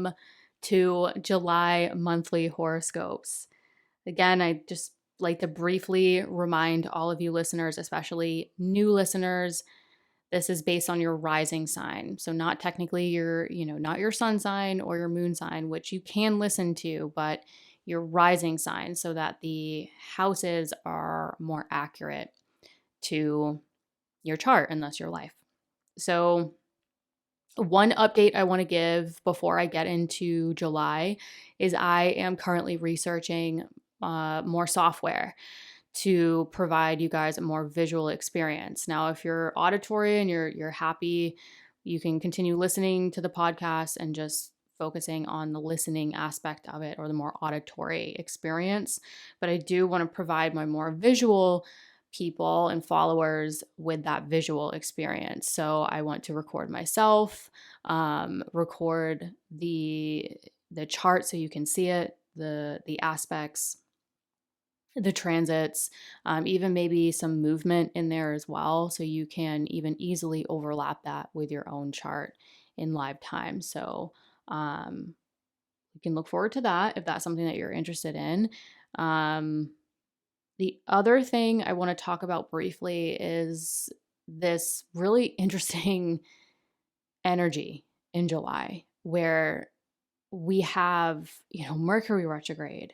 welcome to July monthly horoscopes. Again, I just like to briefly remind all of you listeners, especially new listeners, this is based on your rising sign. So not technically not your sun sign or your moon sign, which you can listen to, but your rising sign, so that the houses are more accurate to your chart and thus your life. So one update I want to give before I get into July is I am currently researching more software to provide you guys a more visual experience. Now, if you're auditory and you're happy, you can continue listening to the podcast and just focusing on the listening aspect of it, or the more auditory experience. But I do want to provide my more visual people and followers with that visual experience. So I want to record myself, record the chart so you can see it, the aspects, the transits, even maybe some movement in there as well, so you can even easily overlap that with your own chart in live time. So you can look forward to that if that's something that you're interested in. The other thing I want to talk about briefly is this really interesting energy in July, where we have, Mercury retrograde,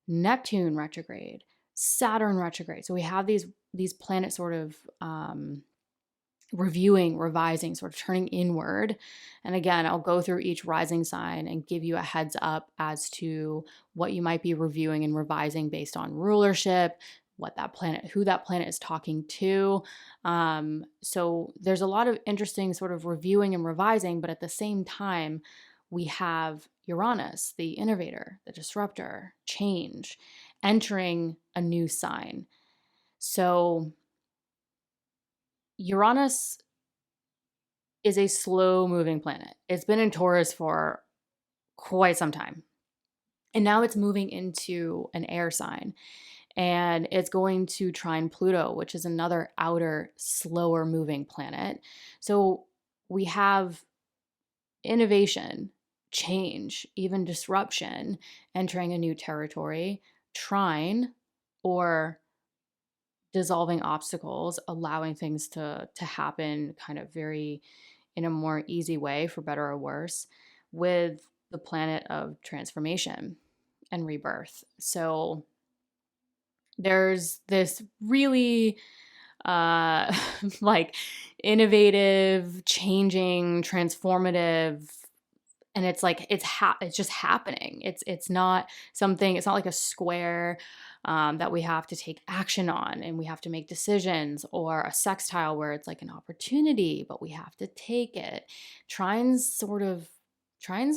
Neptune retrograde, Saturn retrograde. So we have these planets sort of reviewing, revising, sort of turning inward. And again, I'll go through each rising sign and give you a heads up as to what you might be reviewing and revising based on rulership, who that planet is talking to. So there's a lot of interesting sort of reviewing and revising, but at the same time, we have Uranus, the innovator, the disruptor, change, entering a new sign. So Uranus is a slow-moving planet. It's been in Taurus for quite some time. And now it's moving into an air sign. And it's going to trine Pluto, which is another outer, slower-moving planet. So we have innovation, change, even disruption, entering a new territory, trine, or dissolving obstacles, allowing things to happen kind of very in a more easy way, for better or worse, with the planet of transformation and rebirth. So there's this really like innovative, changing, transformative, and it's like it's just happening. It's not something. It's not like a square that we have to take action on and we have to make decisions, or a sextile where it's like an opportunity, but we have to take it. Trines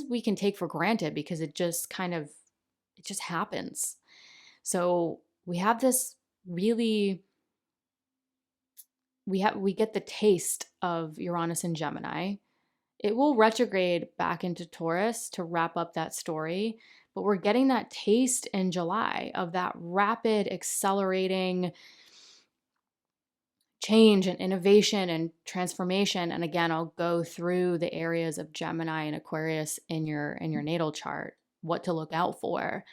we can take for granted because it just happens. So we have this really, we get the taste of Uranus and Gemini. It will retrograde back into Taurus to wrap up that story, but we're getting that taste in July of that rapid, accelerating change and innovation and transformation. And again, I'll go through the areas of Gemini and Aquarius in your natal chart, what to look out for.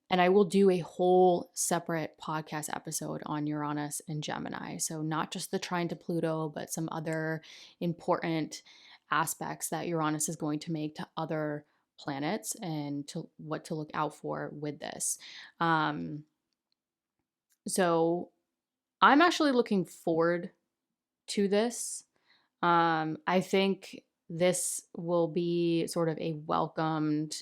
And I will do a whole separate podcast episode on Uranus and Gemini. So not just the trine to Pluto, but some other important aspects that Uranus is going to make to other planets, and to what to look out for with this. So I'm actually looking forward to this. I think this will be sort of a welcomed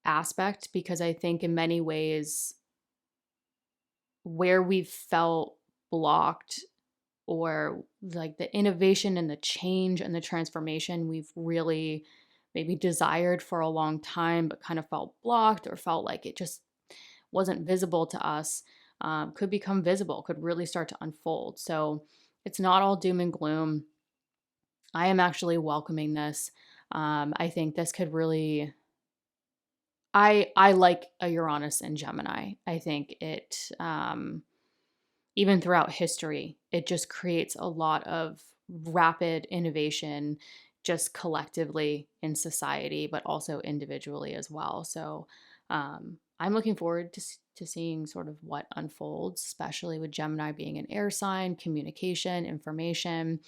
aspect, because I think in many ways where we've felt blocked, or like the innovation and the change and the transformation we've really maybe desired for a long time but kind of felt blocked, or felt like it just wasn't visible to us, could become visible, could really start to unfold. So it's not all doom and gloom. I am actually welcoming this. I think this could really, I like a Uranus and Gemini. I think it, even throughout history, it just creates a lot of rapid innovation, just collectively in society, but also individually as well. So I'm looking forward to seeing sort of what unfolds, especially with Gemini being an air sign, communication, information.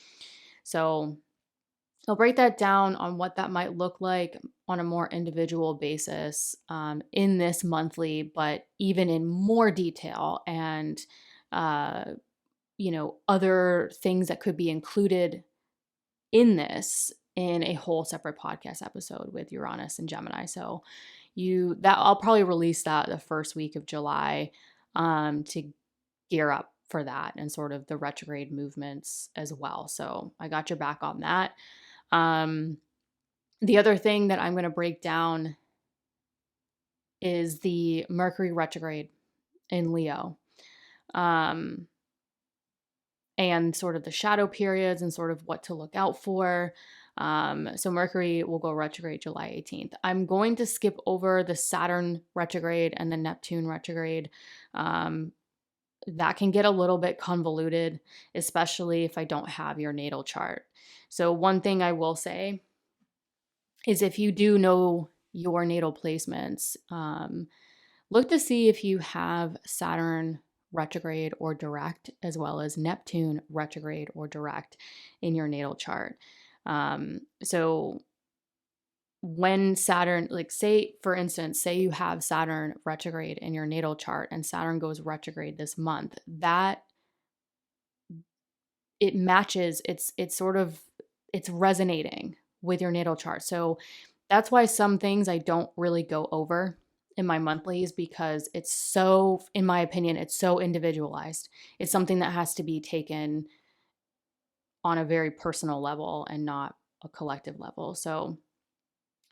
So I'll break that down on what that might look like on a more individual basis in this monthly, but even in more detail and, other things that could be included in this in a whole separate podcast episode with Uranus and Gemini. So I'll probably release that the first week of July to gear up for that and sort of the retrograde movements as well. So I got your back on that. The other thing that I'm going to break down is the Mercury retrograde in Leo. And sort of the shadow periods and sort of what to look out for. So Mercury will go retrograde July 18th. I'm going to skip over the Saturn retrograde and the Neptune retrograde. That can get a little bit convoluted, especially if I don't have your natal chart. So one thing I will say is if you do know your natal placements, look to see if you have Saturn retrograde or direct, as well as Neptune retrograde or direct in your natal chart. So when Saturn, like for instance, say you have Saturn retrograde in your natal chart and Saturn goes retrograde this month, that it matches, it's resonating with your natal chart. So that's why some things I don't really go over in my monthlies, because it's so, in my opinion, it's so individualized. It's something that has to be taken on a very personal level and not a collective level. So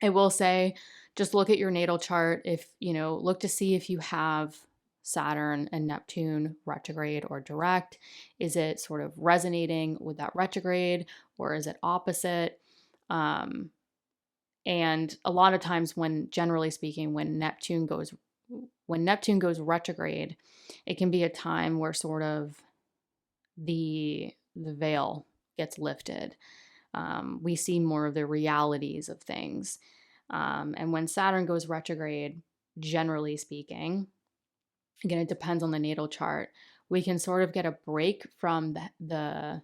I will say, just look at your natal chart. Look to see if you have Saturn and Neptune retrograde or direct. Is it sort of resonating with that retrograde, or is it opposite? And a lot of times generally speaking, when Neptune goes retrograde, it can be a time where sort of the veil gets lifted. We see more of the realities of things. And when Saturn goes retrograde, generally speaking, again, it depends on the natal chart, we can sort of get a break from the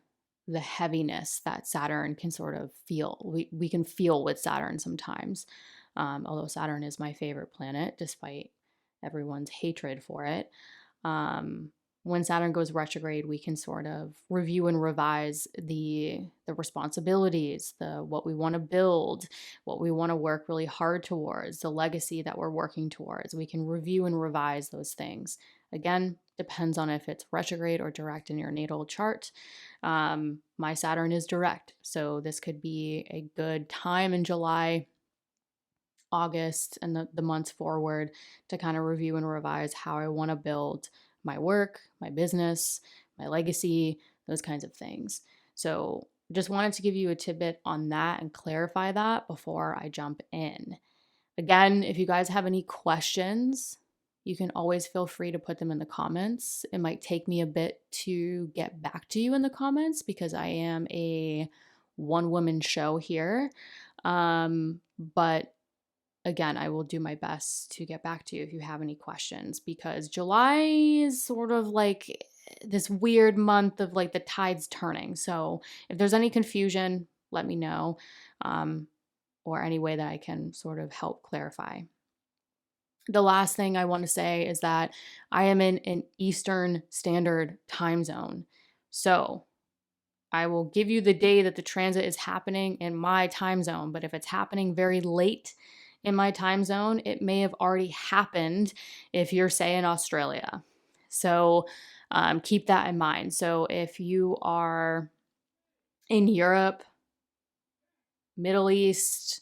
heaviness that Saturn can sort of feel. We can feel with Saturn sometimes, although Saturn is my favorite planet, despite everyone's hatred for it. When Saturn goes retrograde, we can sort of review and revise the responsibilities, what we want to build, what we want to work really hard towards, the legacy that we're working towards. We can review and revise those things. Again, depends on if it's retrograde or direct in your natal chart. My Saturn is direct, so this could be a good time in July, August, and the months forward to kind of review and revise how I want to build my work, my business, my legacy, those kinds of things. So just wanted to give you a tidbit on that and clarify that before I jump in. Again, if you guys have any questions, you can always feel free to put them in the comments. It might take me a bit to get back to you in the comments because I am a one-woman show here. But again, I will do my best to get back to you if you have any questions, because July is sort of like this weird month of like the tides turning. So if there's any confusion, let me know, or any way that I can sort of help clarify. The last thing I want to say is that I am in an Eastern Standard Time zone. So I will give you the day that the transit is happening in my time zone, but if it's happening very late in my time zone, it may have already happened if you're, say, in Australia. So keep that in mind. So if you are in Europe, Middle East,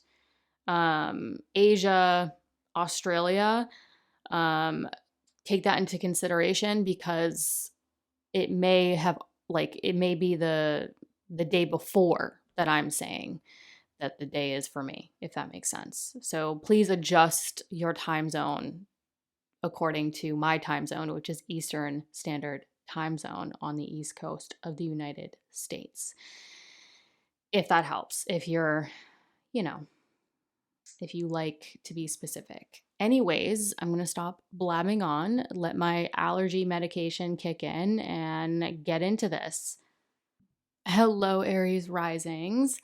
Asia, Australia, take that into consideration, because it may be the day before that I'm saying that the day is for me, if that makes sense. So please adjust your time zone according to my time zone, which is Eastern Standard Time Zone on the East Coast of the United States. if that helps, if you're, you know, if you like to be specific. Anyways, I'm going to stop blabbing on, let my allergy medication kick in, and get into this. Hello, Aries risings.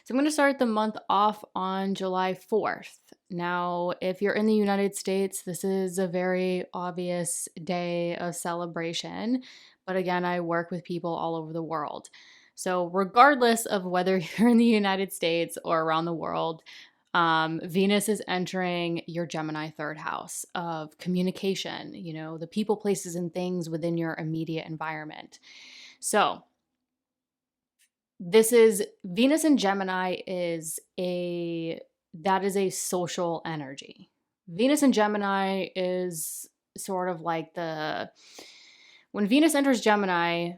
So I'm going to start the month off on July 4th. Now, if you're in the United States, this is a very obvious day of celebration. But again, I work with people all over the world. So regardless of whether you're in the United States or around the world, Venus is entering your Gemini third house of communication, you know, the people, places, and things within your immediate environment. So this is Venus in Gemini that is a social energy. Venus in Gemini is sort of like when Venus enters Gemini,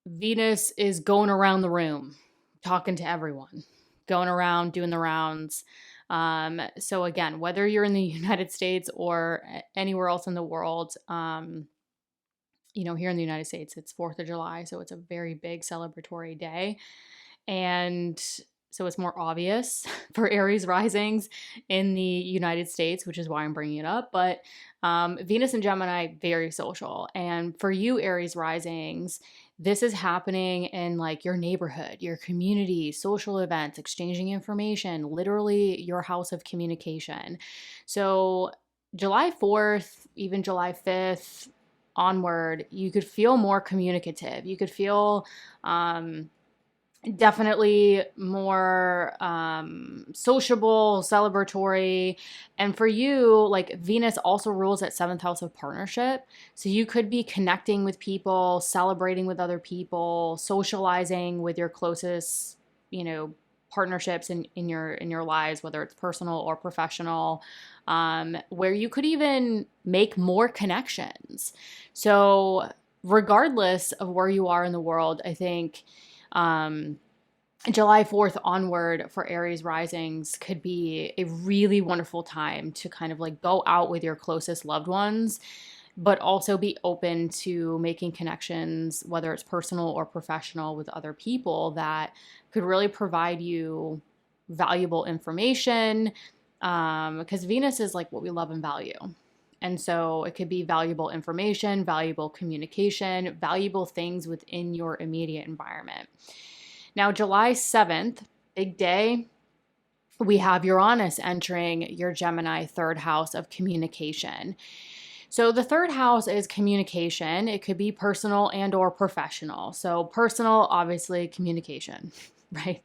Venus is going around the room, talking to everyone, going around, doing the rounds. So again, whether you're in the United States or anywhere else in the world, you know, here in the United States, it's 4th of July, so it's a very big celebratory day. And so it's more obvious for Aries risings in the United States, which is why I'm bringing it up. But Venus and Gemini, very social. And for you, Aries risings, this is happening in like your neighborhood, your community, social events, exchanging information, literally your house of communication. So July 4th, even July 5th, onward, you could feel more communicative. You could feel definitely more sociable, celebratory. And for you, like Venus also rules at 7th house of partnership. So you could be connecting with people, celebrating with other people, socializing with your closest, you know, partnerships in your lives, whether it's personal or professional, where you could even make more connections. So regardless of where you are in the world, I think July 4th onward for Aries risings could be a really wonderful time to kind of like go out with your closest loved ones, but also be open to making connections, whether it's personal or professional, with other people that could really provide you valuable information, because Venus is like what we love and value. And so it could be valuable information, valuable communication, valuable things within your immediate environment. Now, July 7th, big day, we have Uranus entering your Gemini third house of communication. So the third house is communication. It could be personal and or professional. So personal, obviously communication, right?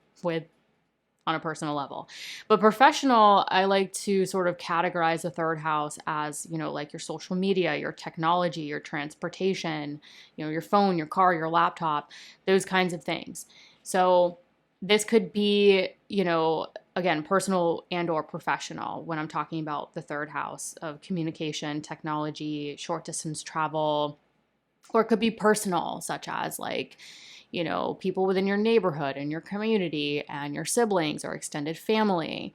On a personal level. But professional, I like to sort of categorize the third house as, you know, like your social media, your technology, your transportation, you know, your phone, your car, your laptop, those kinds of things. So this could be, you know, again, personal and or professional when I'm talking about the third house of communication, technology, short distance travel, or it could be personal, such as like, you know, people within your neighborhood and your community and your siblings or extended family.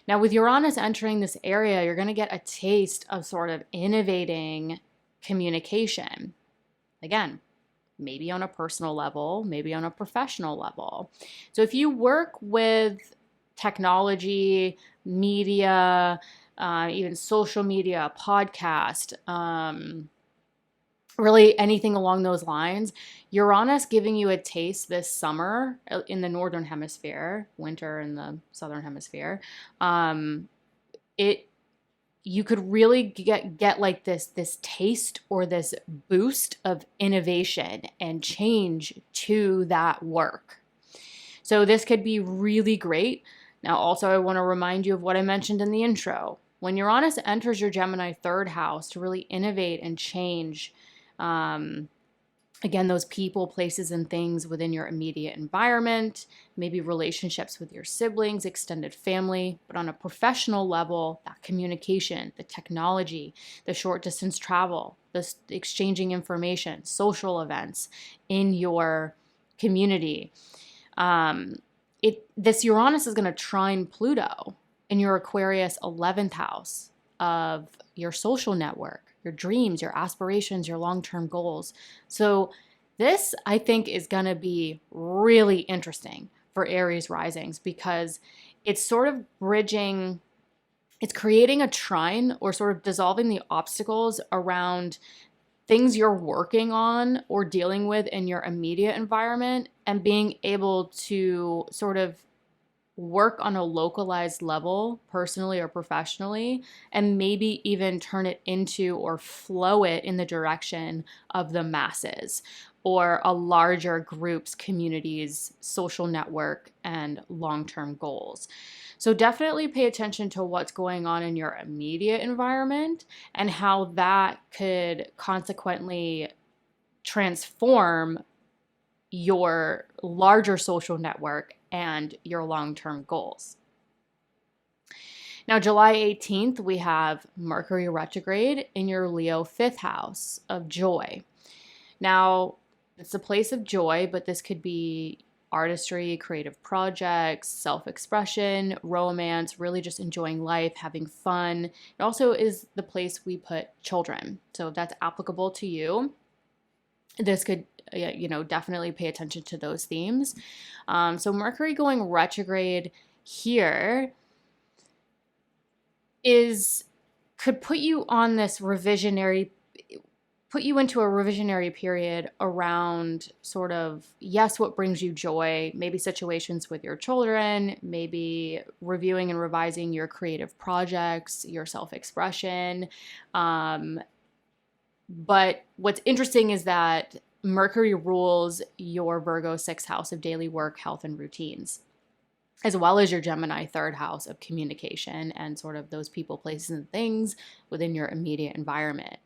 Now, with Uranus entering this area, you're going to get a taste of sort of innovating communication. Again, maybe on a personal level, maybe on a professional level. So if you work with technology, media, even social media, podcast, really anything along those lines, Uranus giving you a taste this summer in the northern hemisphere, winter in the southern hemisphere, you could really get like this taste or this boost of innovation and change to that work. So this could be really great. Now, also, I want to remind you of what I mentioned in the intro. When Uranus enters your Gemini third house to really innovate and change, again, those people, places, and things within your immediate environment, maybe relationships with your siblings, extended family, but on a professional level, that communication, the technology, the short distance travel, the exchanging information, social events in your community. This Uranus is going to trine Pluto in your Aquarius 11th house of your social network, your dreams, your aspirations, your long-term goals. So This, I think, is going to be really interesting for Aries risings because it's sort of bridging, it's creating a trine or sort of dissolving the obstacles around things you're working on or dealing with in your immediate environment and being able to sort of work on a localized level, personally or professionally, and maybe even turn it into or flow it in the direction of the masses or a larger group's, communities, social network, and long-term goals. So definitely pay attention to what's going on in your immediate environment and how that could consequently transform your larger social network and your long-term goals. Now, July 18th, we have Mercury retrograde in your Leo 5th house of joy. Now, it's a place of joy, but this could be artistry, creative projects, self-expression, romance, really just enjoying life, having fun. It also is the place we put children. So if that's applicable to you, this could, definitely pay attention to those themes. So Mercury going retrograde here could put you on this put you into a revisionary period around sort of, yes, what brings you joy, maybe situations with your children, maybe reviewing and revising your creative projects, your self-expression. But what's interesting is that Mercury rules your Virgo 6th house of daily work, health, and routines, as well as your Gemini 3rd house of communication and sort of those people, places, and things within your immediate environment.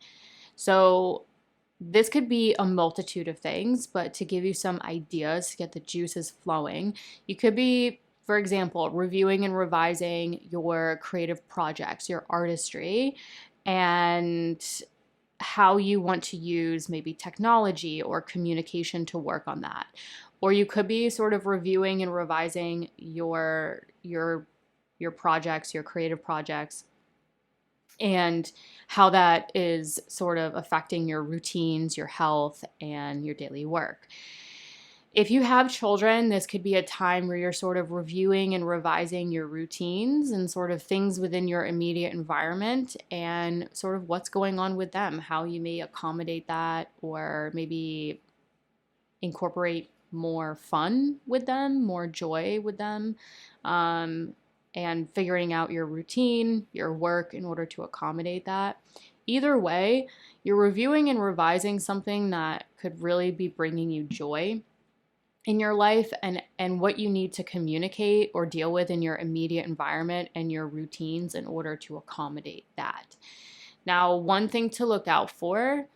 So this could be a multitude of things, but to give you some ideas to get the juices flowing, you could be, for example, reviewing and revising your creative projects, your artistry, and how you want to use maybe technology or communication to work on that. Or you could be sort of reviewing and revising your projects, your creative projects, and how that is sort of affecting your routines, your health, and your daily work. If you have children, this could be a time where you're sort of reviewing and revising your routines and sort of things within your immediate environment and sort of what's going on with them, how you may accommodate that, or maybe incorporate more fun with them, more joy with them, and figuring out your routine, your work in order to accommodate that. Either way, you're reviewing and revising something that could really be bringing you joy in your life and what you need to communicate or deal with in your immediate environment and your routines in order to accommodate that. Now, one thing to look out for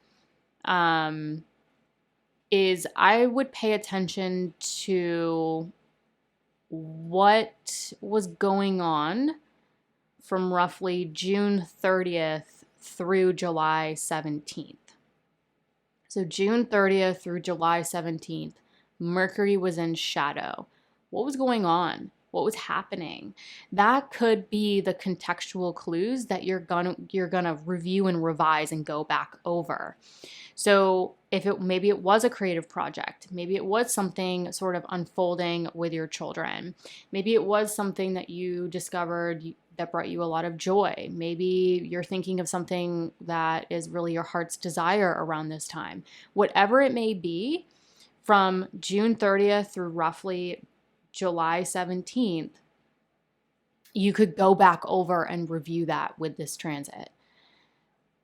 is I would pay attention to what was going on from roughly June 30th through July 17th. So June 30th through July 17th, Mercury was in shadow. What was going on? What was happening? That could be the contextual clues that you're gonna review and revise and go back over. So maybe it was a creative project, maybe it was something sort of unfolding with your children, maybe it was something that you discovered that brought you a lot of joy. Maybe you're thinking of something that is really your heart's desire around this time. Whatever it may be, from June 30th through roughly July 17th, you could go back over and review that with this transit.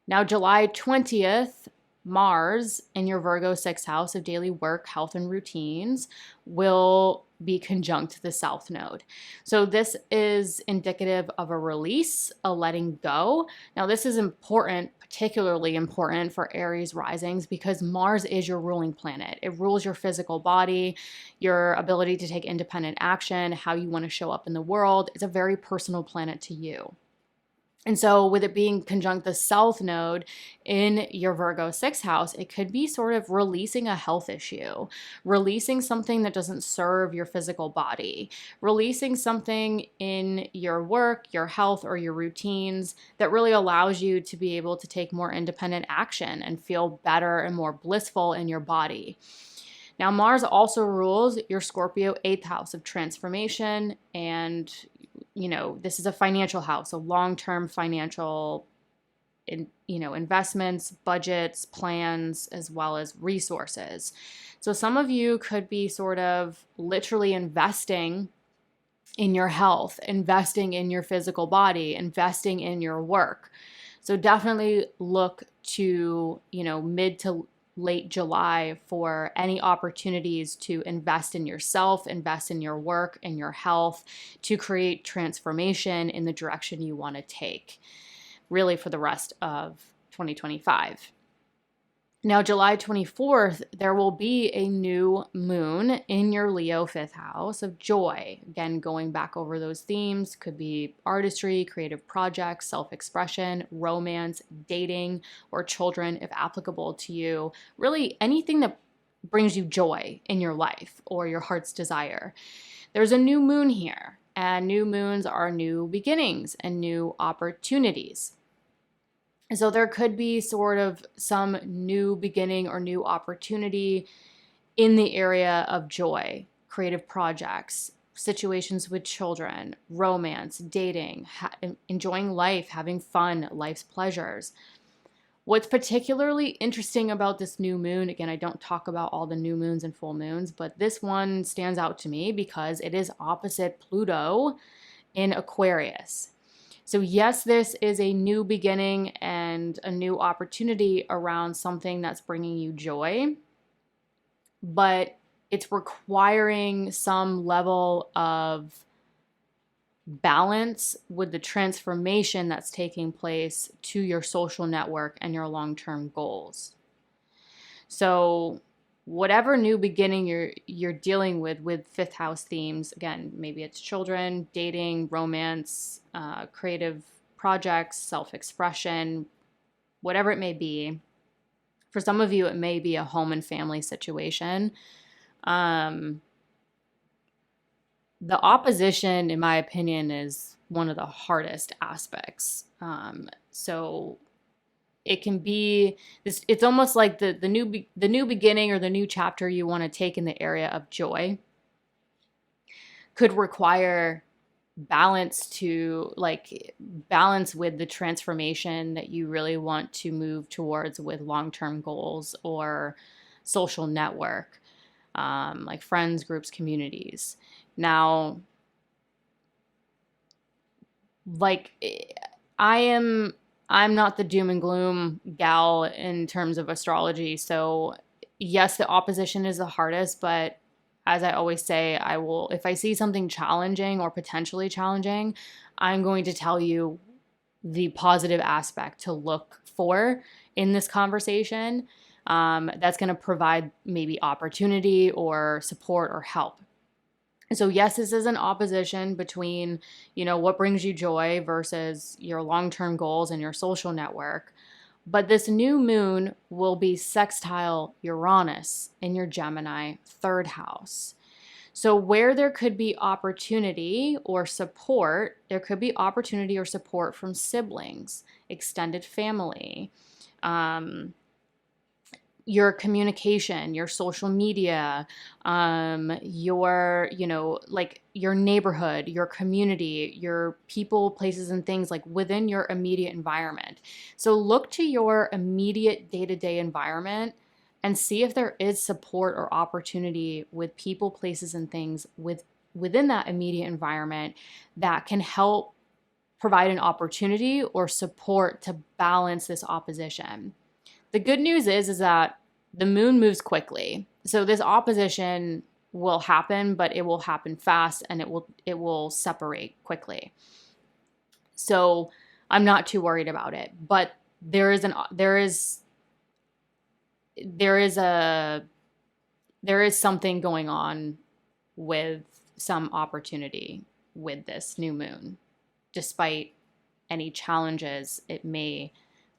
Now, July 20th, Mars in your Virgo 6th house of daily work, health, and routines will be conjunct the South Node. So this is indicative of a release, a letting go. Now, this is important, particularly important for Aries risings because Mars is your ruling planet. It rules your physical body, your ability to take independent action, how you want to show up in the world. It's a very personal planet to you. And so with it being conjunct the South node in your Virgo 6th house, it could be sort of releasing a health issue, releasing something that doesn't serve your physical body, releasing something in your work, your health, or your routines that really allows you to be able to take more independent action and feel better and more blissful in your body. Now, Mars also rules your Scorpio 8th house of transformation, and this is a financial house, so long-term financial, investments, budgets, plans, as well as resources. So some of you could be sort of literally investing in your health, investing in your physical body, investing in your work. So definitely look to, mid to late July for any opportunities to invest in yourself, invest in your work and your health, to create transformation in the direction you want to take, really for the rest of 2025. Now, July 24th, there will be a new moon in your Leo 5th house of joy. Again, going back over those themes, could be artistry, creative projects, self-expression, romance, dating, or children, if applicable to you. Really anything that brings you joy in your life or your heart's desire. There's a new moon here, and new moons are new beginnings and new opportunities. So there could be sort of some new beginning or new opportunity in the area of joy, creative projects, situations with children, romance, dating, enjoying life, having fun, life's pleasures. What's particularly interesting about this new moon, again, I don't talk about all the new moons and full moons, but this one stands out to me because it is opposite Pluto in Aquarius. So yes, this is a new beginning and a new opportunity around something that's bringing you joy, but it's requiring some level of balance with the transformation that's taking place to your social network and your long-term goals. So whatever new beginning you're dealing with fifth house themes, again, maybe it's children, dating, romance, creative projects, self-expression, whatever it may be. For some of you, it may be a home and family situation. The opposition, in my opinion, is one of the hardest aspects. So it can be this. It's almost like the new beginning or the new chapter you want to take in the area of joy could require balance with the transformation that you really want to move towards with long-term goals or social network, like friends, groups, communities. Now, like I'm not the doom and gloom gal in terms of astrology. So yes, the opposition is the hardest, but as I always say, if I see something challenging or potentially challenging, I'm going to tell you the positive aspect to look for in this conversation. That's going to provide maybe opportunity or support or help. So yes, this is an opposition between, what brings you joy versus your long-term goals and your social network. But this new moon will be sextile Uranus in your Gemini 3rd house. So where there could be opportunity or support, there could be opportunity or support from siblings, extended family, your communication, your social media, your neighborhood, your community, your people, places, and things like within your immediate environment. So look to your immediate day-to-day environment and see if there is support or opportunity with people, places, and things within that immediate environment that can help provide an opportunity or support to balance this opposition. The good news is that the moon moves quickly. So this opposition will happen, but it will happen fast and it will separate quickly. So I'm not too worried about it, but there is something going on with some opportunity with this new moon, despite any challenges it may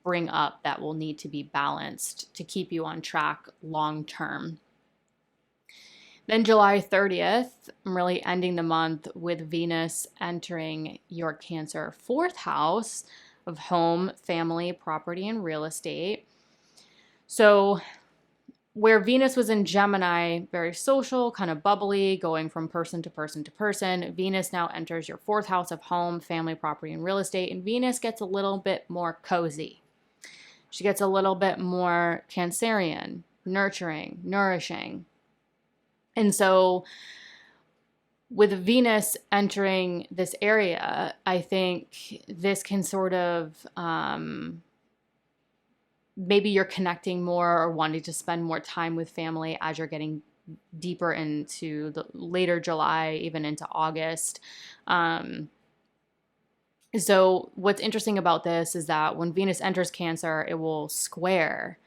bring up that will need to be balanced to keep you on track long term. Then July 30th, I'm really ending the month with Venus entering your Cancer 4th house of home, family, property, and real estate. So where Venus was in Gemini, very social, kind of bubbly, going from person to person to person, Venus now enters your 4th house of home, family, property, and real estate, and Venus gets a little bit more cozy. She gets a little bit more Cancerian, nurturing, nourishing. And so with Venus entering this area, I think this can sort of, maybe you're connecting more or wanting to spend more time with family as you're getting deeper into the later July, even into August. So what's interesting about this is that when Venus enters Cancer, it will square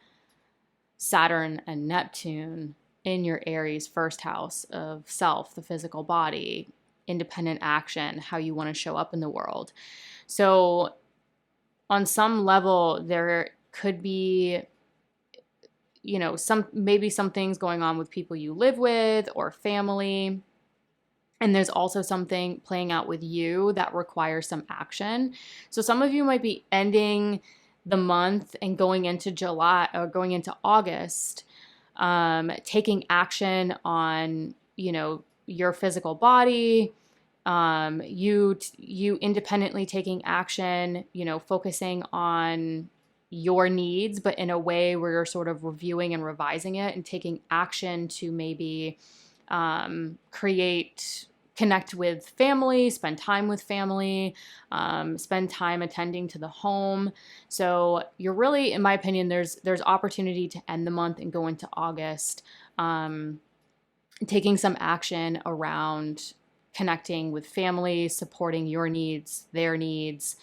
Saturn and Neptune in your Aries 1st house of self, the physical body, independent action, how you want to show up in the world. So on some level, there could be, maybe some things going on with people you live with or family. And there's also something playing out with you that requires some action. So some of you might be ending the month and going into July or going into August, taking action on, your physical body, you independently taking action, focusing on your needs, but in a way where you're sort of reviewing and revising it and taking action to maybe connect with family, spend time with family, spend time attending to the home. So you're really, in my opinion, there's opportunity to end the month and go into August, taking some action around connecting with family, supporting your needs, their needs,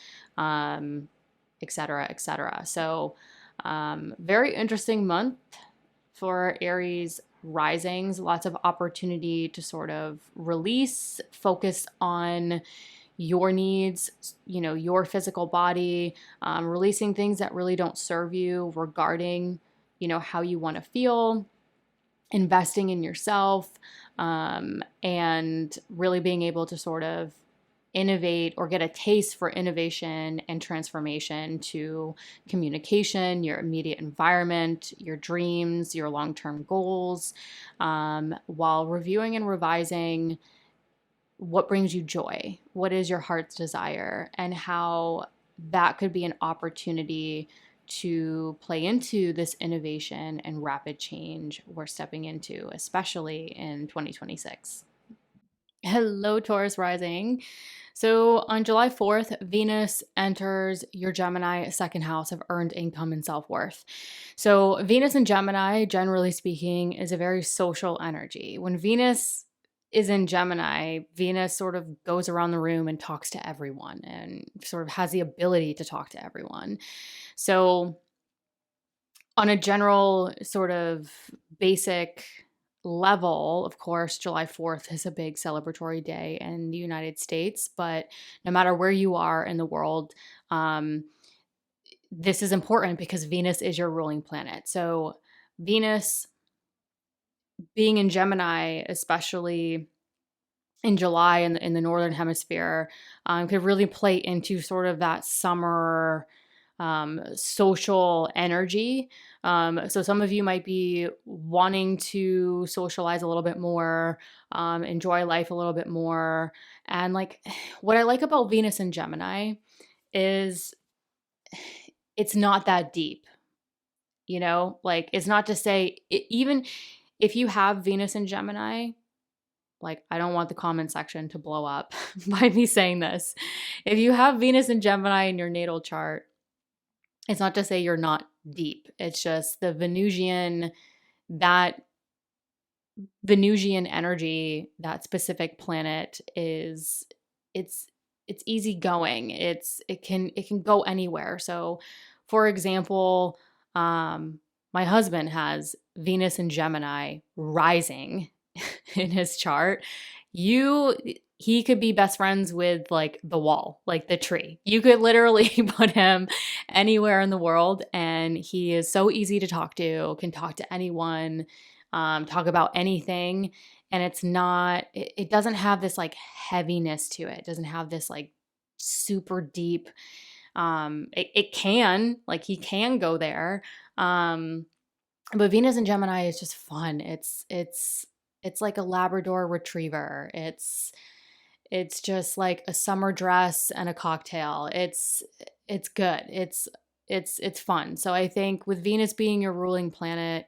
et cetera, et cetera. So very interesting month for Aries risings, lots of opportunity to sort of release, focus on your needs, your physical body, releasing things that really don't serve you regarding, how you want to feel, investing in yourself, and really being able to sort of innovate or get a taste for innovation and transformation to communication, your immediate environment, your dreams, your long-term goals, while reviewing and revising what brings you joy, what is your heart's desire, and how that could be an opportunity to play into this innovation and rapid change we're stepping into, especially in 2026. Hello, Taurus rising. So on July 4th, Venus enters your Gemini 2nd house of earned income and self-worth. So Venus in Gemini, generally speaking, is a very social energy. When Venus is in Gemini, Venus sort of goes around the room and talks to everyone and sort of has the ability to talk to everyone. So on a general sort of basic level, of course, July 4th is a big celebratory day in the United States, but no matter where you are in the world, this is important because Venus is your ruling planet. So Venus being in Gemini, especially in July in the Northern Hemisphere, could really play into sort of that summer social energy. So some of you might be wanting to socialize a little bit more, enjoy life a little bit more. And like what I like about Venus and Gemini is it's not that deep, like it's not to say even if you have Venus and Gemini, like I don't want the comment section to blow up by me saying this. If you have Venus and Gemini in your natal chart, it's not to say you're not deep. It's just the Venusian energy, that specific planet it's easygoing. It can go anywhere. So for example, my husband has Venus and Gemini rising in his chart. he could be best friends with like the wall, like the tree. You could literally put him anywhere in the world and he is so easy to talk to, can talk to anyone, talk about anything. And it doesn't have this like heaviness to it. It doesn't have this like super deep, it can, like he can go there. But Venus in Gemini is just fun. It's like a Labrador retriever. It's just like a summer dress and a cocktail. It's good. It's fun. So I think with Venus being your ruling planet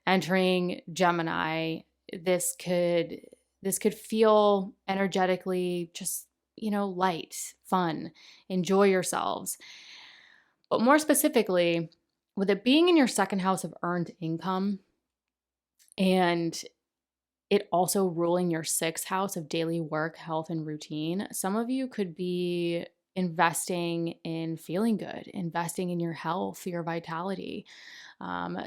entering Gemini, this could feel energetically just, light, fun, enjoy yourselves. But more specifically, with it being in your second house of earned income and it also ruling your sixth house of daily work, health, and routine, some of you could be investing in feeling good, investing in your health, your vitality.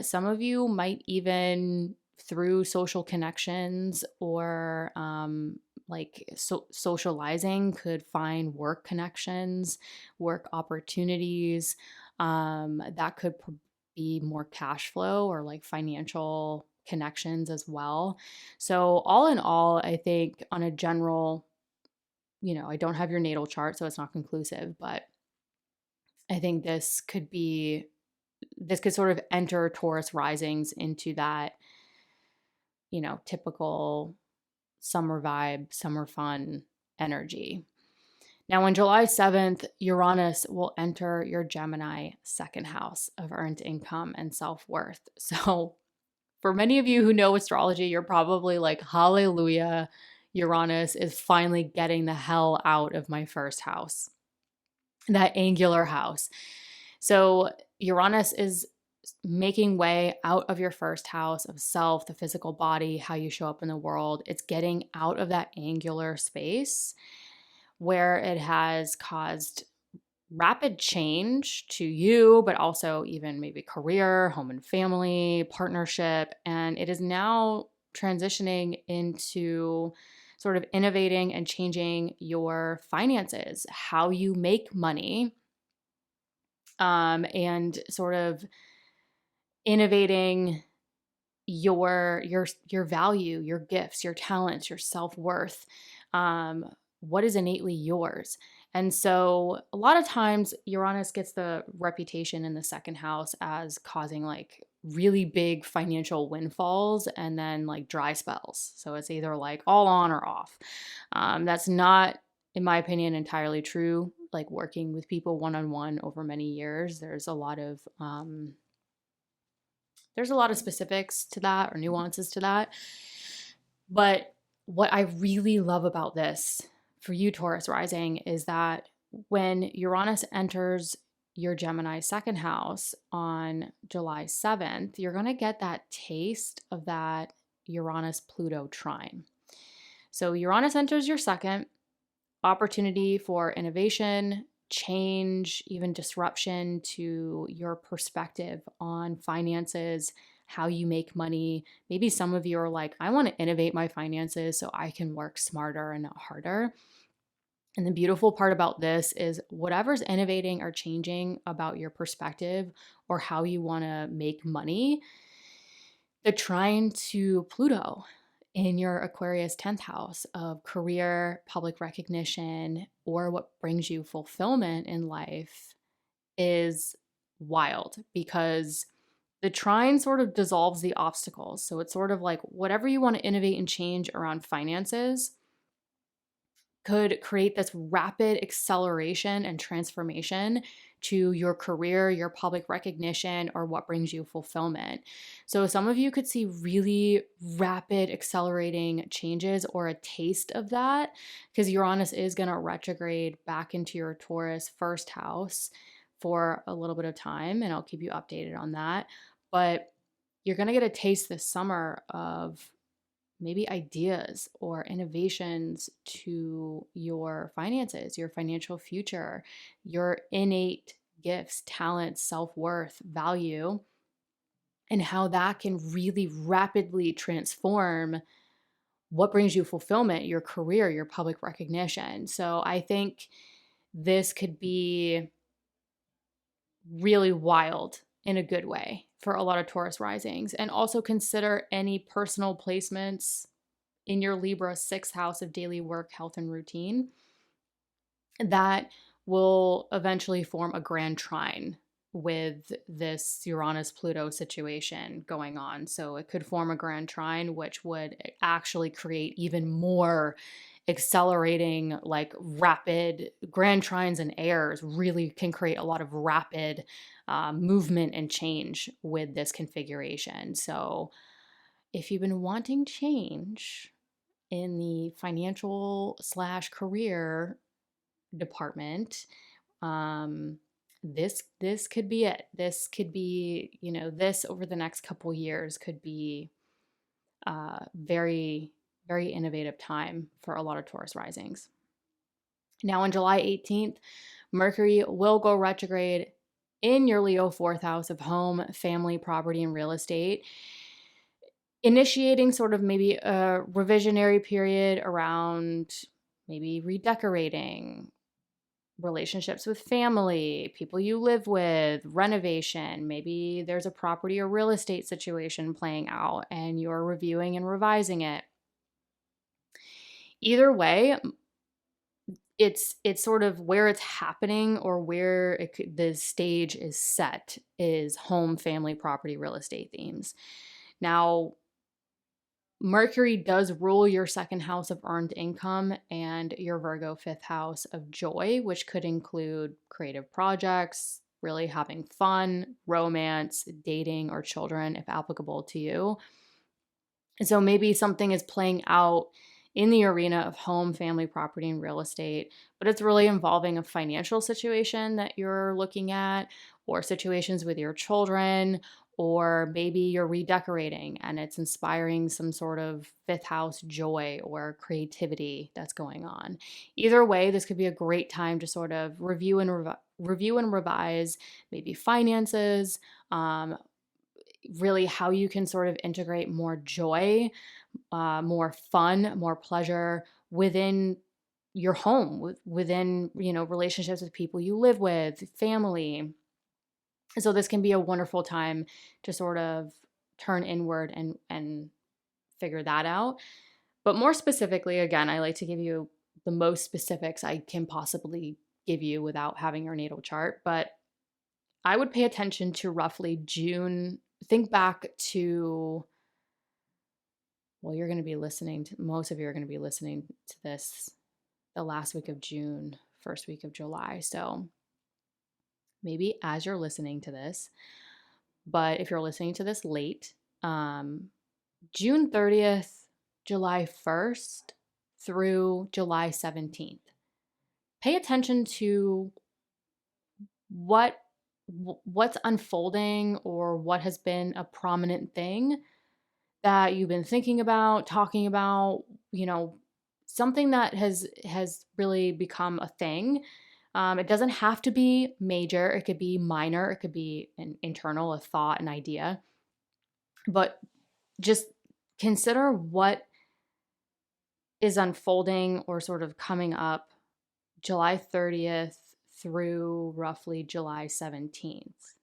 Some of you might even through social connections or socializing could find work connections, work opportunities that could be more cash flow or like financial connections as well. So all in all, I think on a general, I don't have your natal chart, so it's not conclusive, but I think this could sort of enter Taurus risings into that, typical summer vibe, summer fun energy. Now, on July 7th, Uranus will enter your Gemini second house of earned income and self-worth. So for many of you who know astrology, you're probably like, hallelujah, Uranus is finally getting the hell out of my first house, that angular house. So Uranus is making way out of your first house of self, the physical body, how you show up in the world. It's getting out of that angular space where it has caused rapid change to you, but also even maybe career, home and family, partnership. And it is now transitioning into sort of innovating and changing your finances, how you make money, and sort of innovating your value, your gifts, your talents, your self-worth, what is innately yours. And so a lot of times Uranus gets the reputation in the second house as causing like really big financial windfalls and then like dry spells. So it's either like all on or off. That's not, in my opinion, entirely true. Like working with people one-on-one over many years, there's a lot of specifics to that or nuances to that. But what I really love about this for you, Taurus rising, is that when Uranus enters your Gemini second house on July 7th, you're going to get that taste of that Uranus-Pluto trine. So Uranus enters your second, opportunity for innovation, change, even disruption to your perspective on finances, how you make money. Maybe some of you are like, I want to innovate my finances so I can work smarter and not harder. And the beautiful part about this is whatever's innovating or changing about your perspective or how you want to make money, the trine to Pluto in your Aquarius 10th house of career, public recognition, or what brings you fulfillment in life is wild because the trine sort of dissolves the obstacles. So it's sort of like whatever you want to innovate and change around finances could create this rapid acceleration and transformation to your career, your public recognition, or what brings you fulfillment. So some of you could see really rapid accelerating changes or a taste of that because Uranus is going to retrograde back into your Taurus first house for a little bit of time, and I'll keep you updated on that. But you're going to get a taste this summer of maybe ideas or innovations to your finances, your financial future, your innate gifts, talents, self-worth, value, and how that can really rapidly transform what brings you fulfillment, your career, your public recognition. So I think this could be really wild in a good way for a lot of Taurus risings. And also consider any personal placements in your Libra 6th house of daily work, health, and routine that will eventually form a grand trine with this Uranus-Pluto situation going on. So it could form a grand trine, which would actually create even more accelerating, like rapid grand trines and airs really can create a lot of rapid movement and change with this configuration. So if you've been wanting change in the financial slash career department, this could be it. This could be, this over the next couple years could be very, very innovative time for a lot of Taurus risings. Now on July 18th, Mercury will go retrograde in your Leo 4th house of home, family, property, and real estate, initiating sort of maybe a revisionary period around maybe redecorating, relationships with family, people you live with, renovation. Maybe there's a property or real estate situation playing out and you're reviewing and revising it. Either way, it's sort of where it's happening or where the stage is set is home, family, property, real estate themes. Now, Mercury does rule your 2nd house of earned income and your Virgo 5th house of joy, which could include creative projects, really having fun, romance, dating, or children, if applicable to you. And so maybe something is playing out in the arena of home, family, property, and real estate, but it's really involving a financial situation that you're looking at, or situations with your children, or maybe you're redecorating and it's inspiring some sort of 5th house joy or creativity that's going on. Either way, this could be a great time to sort of review and revise maybe finances, really how you can sort of integrate more joy, more fun, more pleasure within your home, within, relationships with people you live with, family. So this can be a wonderful time to sort of turn inward and figure that out. But more specifically, again, I like to give you the most specifics I can possibly give you without having your natal chart. But I would pay attention to roughly June. Think back to, well, you're going to be listening to, most of you are going to be listening to this the last week of June, first week of July. So maybe as you're listening to this, but if you're listening to this late, June 30th, July 1st through July 17th, pay attention to what's unfolding or what has been a prominent thing that you've been thinking about, talking about, something that has really become a thing. It doesn't have to be major. It could be minor. It could be an internal, a thought, an idea. But just consider what is unfolding or sort of coming up July 30th through roughly July 17th.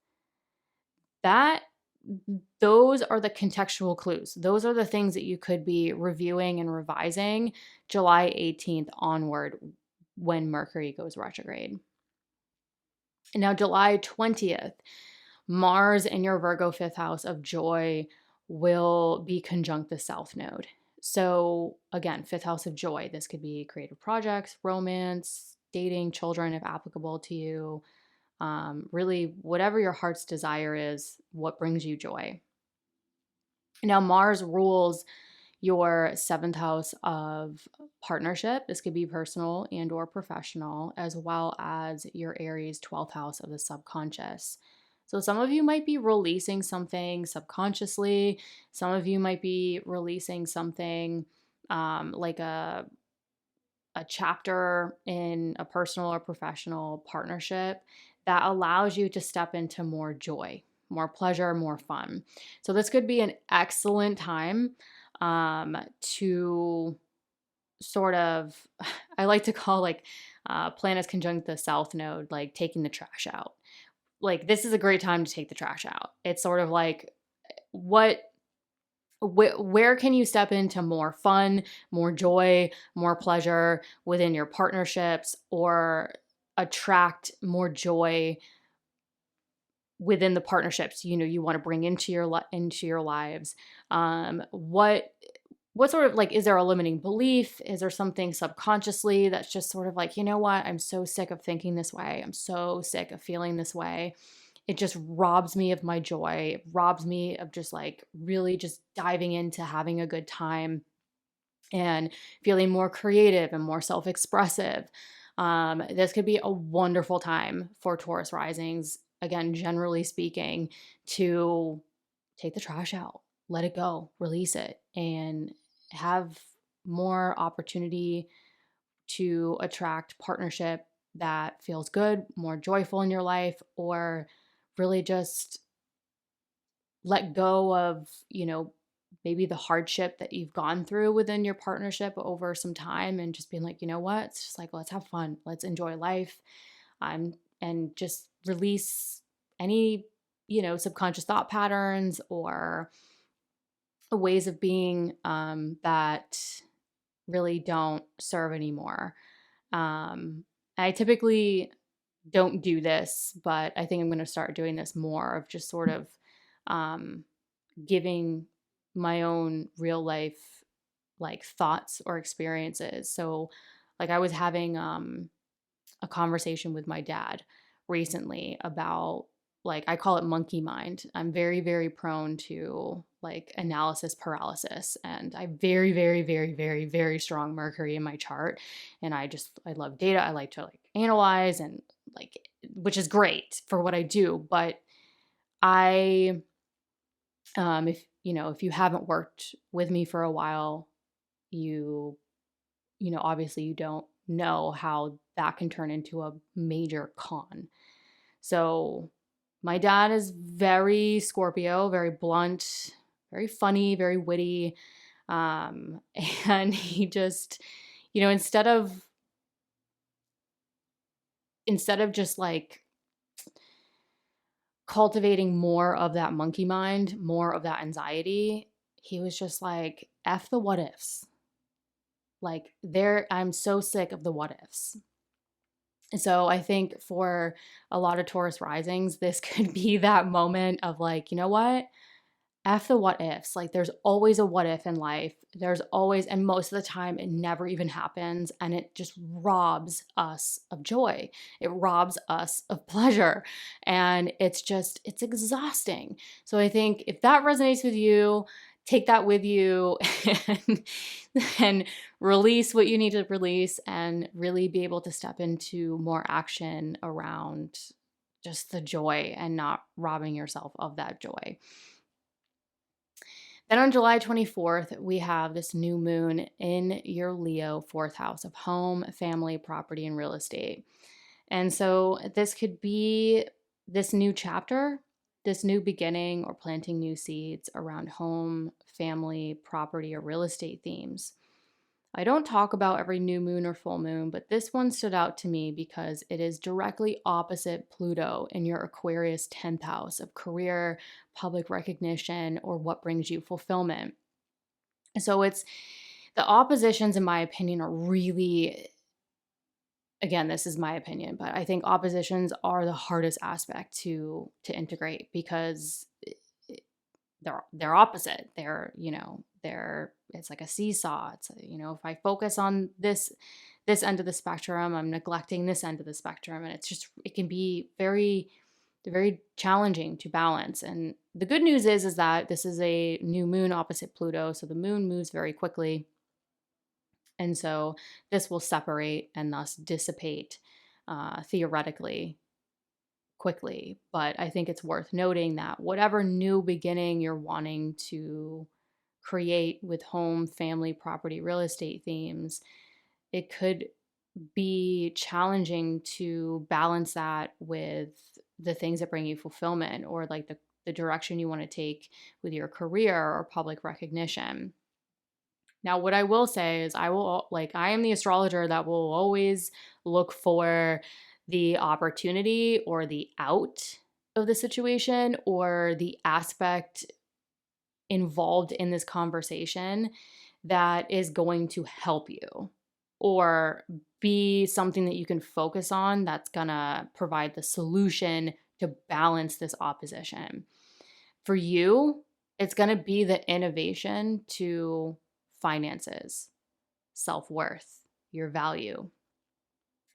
Those are the contextual clues. Those are the things that you could be reviewing and revising July 18th onward when Mercury goes retrograde. And now July 20th, Mars in your Virgo 5th house of joy will be conjunct the South Node. So again, 5th house of joy. This could be creative projects, romance, dating, children, if applicable to you. Really, whatever your heart's desire is, what brings you joy. Now, Mars rules your 7th house of partnership. This could be personal and or professional, as well as your Aries 12th house of the subconscious. So some of you might be releasing something subconsciously. Some of you might be releasing something like a chapter in a personal or professional partnership that allows you to step into more joy, more pleasure, more fun. So this could be an excellent time to sort of, I like to call like planets conjunct the South Node, like taking the trash out. Like, this is a great time to take the trash out. It's sort of like, what where can you step into more fun, more joy, more pleasure within your partnerships, or attract more joy within the partnerships you want to bring into your lives? What sort of, like, is there a limiting belief? Is there something subconsciously that's just sort of like, you know what, I'm so sick of thinking this way, I'm so sick of feeling this way, it just robs me of my joy. It robs me of just like really just diving into having a good time and feeling more creative and more self-expressive. This could be a wonderful time for Taurus risings, again, generally speaking, to take the trash out, let it go, release it, and have more opportunity to attract partnership that feels good, more joyful in your life, or really just let go of, maybe the hardship that you've gone through within your partnership over some time, and just being like, you know what, it's just like, let's have fun, let's enjoy life, and just release any, subconscious thought patterns or ways of being that really don't serve anymore. I typically don't do this, but I think I'm going to start doing this more, of just sort of um, giving my own real life like thoughts or experiences. So, like, I was having a conversation with my dad recently about, like, I call it monkey mind. I'm very, very prone to like analysis paralysis, and I very, very, very, very, very strong Mercury in my chart. And I love data. I like to like analyze, and like, which is great for what I do. But I, if you haven't worked with me for a while, you obviously you don't know how that can turn into a major con. So my dad is very Scorpio, very blunt, very funny, very witty. Um, and he just, instead of just like cultivating more of that monkey mind, more of that anxiety, he was just like, F the what ifs. Like, I'm so sick of the what ifs. So I think for a lot of Taurus risings, this could be that moment of like, you know what? F the what ifs. Like, there's always a what if in life. There's always, and most of the time it never even happens. And it just robs us of joy. It robs us of pleasure. And it's exhausting. So I think if that resonates with you, take that with you and, and release what you need to release, and really be able to step into more action around just the joy and not robbing yourself of that joy. Then on July 24th, we have this new moon in your Leo fourth house of home, family, property, and real estate. And so this could be this new chapter, this new beginning, or planting new seeds around home, family, property, or real estate themes. I don't talk about every new moon or full moon, but this one stood out to me because it is directly opposite Pluto in your Aquarius 10th house of career, public recognition, or what brings you fulfillment. So it's the oppositions, in my opinion, are really, again, this is my opinion, but I think oppositions are the hardest aspect to integrate, because they're opposite. It's like a seesaw. It's, if I focus on this end of the spectrum, I'm neglecting this end of the spectrum, and it can be very, very challenging to balance. And the good news is that this is a new moon opposite Pluto, so the moon moves very quickly, and so this will separate and thus dissipate theoretically quickly. But I think it's worth noting that whatever new beginning you're wanting to create with home, family, property, real estate themes, it could be challenging to balance that with the things that bring you fulfillment, or like the direction you want to take with your career or public recognition. Now, what I will say is I am the astrologer that will always look for the opportunity or the out of the situation or the aspect involved in this conversation that is going to help you or be something that you can focus on that's going to provide the solution to balance this opposition. For you, it's going to be the innovation to finances, self-worth, your value.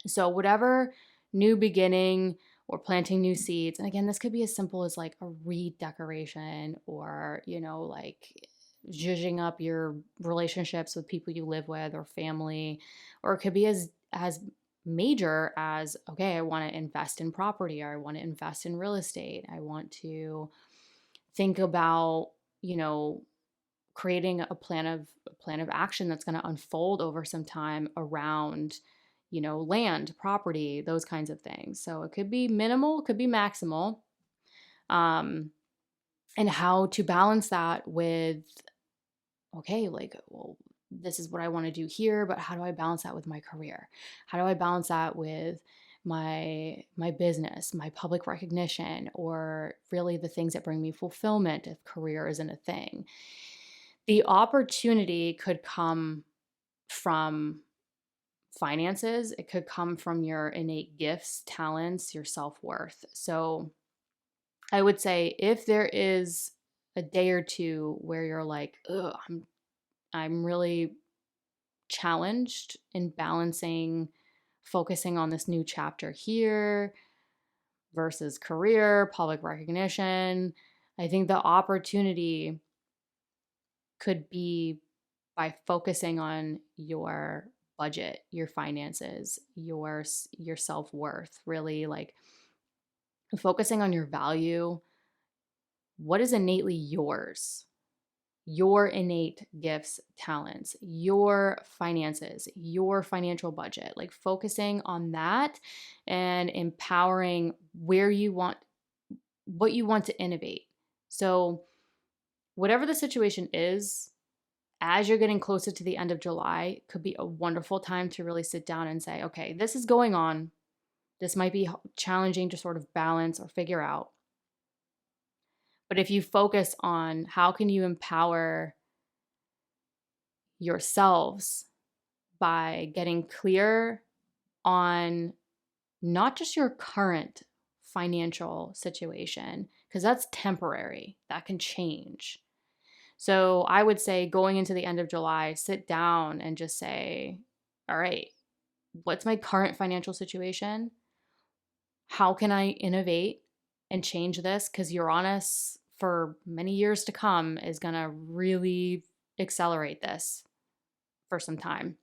So whatever new beginning or planting new seeds, and again, this could be as simple as like a redecoration or, like zhuzhing up your relationships with people you live with or family, or it could be as major as, okay, I want to invest in property, or I want to invest in real estate. I want to think about, creating a plan of action that's going to unfold over some time around, land, property, those kinds of things. So it could be minimal, it could be maximal. And how to balance that with, okay, like, well, this is what I want to do here, but how do I balance that with my career? How do I balance that with my business, my public recognition, or really the things that bring me fulfillment if career isn't a thing? The opportunity could come from finances. It could come from your innate gifts, talents, your self-worth. So I would say if there is a day or two where you're like, ugh, I'm really challenged in balancing, focusing on this new chapter here versus career, public recognition, I think the opportunity could be by focusing on your budget, your finances, your self-worth, really like focusing on your value, what is innately yours, your innate gifts, talents, your finances, your financial budget, like focusing on that and empowering what you want to innovate. So whatever the situation is, as you're getting closer to the end of July, could be a wonderful time to really sit down and say, okay, this is going on. This might be challenging to sort of balance or figure out. But if you focus on how can you empower yourselves by getting clear on not just your current financial situation, because that's temporary, that can change. So I would say going into the end of July, sit down and just say, all right, what's my current financial situation? How can I innovate and change this? Because Uranus, for many years to come, is going to really accelerate this for some time.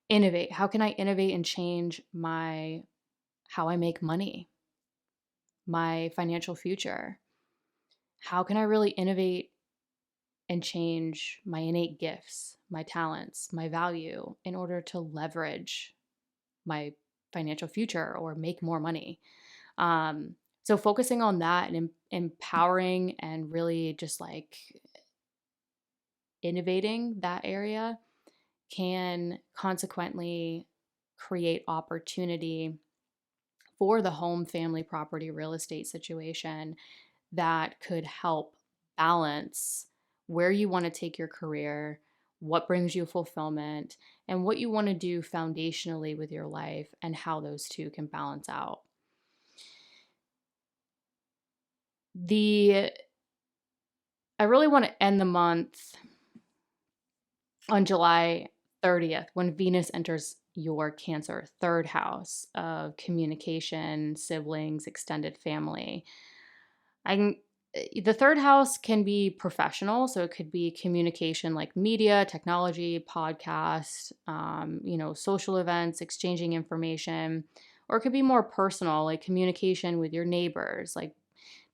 Innovate. How can I innovate and change how I make money, my financial future? How can I really innovate and change my innate gifts, my talents, my value in order to leverage my financial future or make more money? So focusing on that and empowering and really just like innovating that area can consequently create opportunity for the home, family, property, real estate situation that could help balance where you want to take your career, what brings you fulfillment, and what you want to do foundationally with your life and how those two can balance out. I really want to end the month on July 30th when Venus enters your Cancer third house of communication, siblings, extended family. The third house can be professional, so it could be communication like media, technology, podcast, social events, exchanging information, or it could be more personal, like communication with your neighbors, like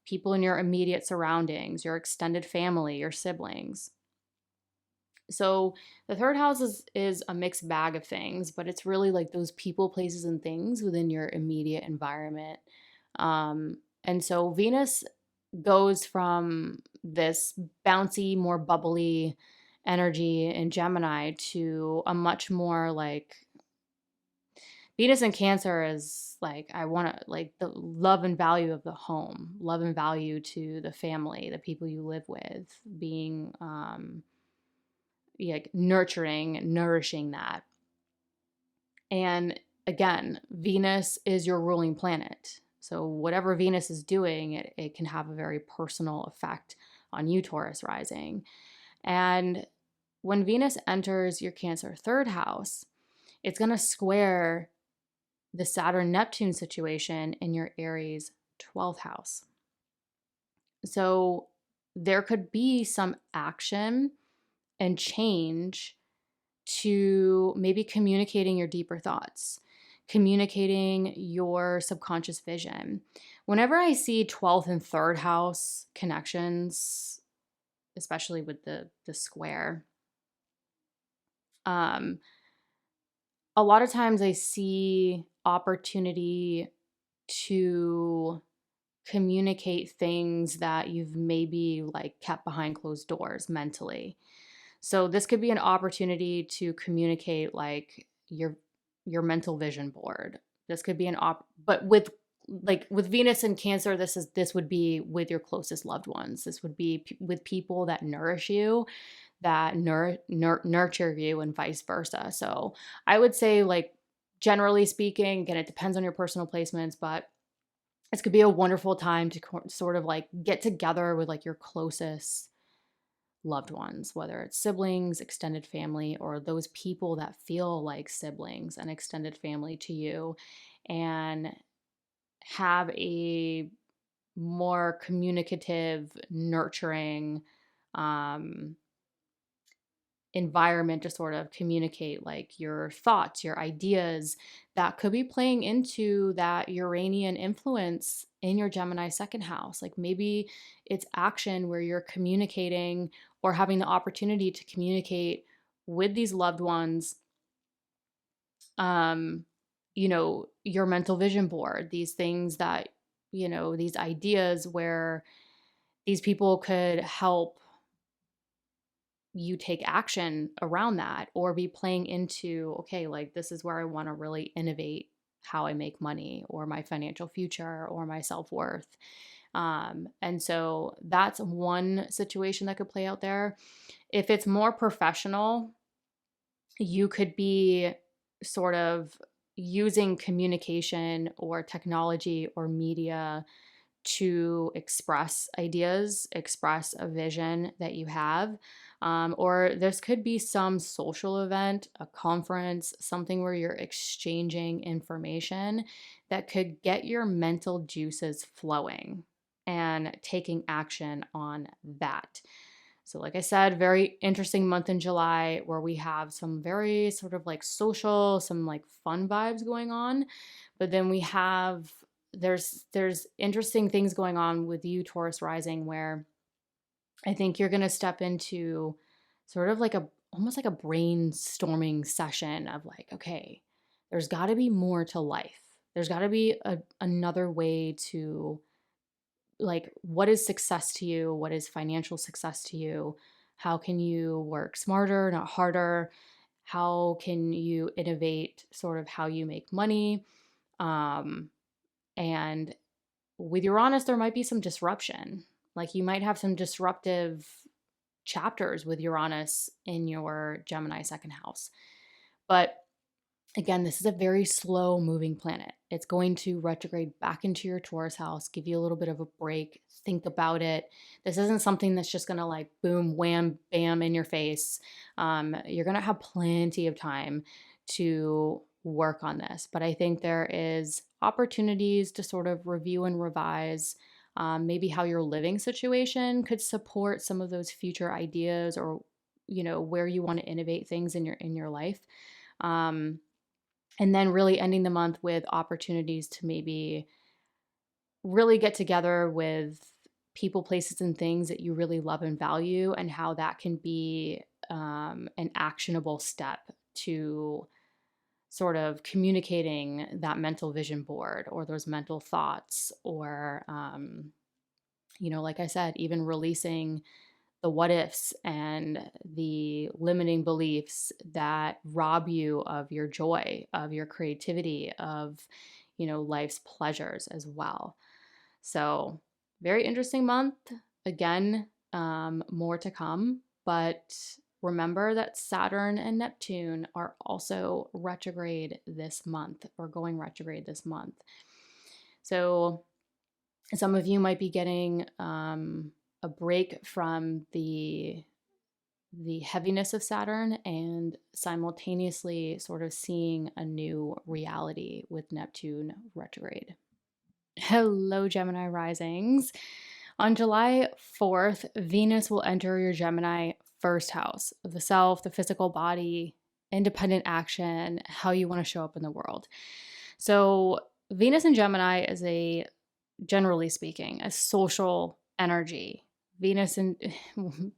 people in your immediate surroundings, your extended family, your siblings. So the third house is a mixed bag of things, but it's really like those people, places, and things within your immediate environment. And so Venus goes from this bouncy, more bubbly energy in Gemini to a much more like Venus in Cancer is like, I want to like the love and value of the home, love and value to the family, the people you live with, being yeah, nurturing, nourishing that. And again, Venus is your ruling planet. So whatever Venus is doing, it can have a very personal effect on you, Taurus rising. And when Venus enters your Cancer third house, it's going to square the Saturn-Neptune situation in your Aries 12th house. So there could be some action and change to maybe communicating your deeper thoughts, communicating your subconscious vision. Whenever I see 12th and 3rd house connections, especially with the square, a lot of times I see opportunity to communicate things that you've maybe like kept behind closed doors mentally. So this could be an opportunity to communicate like your mental vision board. This could be but with Venus and Cancer, this would be with your closest loved ones. This would be with people that nourish you, that nurture you, and vice versa. So I would say, like, generally speaking, again, it depends on your personal placements, but this could be a wonderful time to sort of like get together with like your closest loved ones, whether it's siblings, extended family, or those people that feel like siblings and extended family to you, and have a more communicative, nurturing environment to sort of communicate like your thoughts, your ideas that could be playing into that Uranian influence in your Gemini second house. Like maybe it's action where you're communicating or having the opportunity to communicate with these loved ones, your mental vision board, these things that, these ideas where these people could help you take action around that, or be playing into, okay, like this is where I want to really innovate how I make money, or my financial future, or my self-worth. And so that's one situation that could play out there. If it's more professional, you could be sort of using communication or technology or media to express ideas, express a vision that you have. Or this could be some social event, a conference, something where you're exchanging information that could get your mental juices flowing and taking action on that. So, like I said, very interesting month in July where we have some very sort of like social, some like fun vibes going on. But then we have there's interesting things going on with you, Taurus rising, where I think you're gonna step into sort of like almost like a brainstorming session of like, okay, there's gotta be more to life. There's gotta be another way to, like, what is success to you? What is financial success to you? How can you work smarter, not harder? How can you innovate sort of how you make money? And with Uranus, there might be some disruption. Like you might have some disruptive chapters with Uranus in your Gemini second house. But again, this is a very slow moving planet. It's going to retrograde back into your Taurus house, give you a little bit of a break, think about it. This isn't something that's just going to like boom, wham, bam in your face. You're going to have plenty of time to work on this. But I think there is opportunities to sort of review and revise maybe how your living situation could support some of those future ideas, or where you want to innovate things in your life. And then really ending the month with opportunities to maybe really get together with people, places, and things that you really love and value, and how that can be an actionable step to sort of communicating that mental vision board, or those mental thoughts, or, like I said, even releasing the what ifs and the limiting beliefs that rob you of your joy, of your creativity, of, life's pleasures as well. So, very interesting month. Again, more to come, but remember that Saturn and Neptune are also retrograde this month, or going retrograde this month. So, some of you might be getting a break from the heaviness of Saturn and simultaneously sort of seeing a new reality with Neptune retrograde. Hello, Gemini risings. On July 4th, Venus will enter your Gemini first house of the self, the physical body, independent action, how you want to show up in the world. So, Venus in Gemini is generally speaking, a social energy. Venus in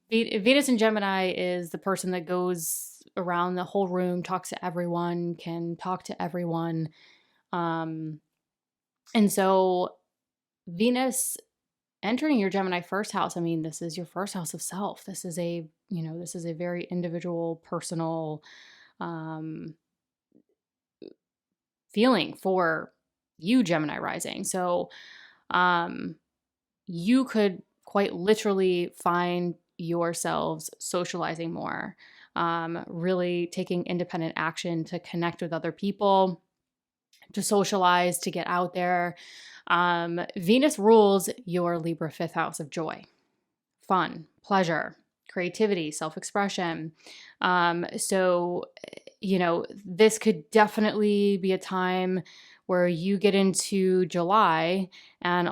Gemini is the person that goes around the whole room, talks to everyone, can talk to everyone. And so Venus entering your Gemini first house, I mean, this is your first house of self. This is a very individual, personal feeling for you, Gemini rising. So you could quite literally find yourselves socializing more, really taking independent action to connect with other people, to socialize, to get out there. Venus rules your Libra fifth house of joy, fun, pleasure, creativity, self-expression. So, this could definitely be a time where you get into July, and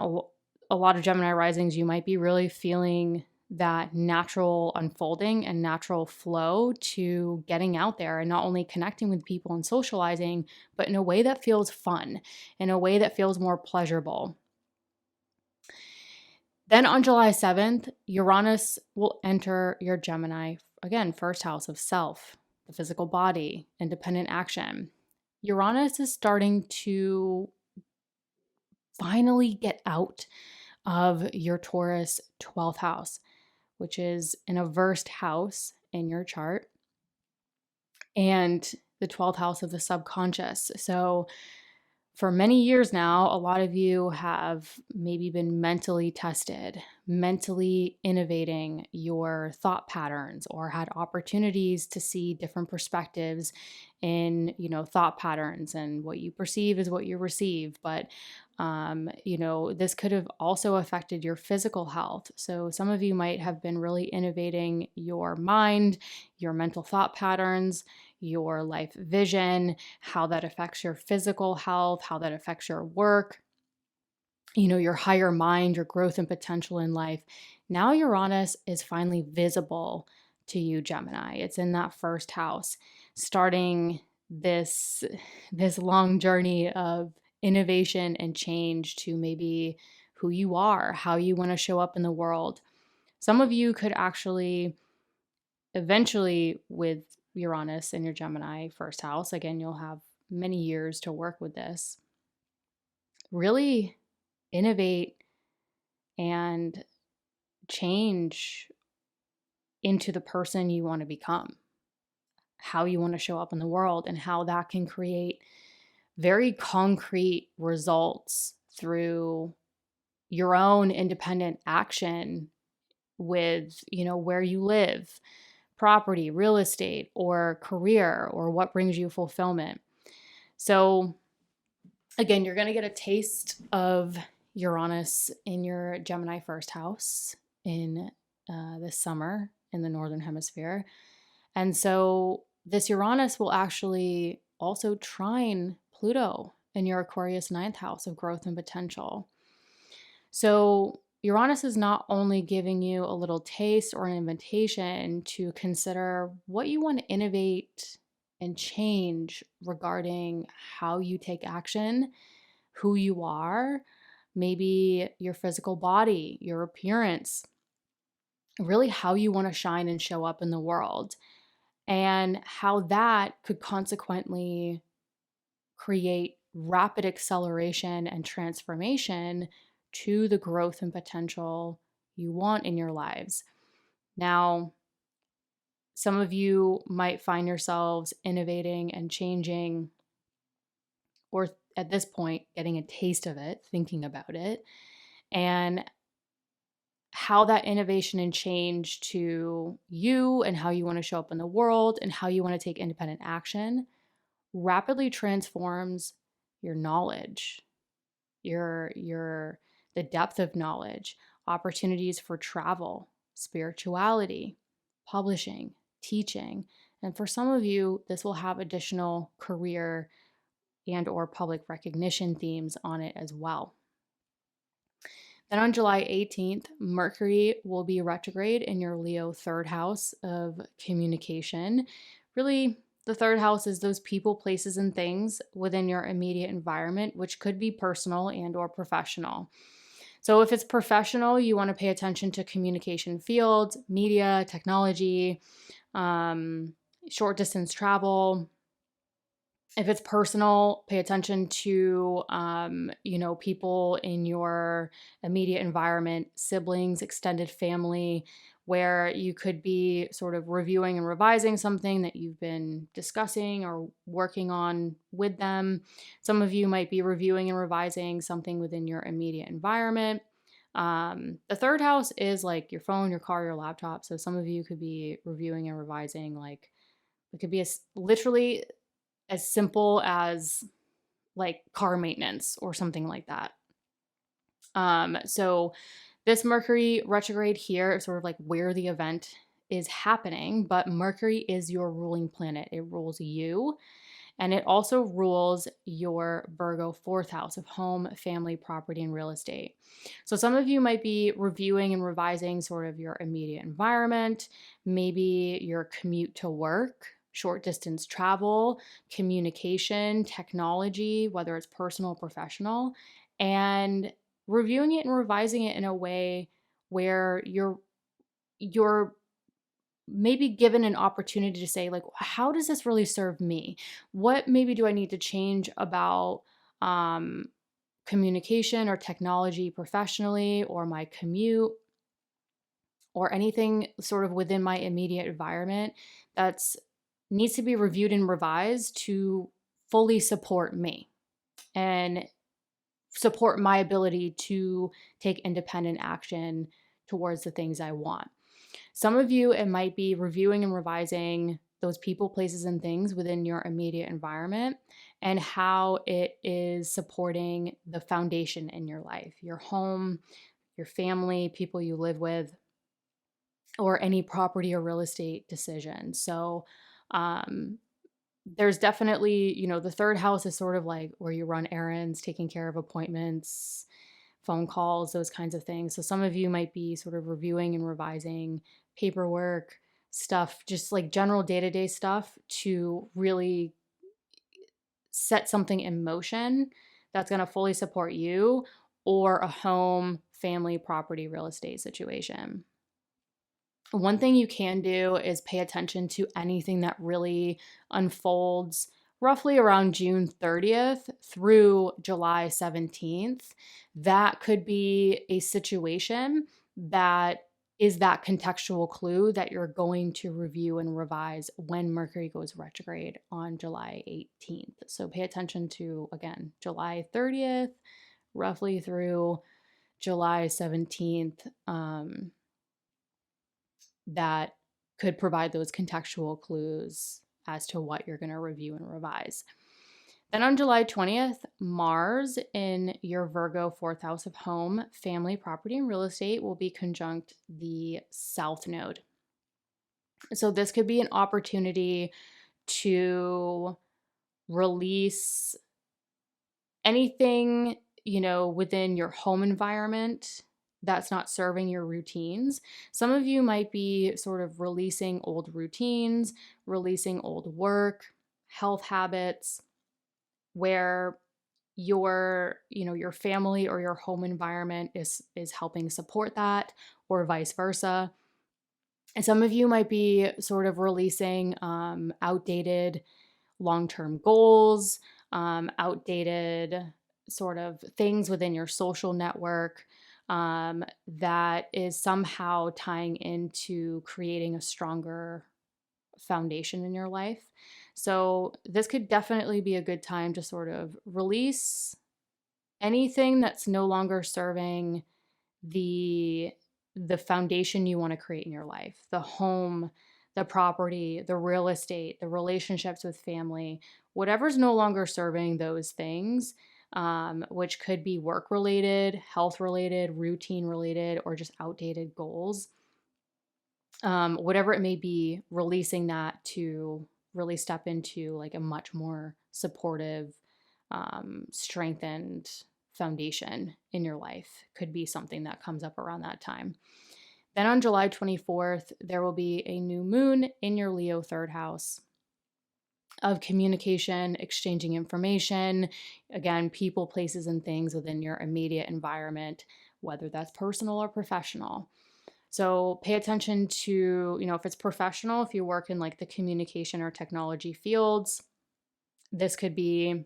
a lot of Gemini risings, you might be really feeling that natural unfolding and natural flow to getting out there and not only connecting with people and socializing, but in a way that feels fun, in a way that feels more pleasurable. Then on July 7th, Uranus will enter your Gemini, again, first house of self, the physical body, independent action. Uranus is starting to finally get out of your Taurus 12th house, which is an aversed house in your chart, and the 12th house of the subconscious. So for many years now, a lot of you have maybe been mentally tested, mentally innovating your thought patterns, or had opportunities to see different perspectives in, thought patterns, and what you perceive is what you receive. But, this could have also affected your physical health. So some of you might have been really innovating your mind, your mental thought patterns, your life vision, how that affects your physical health, how that affects your work, your higher mind, your growth and potential in life. Now Uranus is finally visible to you, Gemini. It's in that first house, starting this long journey of innovation and change to maybe who you are, how you want to show up in the world. Some of you could actually eventually, with Uranus in your Gemini first house, again, you'll have many years to work with this, really innovate and change into the person you want to become, how you want to show up in the world, and how that can create very concrete results through your own independent action with, where you live, property, real estate, or career, or what brings you fulfillment. So again, you're going to get a taste of Uranus in your Gemini first house in this summer in the Northern Hemisphere. And so this Uranus will actually also trine Pluto in your Aquarius ninth house of growth and potential. So Uranus is not only giving you a little taste or an invitation to consider what you want to innovate and change regarding how you take action, who you are, maybe your physical body, your appearance, really how you want to shine and show up in the world, and how that could consequently create rapid acceleration and transformation to the growth and potential you want in your lives. Now, some of you might find yourselves innovating and changing, or at this point, getting a taste of it, thinking about it, and how that innovation and change to you and how you want to show up in the world and how you want to take independent action rapidly transforms your knowledge, your the depth of knowledge, opportunities for travel, spirituality, publishing, teaching. And for some of you, this will have additional career and or public recognition themes on it as well. Then on July 18th, Mercury will be retrograde in your Leo third house of communication. Really, the third house is those people, places, and things within your immediate environment, which could be personal and or professional. So if it's professional, you want to pay attention to communication fields, media, technology, short distance travel. If it's personal, pay attention to, people in your immediate environment, siblings, extended family, where you could be sort of reviewing and revising something that you've been discussing or working on with them. Some of you might be reviewing and revising something within your immediate environment. The third house is like your phone, your car, your laptop. So some of you could be reviewing and revising, like it could be literally as simple as like car maintenance or something like that. So this Mercury retrograde here is sort of like where the event is happening, but Mercury is your ruling planet. It rules you, and it also rules your Virgo fourth house of home, family, property, and real estate. So some of you might be reviewing and revising sort of your immediate environment, maybe your commute to work, short distance travel, communication, technology, whether it's personal or professional, and reviewing it and revising it in a way where you're maybe given an opportunity to say, like, how does this really serve me? What maybe do I need to change about communication or technology professionally, or my commute, or anything sort of within my immediate environment that's needs to be reviewed and revised to fully support me and support my ability to take independent action towards the things I want. Some of you, it might be reviewing and revising those people, places, and things within your immediate environment and how it is supporting the foundation in your life, your home, your family, people you live with, or any property or real estate decision. So, there's definitely, the third house is sort of like where you run errands, taking care of appointments, phone calls, those kinds of things. So some of you might be sort of reviewing and revising paperwork, stuff, just like general day-to-day stuff to really set something in motion that's going to fully support you or a home, family, property, real estate situation. One thing you can do is pay attention to anything that really unfolds roughly around June 30th through July 17th. That could be a situation that is that contextual clue that you're going to review and revise when Mercury goes retrograde on July 18th. So pay attention to, again, July 30th, roughly through July 17th. That could provide those contextual clues as to what you're going to review and revise. Then on July 20th, Mars in your Virgo fourth house of home, family, property, and real estate will be conjunct the South Node. So this could be an opportunity to release anything, within your home environment that's not serving your routines. Some of you might be sort of releasing old routines, releasing old work, health habits, where your family or your home environment is helping support that, or vice versa. And some of you might be sort of releasing outdated long-term goals, outdated sort of things within your social network, that is somehow tying into creating a stronger foundation in your life. So this could definitely be a good time to sort of release anything that's no longer serving the foundation you want to create in your life, the home, the property, the real estate, the relationships with family, whatever's no longer serving those things, which could be work related, health related, routine related, or just outdated goals. Whatever it may be, releasing that to really step into like a much more supportive, strengthened foundation in your life could be something that comes up around that time. Then on July 24th, there will be a new moon in your Leo third house of communication, exchanging information, again, people, places, and things within your immediate environment, whether that's personal or professional. So pay attention to, if it's professional, if you work in like the communication or technology fields, this could be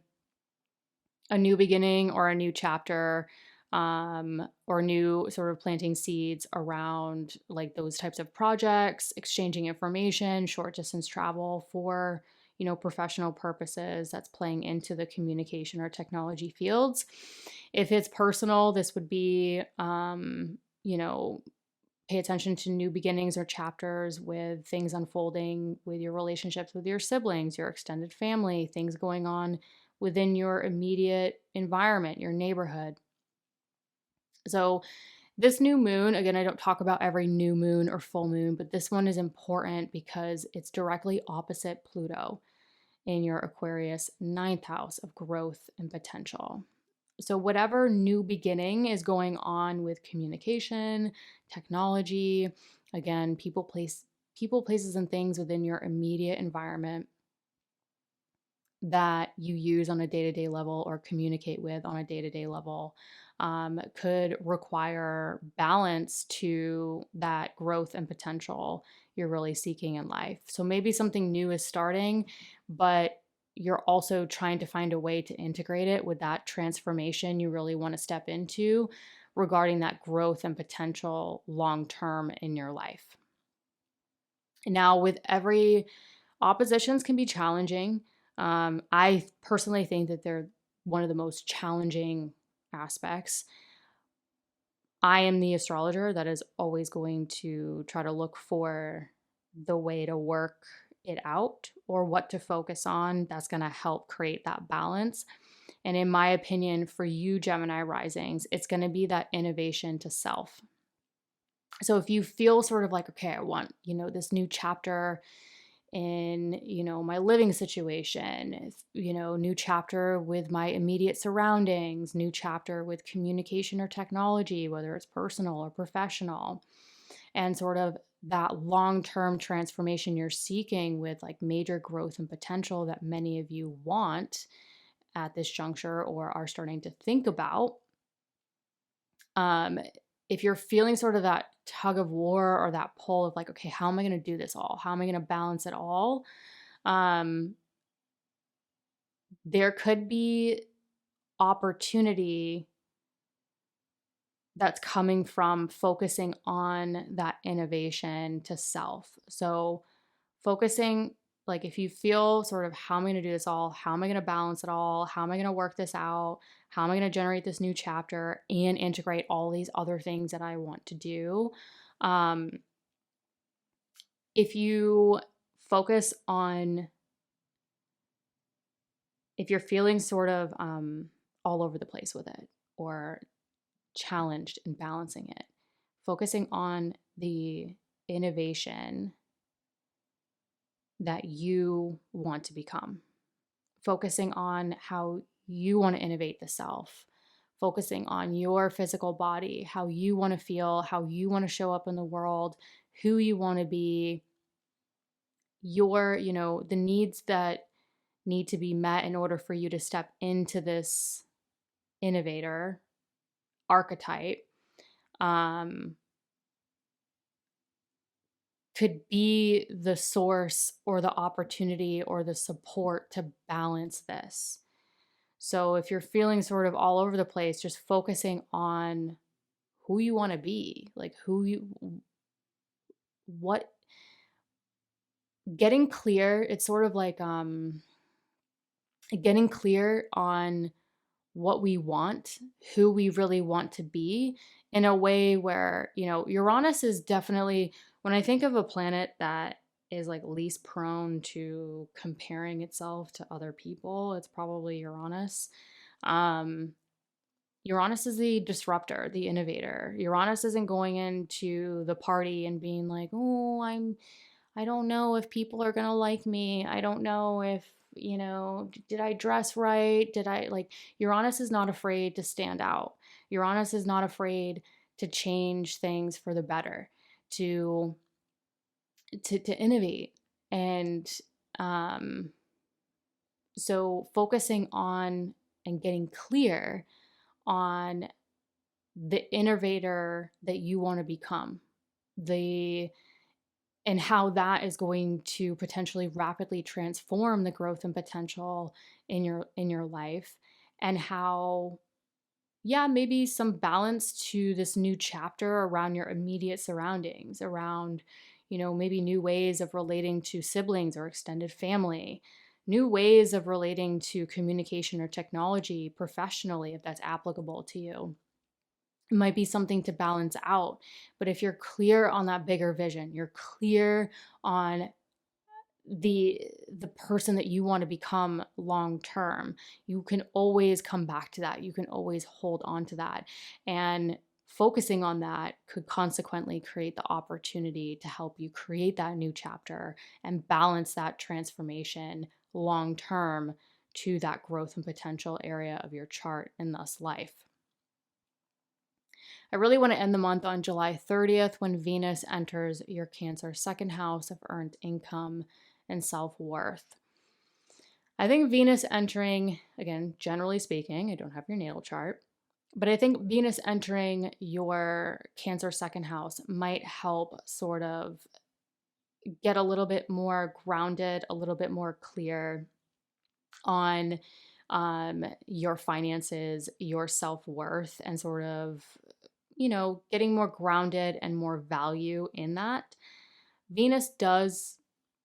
a new beginning or a new chapter, or new sort of planting seeds around like those types of projects, exchanging information, short distance travel for, professional purposes. That's playing into the communication or technology fields. If it's personal, this would be, pay attention to new beginnings or chapters with things unfolding with your relationships with your siblings, your extended family, things going on within your immediate environment, your neighborhood. So this new moon, again, I don't talk about every new moon or full moon, but this one is important because it's directly opposite Pluto in your Aquarius 9th house of growth and potential. So whatever new beginning is going on with communication, technology, again, people, places, and things within your immediate environment that you use on a day-to-day level or communicate with on a day-to-day level, could require balance to that growth and potential you're really seeking in life. So maybe something new is starting, but you're also trying to find a way to integrate it with that transformation you really want to step into regarding that growth and potential long term in your life. Now, with every oppositions can be challenging. I personally think that they're one of the most challenging aspects. I am the astrologer that is always going to try to look for the way to work it out or what to focus on that's going to help create that balance. And in my opinion, for you Gemini risings, it's going to be that innovation to self. So if you feel sort of like, okay, I want, this new chapter in, my living situation, new chapter with my immediate surroundings, new chapter with communication or technology, whether it's personal or professional, and sort of that long-term transformation you're seeking with like major growth and potential that many of you want at this juncture or are starting to think about. If you're feeling sort of that tug of war or that pull of like, okay, how am I going to do this all? How am I going to balance it all? There could be opportunity that's coming from focusing on that innovation to self. So focusing, like if you feel sort of how am I going to do this all? How am I going to balance it all? How am I going to work this out? How am I going to generate this new chapter and integrate all these other things that I want to do? If you focus on, if you're feeling sort of all over the place with it or challenged in balancing it, focusing on the innovation that you want to become, focusing on how you want to innovate the self, focusing on your physical body, how you want to feel, how you want to show up in the world, who you want to be, your, the needs that need to be met in order for you to step into this innovator archetype, could be the source or the opportunity or the support to balance this. So if you're feeling sort of all over the place, just focusing on who you want to be, like what, getting clear. It's sort of like getting clear on what we want, who we really want to be, in a way where, Uranus is definitely, when I think of a planet that is like least prone to comparing itself to other people, it's probably Uranus. Um, Uranus is the disruptor, the innovator. Uranus isn't going into the party and being like, "Oh, I don't know if people are going to like me. I don't know if, did I dress right? Did I like," Uranus is not afraid to stand out. Uranus is not afraid to change things for the better, to to innovate. And um so focusing on and getting clear on the innovator that you want to become, the and how that is going to potentially rapidly transform the growth and potential in your life, and how, yeah, maybe some balance to this new chapter around your immediate surroundings, around, maybe new ways of relating to siblings or extended family, new ways of relating to communication or technology professionally, if that's applicable to you. It might be something to balance out. But if you're clear on that bigger vision, you're clear on the person that you want to become long term, you can always come back to that. You can always hold on to that. And focusing on that could consequently create the opportunity to help you create that new chapter and balance that transformation long term to that growth and potential area of your chart, and thus life. I really want to end the month on July 30th, when Venus enters your Cancer second house of earned income and self-worth. I think Venus entering, again, generally speaking, I don't have your natal chart, but I think Venus entering your Cancer second house might help sort of get a little bit more grounded, a little bit more clear on your finances, your self-worth, and sort of, getting more grounded and more value in that. Venus does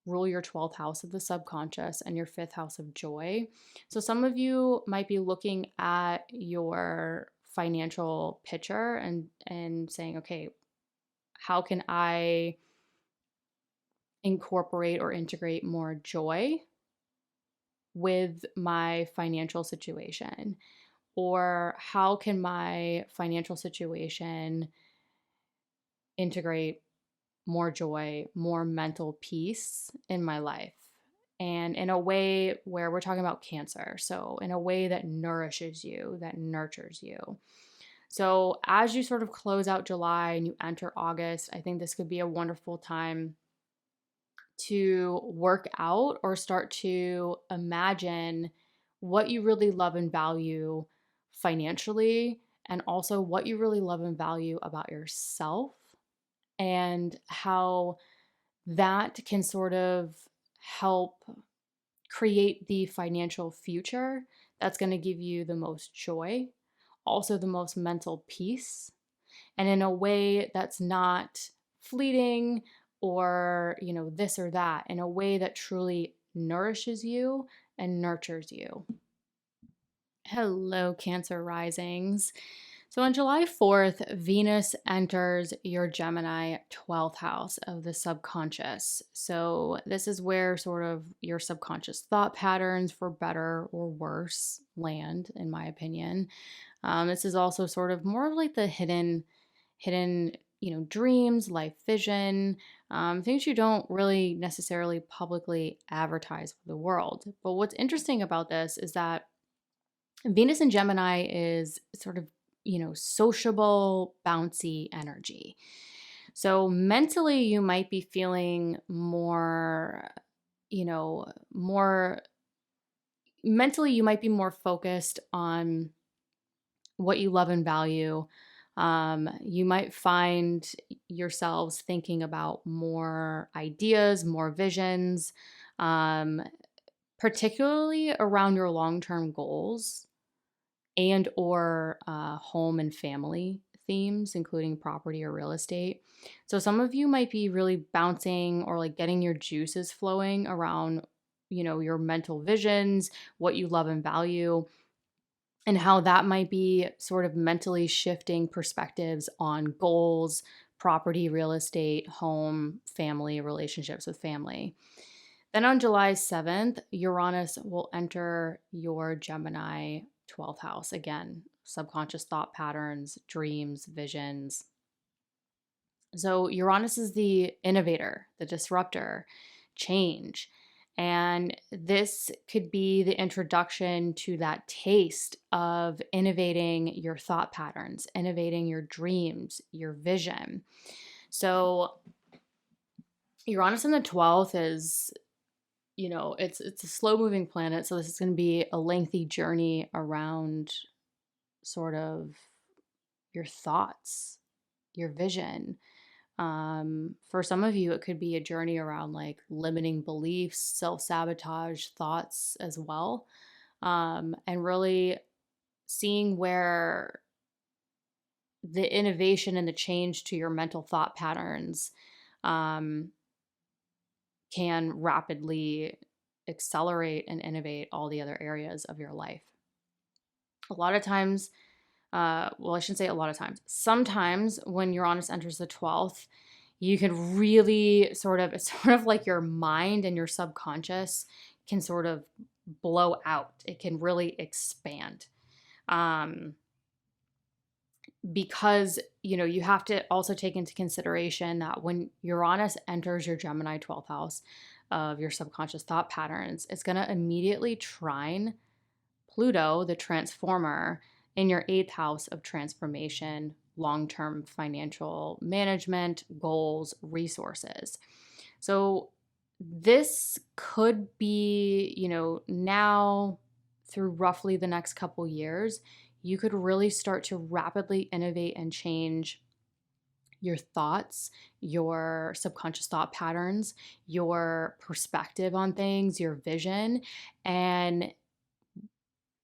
rule your 12th house of the subconscious and your 5th house of joy. So some of you might be looking at your financial picture and saying, okay, how can I incorporate or integrate more joy with my financial situation? Or how can my financial situation integrate more joy, more mental peace in my life? And in a way where we're talking about Cancer, so in a way that nourishes you, that nurtures you. So as you sort of close out July and you enter August, I think this could be a wonderful time to work out or start to imagine what you really love and value financially, and also what you really love and value about yourself, and how that can sort of help create the financial future that's going to give you the most joy, also the most mental peace, and in a way that's not fleeting or, this or that, in a way that truly nourishes you and nurtures you. Hello, Cancer risings. So on July 4th, Venus enters your Gemini 12th house of the subconscious. So this is where sort of your subconscious thought patterns, for better or worse, land, in my opinion. This is also sort of more of like the hidden, dreams, life vision, things you don't really necessarily publicly advertise for the world. But what's interesting about this is that Venus in Gemini is sort of, sociable, bouncy energy. So mentally, you might be feeling more, mentally, you might be more focused on what you love and value. You might find yourselves thinking about more ideas, more visions, particularly around your long-term goals and or home and family themes, including property or real estate. So some of you might be really bouncing or like getting your juices flowing around, your mental visions, what you love and value, and how that might be sort of mentally shifting perspectives on goals, property, real estate, home, family, relationships with family. Then on July 7th, Uranus will enter your Gemini 12th house. Again, subconscious thought patterns, dreams, visions. So Uranus is the innovator, the disruptor, change. And this could be the introduction to that taste of innovating your thought patterns, innovating your dreams, your vision. So Uranus in the 12th is, it's a slow moving planet. So this is going to be a lengthy journey around sort of your thoughts, your vision. For some of you, it could be a journey around like limiting beliefs, self-sabotage thoughts as well. And really seeing where the innovation and the change to your mental thought patterns can rapidly accelerate and innovate all the other areas of your life. A lot of times, I shouldn't say a lot of times. Sometimes when Uranus enters the 12th, you can really it's sort of like your mind and your subconscious can sort of blow out. It can really expand. Because, you have to also take into consideration that when Uranus enters your Gemini 12th house of your subconscious thought patterns, it's going to immediately trine Pluto, the transformer, in your 8th house of transformation, long-term financial management, goals, resources. So this could be, now through roughly the next couple years, you could really start to rapidly innovate and change your thoughts, your subconscious thought patterns, your perspective on things, your vision, and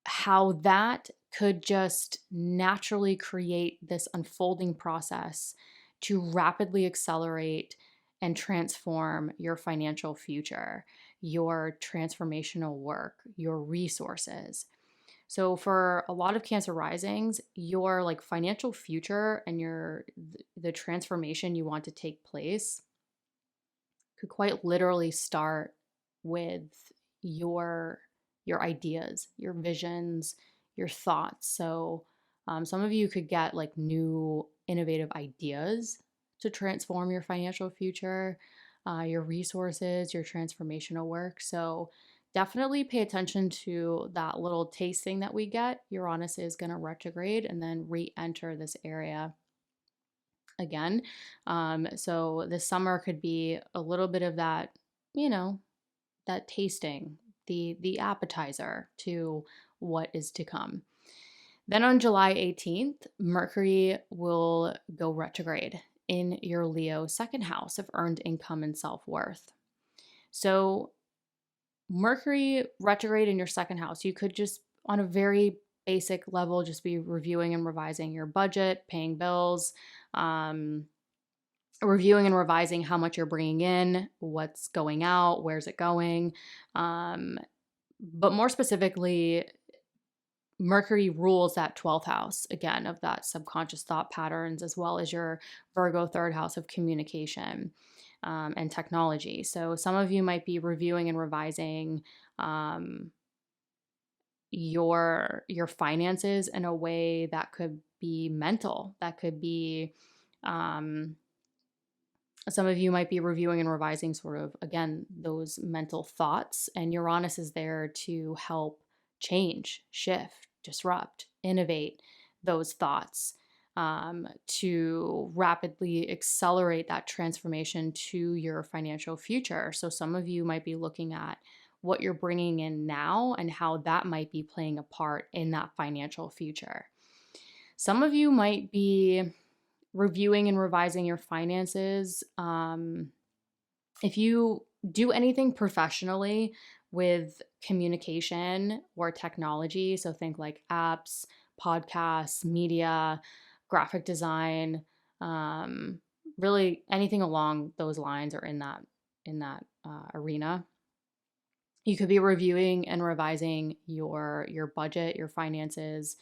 how that could just naturally create this unfolding process to rapidly accelerate and transform your financial future, your transformational work, your resources. So for a lot of Cancer risings, your like financial future and the transformation you want to take place could quite literally start with your ideas, your visions, your thoughts. So some of you could get like new innovative ideas to transform your financial future, your resources, your transformational work. So definitely pay attention to that little tasting that we get. Uranus is going to retrograde and then re-enter this area again. So this summer could be a little bit of that, that tasting, the appetizer to what is to come. Then on July 18th, Mercury will go retrograde in your Leo 2nd house of earned income and self-worth. So Mercury retrograde in your 2nd house, you could just on a very basic level just be reviewing and revising your budget, paying bills, reviewing and revising how much you're bringing in, what's going out, where's it going. But more specifically, Mercury rules that 12th house, again, of that subconscious thought patterns, as well as your Virgo 3rd house of communication and technology. So some of you might be reviewing and revising your finances in a way that could be mental, that could be some of you might be reviewing and revising sort of, again, those mental thoughts, and Uranus is there to help change, shift, disrupt, innovate those thoughts to rapidly accelerate that transformation to your financial future. So some of you might be looking at what you're bringing in now and how that might be playing a part in that financial future. Some of you might be reviewing and revising your finances. If you do anything professionally with communication or technology, so think like apps, podcasts, media, graphic design, really anything along those lines or in that arena. You could be reviewing and revising your budget, your finances,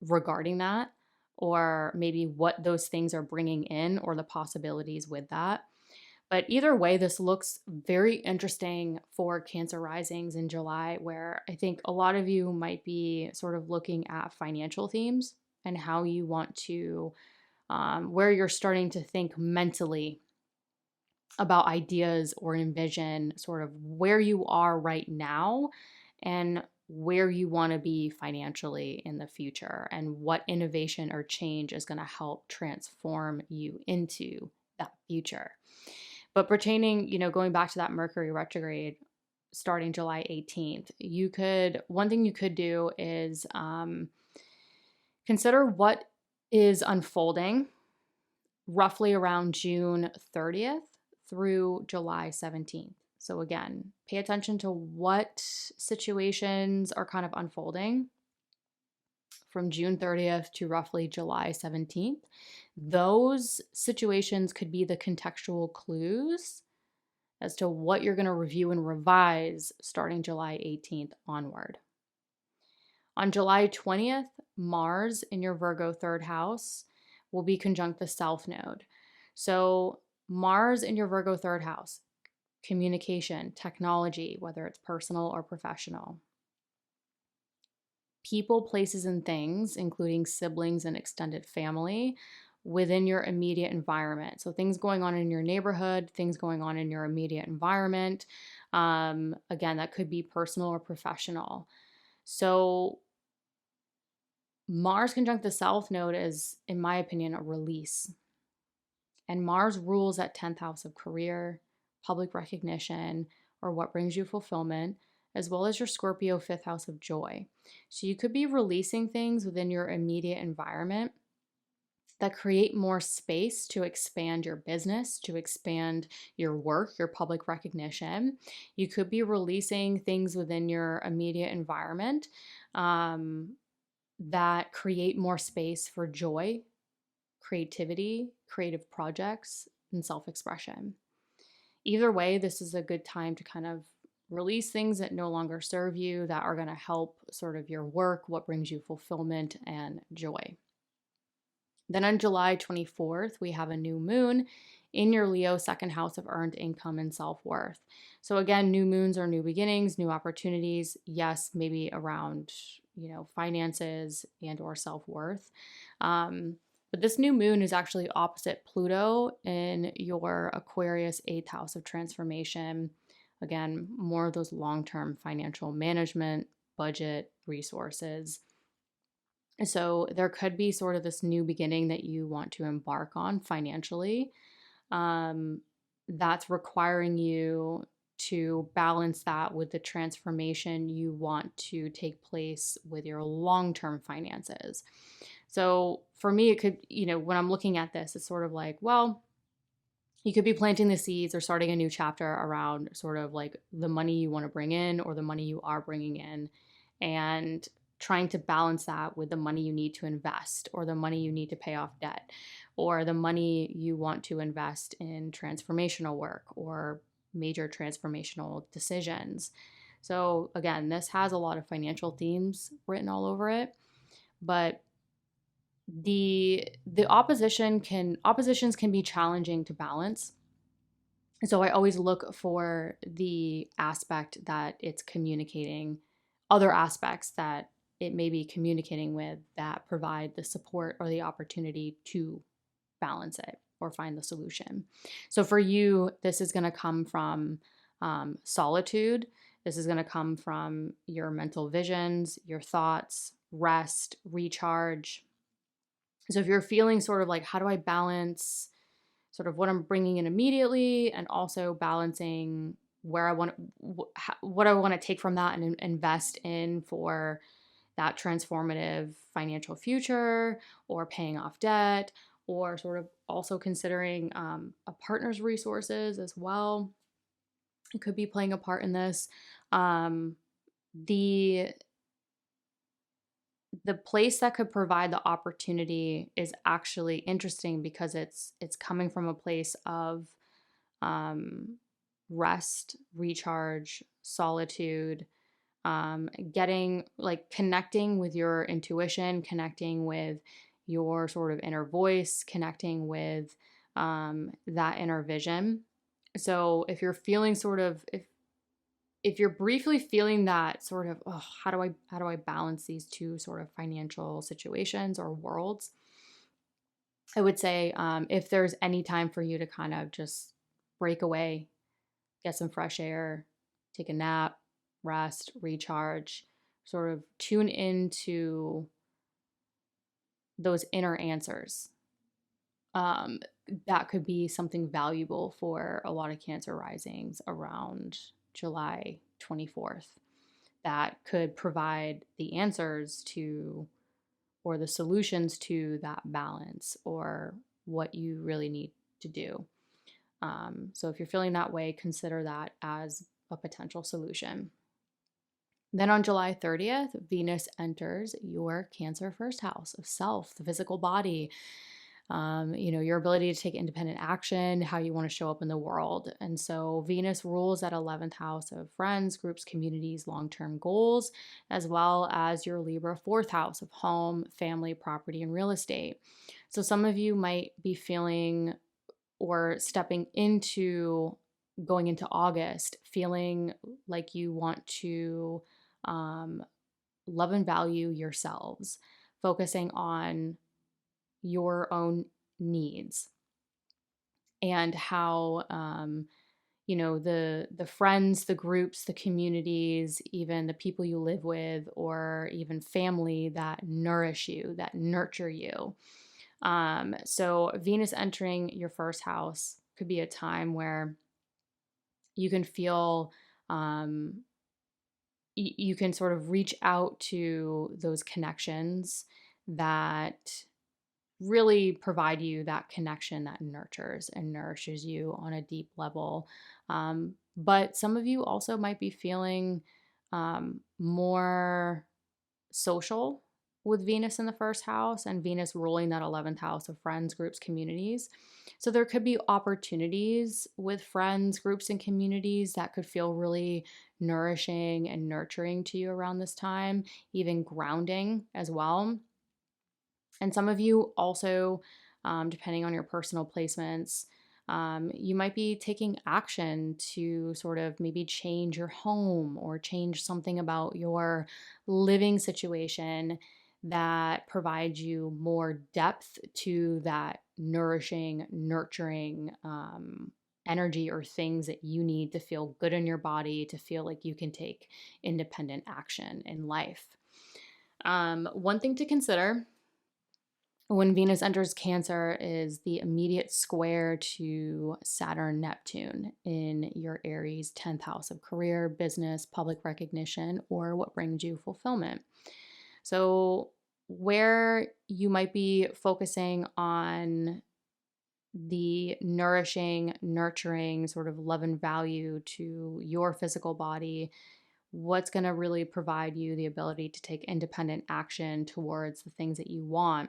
regarding that, or maybe what those things are bringing in or the possibilities with that. But either way, this looks very interesting for Cancer risings in July, where I think a lot of you might be sort of looking at financial themes and how you want to, where you're starting to think mentally about ideas or envision sort of where you are right now and where you want to be financially in the future and what innovation or change is going to help transform you into that future. But pertaining, going back to that Mercury retrograde starting July 18th, one thing you could do is consider what is unfolding roughly around June 30th through July 17th. So again, pay attention to what situations are kind of unfolding from June 30th to roughly July 17th. Those situations could be the contextual clues as to what you're going to review and revise starting July 18th onward. On July 20th, Mars in your Virgo third house will be conjunct the South Node. So Mars in your Virgo third house, communication, technology, whether it's personal or professional. People, places, and things, including siblings and extended family, within your immediate environment. So things going on in your neighborhood, things going on in your immediate environment. Again, that could be personal or professional. So Mars conjunct the South Node is, in my opinion, a release. And Mars rules at 10th house of career, public recognition, or what brings you fulfillment, as well as your Scorpio 5th house of joy. So you could be releasing things within your immediate environment that create more space to expand your business, to expand your work, your public recognition. You could be releasing things within your immediate environment that create more space for joy, creativity, creative projects, and self-expression. Either way, this is a good time to kind of release things that no longer serve you, that are going to help sort of your work, what brings you fulfillment and joy. Then on July 24th, we have a new moon in your Leo second house of earned income and self-worth. So again, new moons are new beginnings, new opportunities. Yes, maybe around, finances and or self-worth. But this new moon is actually opposite Pluto in your Aquarius 8th house of transformation. Again, more of those long-term financial management, budget, resources. So there could be sort of this new beginning that you want to embark on financially. That's requiring you to balance that with the transformation you want to take place with your long-term finances. So for me, it could, when I'm looking at this, it's sort of like, well, you could be planting the seeds or starting a new chapter around sort of like the money you want to bring in or the money you are bringing in, and trying to balance that with the money you need to invest or the money you need to pay off debt or the money you want to invest in transformational work or major transformational decisions. So again, this has a lot of financial themes written all over it, but the oppositions can be challenging to balance. So I always look for the aspect that it's communicating, other aspects that it may be communicating with that provide the support or the opportunity to balance it or find the solution. So for you, this is going to come from solitude. This is going to come from your mental visions, your thoughts, rest, recharge. So if you're feeling sort of like, how do I balance sort of what I'm bringing in immediately and also balancing where I want what I want to take from that and invest in for that transformative financial future, or paying off debt, or sort of also considering a partner's resources as well. It could be playing a part in this. The the place that could provide the opportunity is actually interesting because it's coming from a place of um, rest, recharge, solitude, getting like connecting with your intuition, connecting with your sort of inner voice, connecting with that inner vision. So if you're feeling sort of if you're briefly feeling that sort of, oh, how do I balance these two sort of financial situations or worlds, I would say if there's any time for you to kind of just break away, get some fresh air, take a nap, rest, recharge, sort of tune into those inner answers. Um, that could be something valuable for a lot of Cancer risings around July 24th that could provide the answers to or the solutions to that balance or what you really need to do. So if you're feeling that way, consider that as a potential solution. Then on July 30th, Venus enters your Cancer first house of self, the physical body, your ability to take independent action, how you want to show up in the world. And so Venus rules that 11th house of friends, groups, communities, long-term goals, as well as your Libra 4th house of home, family, property, and real estate. So some of you might be feeling or stepping into going into August, feeling like you want to love and value yourselves, focusing on your own needs and how the friends, the groups, the communities, even the people you live with, or even family that nourish you, that nurture you. So Venus entering your first house could be a time where you can feel you can sort of reach out to those connections that really provide you that connection that nurtures and nourishes you on a deep level. But some of you also might be feeling more social with Venus in the first house and Venus ruling that 11th house of friends, groups, communities. So there could be opportunities with friends, groups, and communities that could feel really nourishing and nurturing to you around this time, even grounding as well. And some of you also, depending on your personal placements, you might be taking action to sort of maybe change your home or change something about your living situation that provides you more depth to that nourishing, nurturing energy or things that you need to feel good in your body, to feel like you can take independent action in life. One thing to consider when Venus enters Cancer is the immediate square to Saturn Neptune in your Aries 10th house of career, business, public recognition, or what brings you fulfillment. So, where you might be focusing on the nourishing, nurturing sort of love and value to your physical body, what's going to really provide you the ability to take independent action towards the things that you want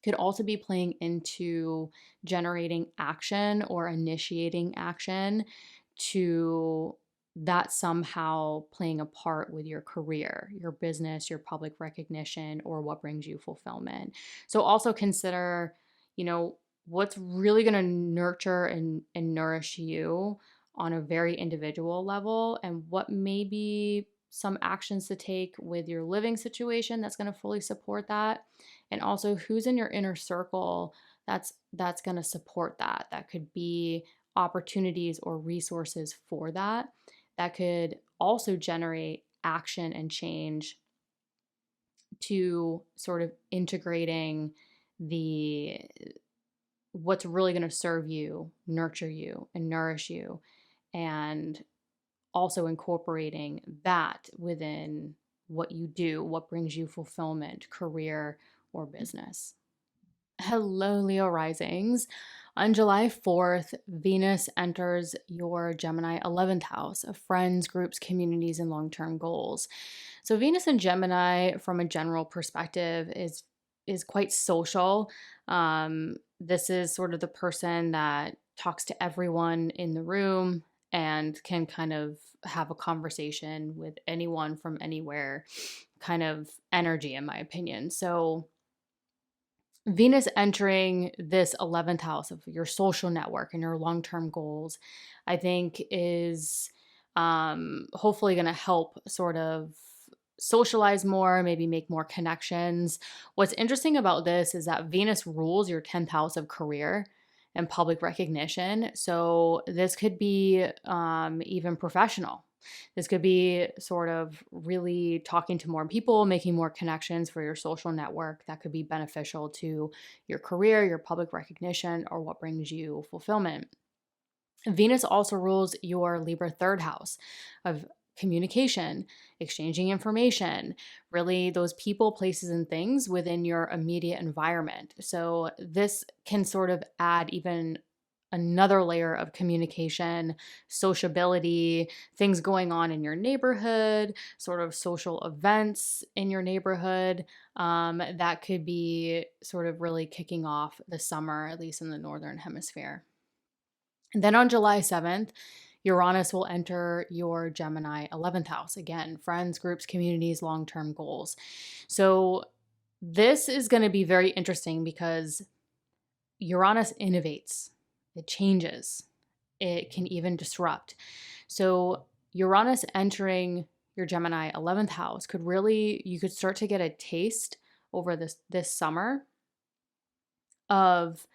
could also be playing into generating action or initiating action to that somehow playing a part with your career, your business, your public recognition, or what brings you fulfillment. So also consider, what's really going to nurture and nourish you on a very individual level and what may be some actions to take with your living situation that's going to fully support that, and also who's in your inner circle that's going to support that. That could be opportunities or resources for that could also generate action and change to sort of integrating the what's really going to serve you, nurture you, and nourish you, and also incorporating that within what you do, what brings you fulfillment, career, or business. Hello, Leo risings. On July 4th, Venus enters your Gemini 11th house of friends, groups, communities, and long-term goals. So Venus in Gemini, from a general perspective, is quite social. This is sort of the person that talks to everyone in the room and can kind of have a conversation with anyone from anywhere, kind of energy, in my opinion. So Venus entering this 11th house of your social network and your long term goals, I think is hopefully going to help sort of socialize more, maybe make more connections. What's interesting about this is that Venus rules your 10th house of career and public recognition. So this could be even professional. This could be sort of really talking to more people, making more connections for your social network that could be beneficial to your career, your public recognition, or what brings you fulfillment. Venus also rules your Libra third house of communication, exchanging information, really those people, places, and things within your immediate environment. So this can sort of add even another layer of communication, sociability, things going on in your neighborhood, sort of social events in your neighborhood that could be sort of really kicking off the summer, at least in the Northern Hemisphere. And then on July 7th, Uranus will enter your Gemini 11th house. Again, friends, groups, communities, long-term goals. So this is going to be very interesting because Uranus innovates, it changes, it can even disrupt. So Uranus entering your Gemini 11th house could really, you could start to get a taste over this summer of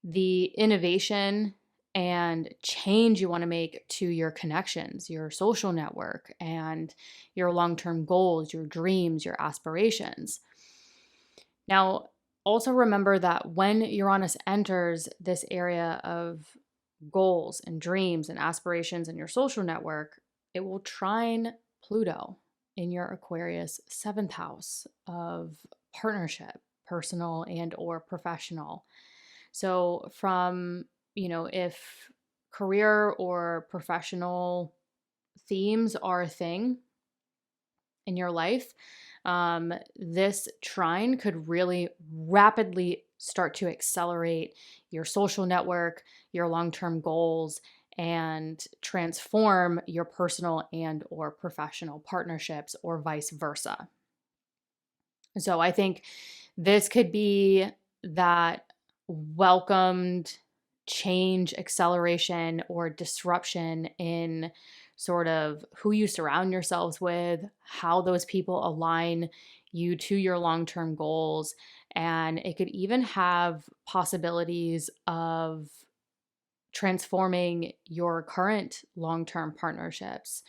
the innovation and change you want to make to your connections, your social network, and your long-term goals, your dreams, your aspirations. Now, also remember that when Uranus enters this area of goals and dreams and aspirations in your social network, it will trine Pluto in your Aquarius 7th house of partnership, personal and or professional. So from, if career or professional themes are a thing in your life, this trine could really rapidly start to accelerate your social network, your long-term goals, and transform your personal and or professional partnerships or vice versa. So I think this could be that welcomed change, acceleration, or disruption in sort of who you surround yourselves with, how those people align you to your long-term goals. And it could even have possibilities of transforming your current long-term partnerships.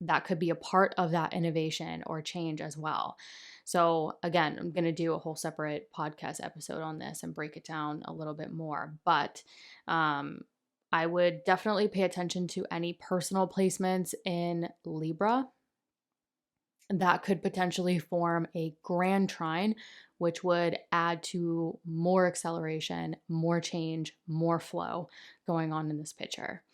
That could be a part of that innovation or change as well. So again, I'm going to do a whole separate podcast episode on this and break it down a little bit more. But I would definitely pay attention to any personal placements in Libra that could potentially form a grand trine, which would add to more acceleration, more change, more flow going on in this picture.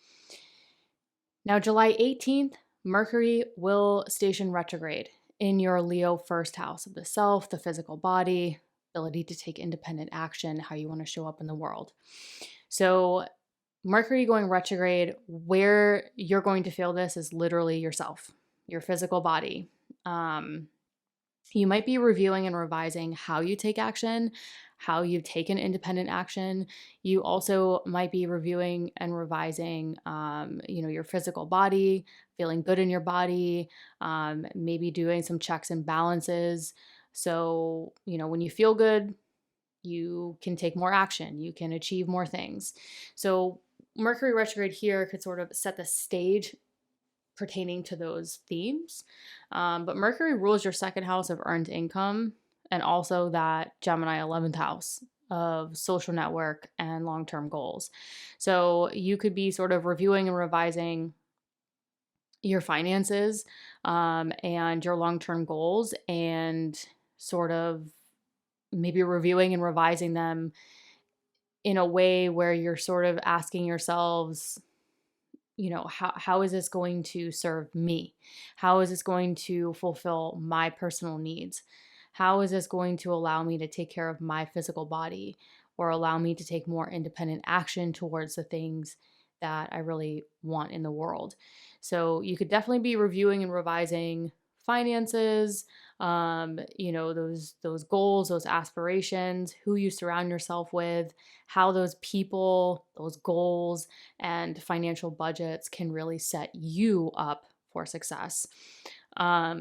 Now, July 18th, Mercury will station retrograde in your Leo first house of the self, the physical body, ability to take independent action, how you want to show up in the world. So Mercury going retrograde, where you're going to feel this is literally yourself, your physical body. You might be reviewing and revising how you take action, how you've taken independent action. You also might be reviewing and revising, your physical body, feeling good in your body, maybe doing some checks and balances. So, when you feel good, you can take more action, you can achieve more things. So Mercury retrograde here could sort of set the stage pertaining to those themes. But Mercury rules your second house of earned income and also that Gemini 11th house of social network and long-term goals. So you could be sort of reviewing and revising your finances and your long-term goals and sort of maybe reviewing and revising them in a way where you're sort of asking yourselves, how is this going to serve me? How is this going to fulfill my personal needs? How is this going to allow me to take care of my physical body or allow me to take more independent action towards the things that I really want in the world? So you could definitely be reviewing and revising finances, those goals, those aspirations, who you surround yourself with, how those people, those goals, and financial budgets can really set you up for success. A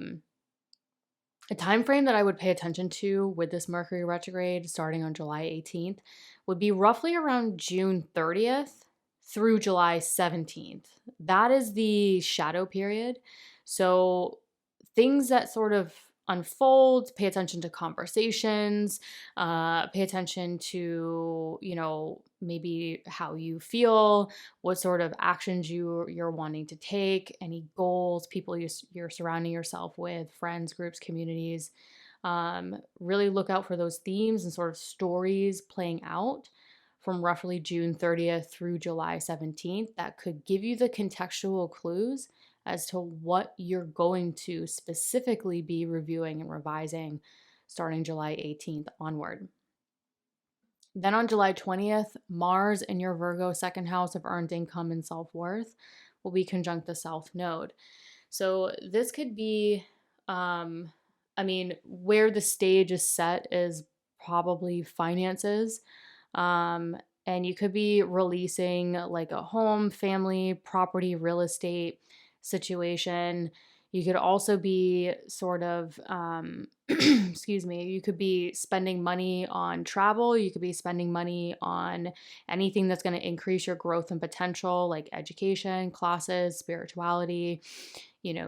time frame that I would pay attention to with this Mercury retrograde starting on July 18th would be roughly around June 30th through July 17th. That is the shadow period. So things that sort of unfold, pay attention to conversations, pay attention to, maybe how you feel, what sort of actions you're wanting to take, any goals, people you're surrounding yourself with, friends, groups, communities. Really look out for those themes and sort of stories playing out from roughly June 30th through July 17th that could give you the contextual clues as to what you're going to specifically be reviewing and revising starting July 18th onward. Then on July 20th, Mars in your Virgo second house of earned income and self-worth will be conjunct the South Node. So this could be, where the stage is set is probably finances. And you could be releasing like a home, family, property, real estate situation. You could also be sort of, excuse me, you could be spending money on travel. You could be spending money on anything that's going to increase your growth and potential, like education, classes, spirituality,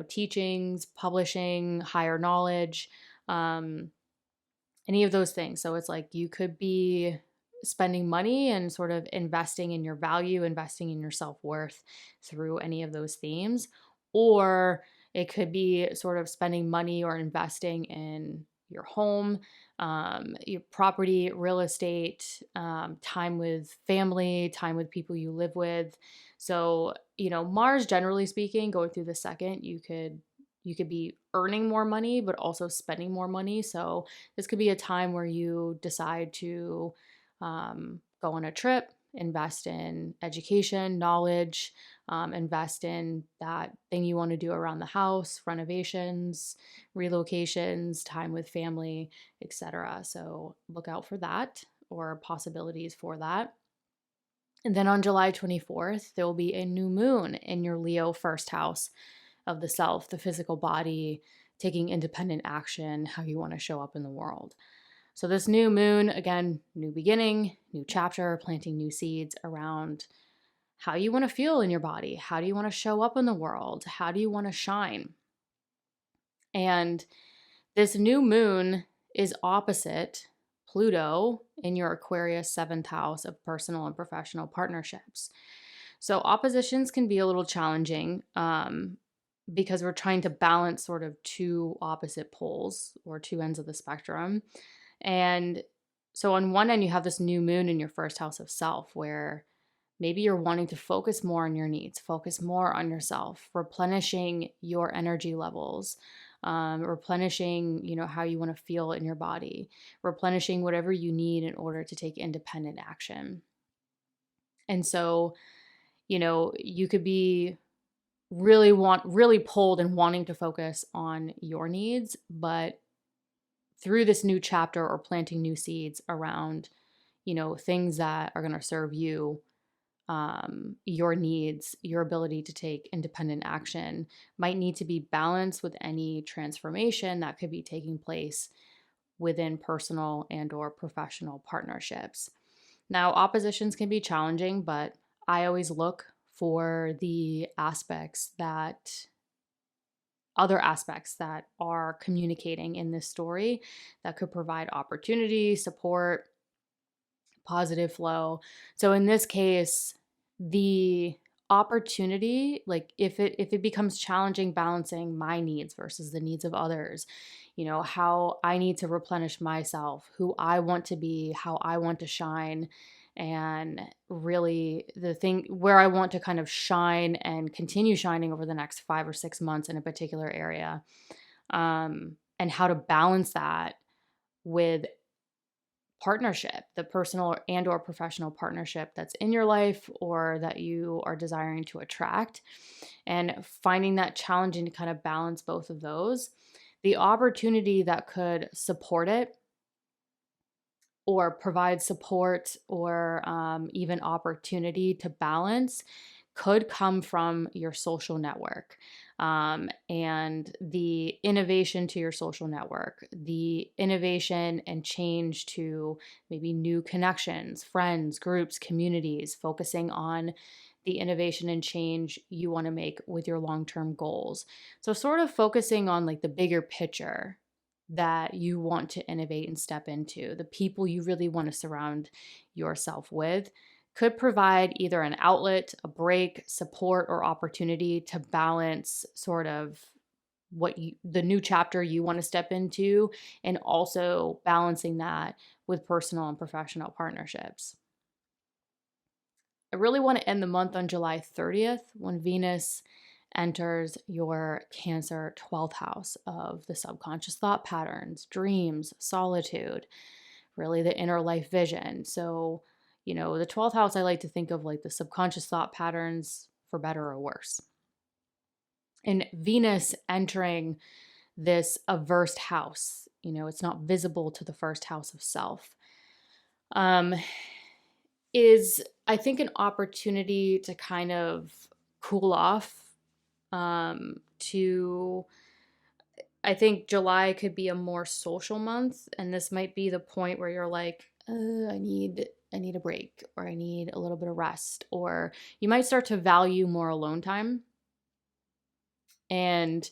teachings, publishing, higher knowledge, any of those things. So it's like you could be spending money and sort of investing in your value, investing in your self-worth through any of those themes. Or it could be sort of spending money or investing in your home, your property, real estate, time with family, time with people you live with. So, Mars, generally speaking, going through the second, you could be earning more money, but also spending more money. So this could be a time where you decide to go on a trip, invest in education, knowledge, invest in that thing you want to do around the house, renovations, relocations, time with family, etc. So look out for that or possibilities for that. And then on July 24th, there will be a new moon in your Leo first house of the self, the physical body, taking independent action, how you want to show up in the world. So this new moon, again, new beginning, new chapter, planting new seeds around how you want to feel in your body. How do you want to show up in the world? How do you want to shine? And this new moon is opposite Pluto in your Aquarius 7th house of personal and professional partnerships. So oppositions can be a little challenging because we're trying to balance sort of two opposite poles or two ends of the spectrum. And so on one end, you have this new moon in your first house of self, where maybe you're wanting to focus more on your needs, focus more on yourself, replenishing your energy levels, replenishing, how you want to feel in your body, replenishing whatever you need in order to take independent action. And so, you could be really pulled and wanting to focus on your needs, but through this new chapter or planting new seeds around, things that are going to serve you, your needs, your ability to take independent action might need to be balanced with any transformation that could be taking place within personal and or professional partnerships. Now, oppositions can be challenging, but I always look for the other aspects that are communicating in this story that could provide opportunity, support, positive flow. So in this case, the opportunity, like if it becomes challenging balancing my needs versus the needs of others, how I need to replenish myself, who I want to be, how I want to shine, and really the thing where I want to kind of shine and continue shining over the next 5 or 6 months in a particular area, and how to balance that with partnership, the personal and or professional partnership that's in your life or that you are desiring to attract, and finding that challenging to kind of balance both of those. The opportunity that could support it or provide support or even opportunity to balance could come from your social network, and the innovation to your social network, the innovation and change to maybe new connections, friends, groups, communities, focusing on the innovation and change you want to make with your long-term goals. So sort of focusing on like the bigger picture that you want to innovate and step into, the people you really want to surround yourself with, could provide either an outlet, a break, support, or opportunity to balance sort of the new chapter you want to step into, and also balancing that with personal and professional partnerships. I really want to end the month on July 30th when Venus enters your Cancer 12th house of the subconscious thought patterns, dreams, solitude, really the inner life vision. So, the 12th house, I like to think of like the subconscious thought patterns, for better or worse. And Venus entering this averse house, it's not visible to the first house of self, um, is, I think, an opportunity to kind of cool off. To I think July could be a more social month, and this might be the point where you're like, I need a break, or I need a little bit of rest, or you might start to value more alone time, and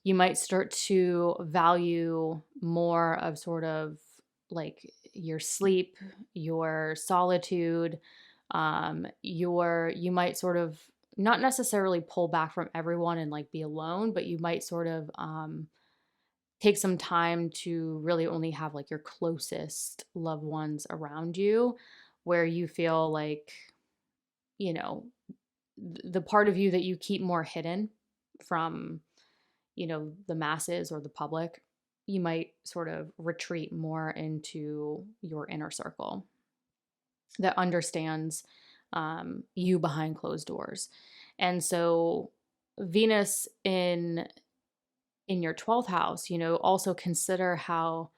you might start to value more of sort of like your sleep, your solitude, you might sort of not necessarily pull back from everyone and like be alone, but you might sort of take some time to really only have like your closest loved ones around you, where you feel like, you know, the part of you that you keep more hidden from, the masses or the public, you might sort of retreat more into your inner circle that understands you behind closed doors. And so Venus in your 12th house, also consider how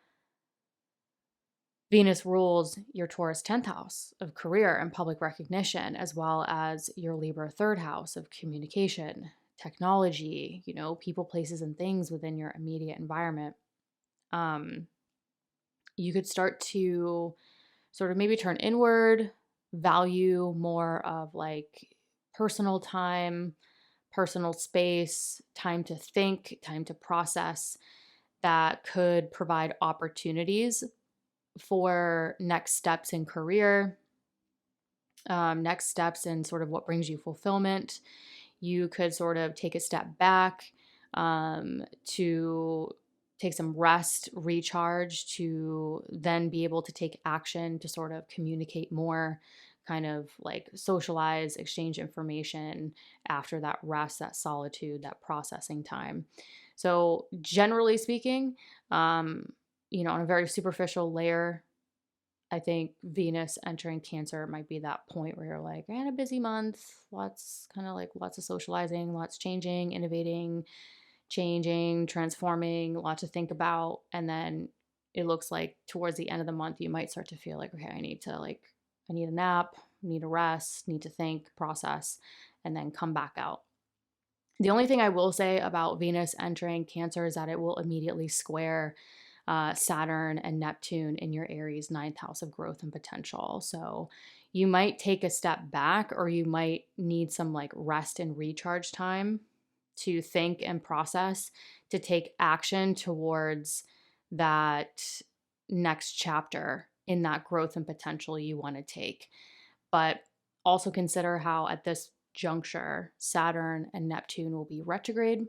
Venus rules your Taurus 10th house of career and public recognition, as well as your Libra 3rd house of communication, technology, people, places, and things within your immediate environment. You could start to sort of maybe turn inward, value more of like personal time, personal space, time to think, time to process, that could provide opportunities for next steps in career, next steps in sort of what brings you fulfillment. You could sort of take a step back to take some rest, recharge, to then be able to take action to sort of communicate more, kind of like socialize, exchange information after that rest, that solitude, that processing time. So generally speaking, on a very superficial layer, I think Venus entering Cancer might be that point where you're like, I had a busy month, lots of socializing, lots changing, innovating, changing, transforming, a lot to think about. And then it looks like towards the end of the month, you might start to feel like, okay, I need a nap, need a rest, need to think, process, and then come back out. The only thing I will say about Venus entering Cancer is that it will immediately square Saturn and Neptune in your Aries 9th house of growth and potential. So you might take a step back, or you might need some like rest and recharge time to think and process, to take action towards that next chapter in that growth and potential you want to take. But also consider how at this juncture, Saturn and Neptune will be retrograde.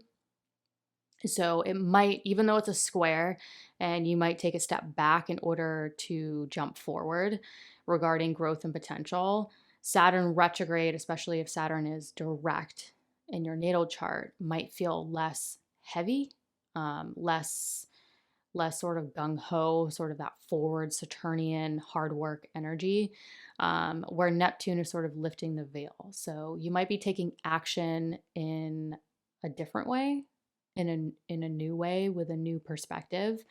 So it might, even though it's a square, and you might take a step back in order to jump forward regarding growth and potential, Saturn retrograde, especially if Saturn is direct in your natal chart, might feel less heavy, less sort of gung ho, sort of that forward Saturnian hard work energy, where Neptune is sort of lifting the veil. So you might be taking action in a different way, in a new way with a new perspective.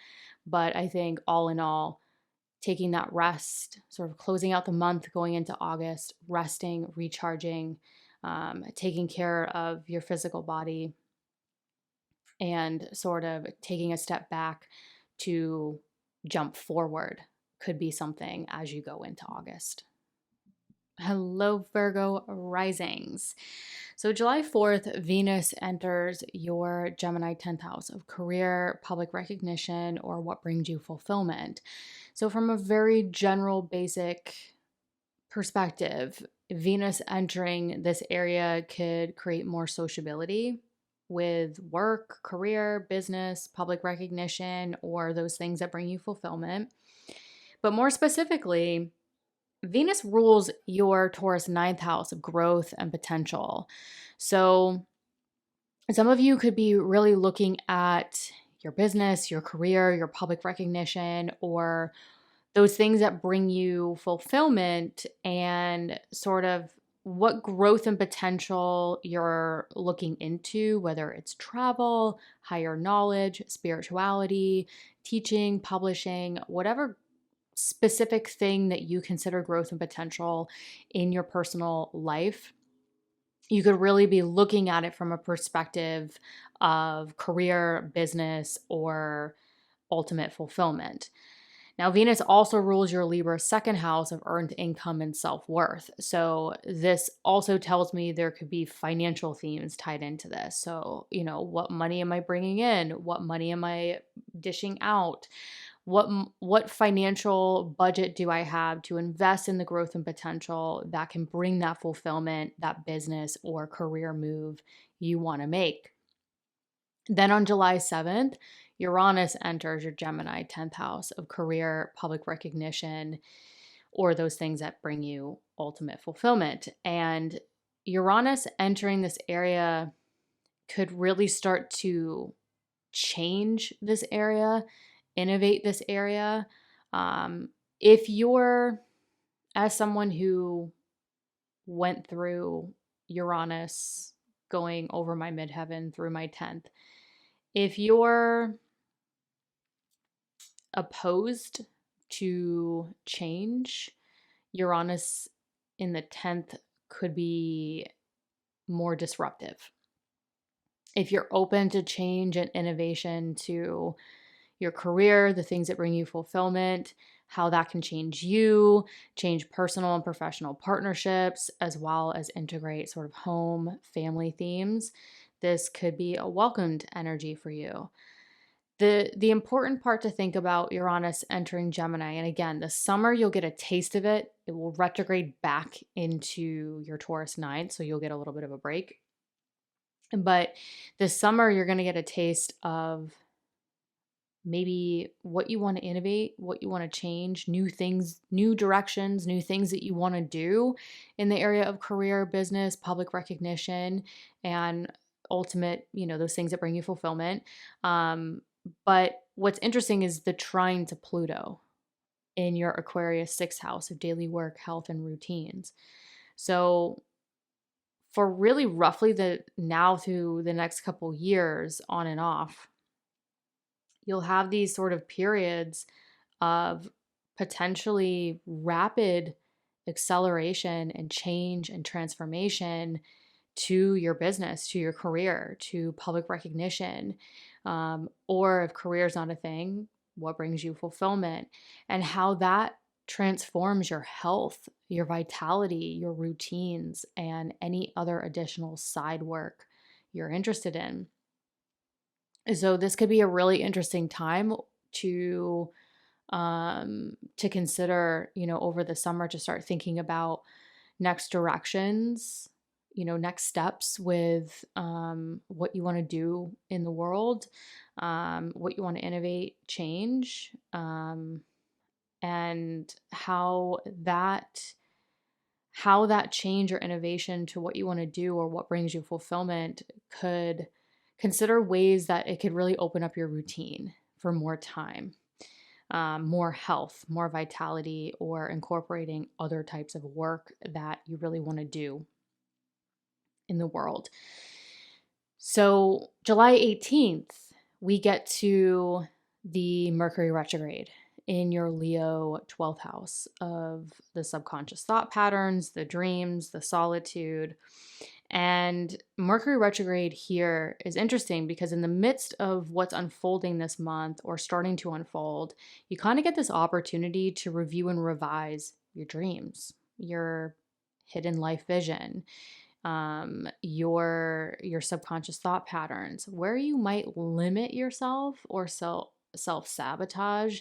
But I think all in all, taking that rest, sort of closing out the month, going into August, resting, recharging, taking care of your physical body, and sort of taking a step back to jump forward could be something as you go into August. Hello, Virgo risings. So, July 4th, Venus enters your Gemini 10th house of career, public recognition, or what brings you fulfillment. So, from a very general, basic perspective, Venus entering this area could create more sociability with work, career, business, public recognition, or those things that bring you fulfillment. But more specifically, Venus rules your Taurus ninth house of growth and potential. So some of you could be really looking at your business, your career, your public recognition, or those things that bring you fulfillment, and sort of what growth and potential you're looking into, whether it's travel, higher knowledge, spirituality, teaching, publishing, whatever specific thing that you consider growth and potential in your personal life. You could really be looking at it from a perspective of career, business, or ultimate fulfillment. Now, Venus also rules your Libra second house of earned income and self-worth. So this also tells me there could be financial themes tied into this. So, what money am I bringing in? What money am I dishing out? What financial budget do I have to invest in the growth and potential that can bring that fulfillment, that business or career move you want to make? Then on July 7th, Uranus enters your Gemini 10th house of career, public recognition, or those things that bring you ultimate fulfillment. And Uranus entering this area could really start to change this area, innovate this area. If you're, as someone who went through Uranus going over my midheaven through my 10th, if you're opposed to change, Uranus in the 10th could be more disruptive. If you're open to change and innovation to your career, the things that bring you fulfillment, how that can change you, change personal and professional partnerships, as well as integrate sort of home, family themes, this could be a welcomed energy for you. The important part to think about Uranus entering Gemini, and again, this summer you'll get a taste of it. It will retrograde back into your Taurus ninth, so you'll get a little bit of a break. But this summer you're going to get a taste of maybe what you want to innovate, what you want to change, new things, new directions, new things that you want to do in the area of career, business, public recognition, and ultimate, those things that bring you fulfillment. But what's interesting is the trine to Pluto in your Aquarius sixth house of daily work, health, and routines. So for really roughly the now through the next couple years on and off, you'll have these sort of periods of potentially rapid acceleration and change and transformation to your business, to your career, to public recognition. Or if career is not a thing, what brings you fulfillment, and how that transforms your health, your vitality, your routines, and any other additional side work you're interested in. So this could be a really interesting time to consider, over the summer, to start thinking about next directions, next steps with what you want to do in the world, what you want to innovate, change, and how that change or innovation to what you want to do or what brings you fulfillment could consider ways that it could really open up your routine for more time, more health, more vitality, or incorporating other types of work that you really want to do in the world. So, July 18th, we get to the Mercury retrograde in your Leo 12th house of the subconscious thought patterns, the dreams, the solitude. And Mercury retrograde here is interesting because in the midst of what's unfolding this month or starting to unfold, you kind of get this opportunity to review and revise your dreams, your hidden life vision, your subconscious thought patterns, where you might limit yourself or self-sabotage.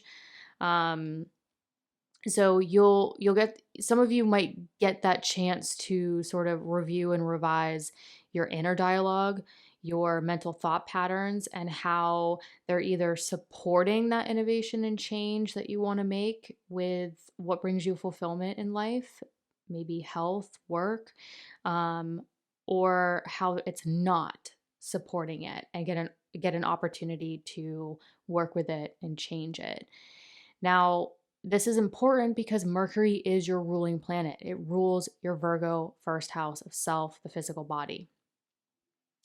So you'll get, some of you might get that chance to sort of review and revise your inner dialogue, your mental thought patterns, and how they're either supporting that innovation and change that you want to make with what brings you fulfillment in life, maybe health, work, or how it's not supporting it, and get an opportunity to work with it and change it. Now, this is important because Mercury is your ruling planet. It rules your Virgo first house of self, the physical body.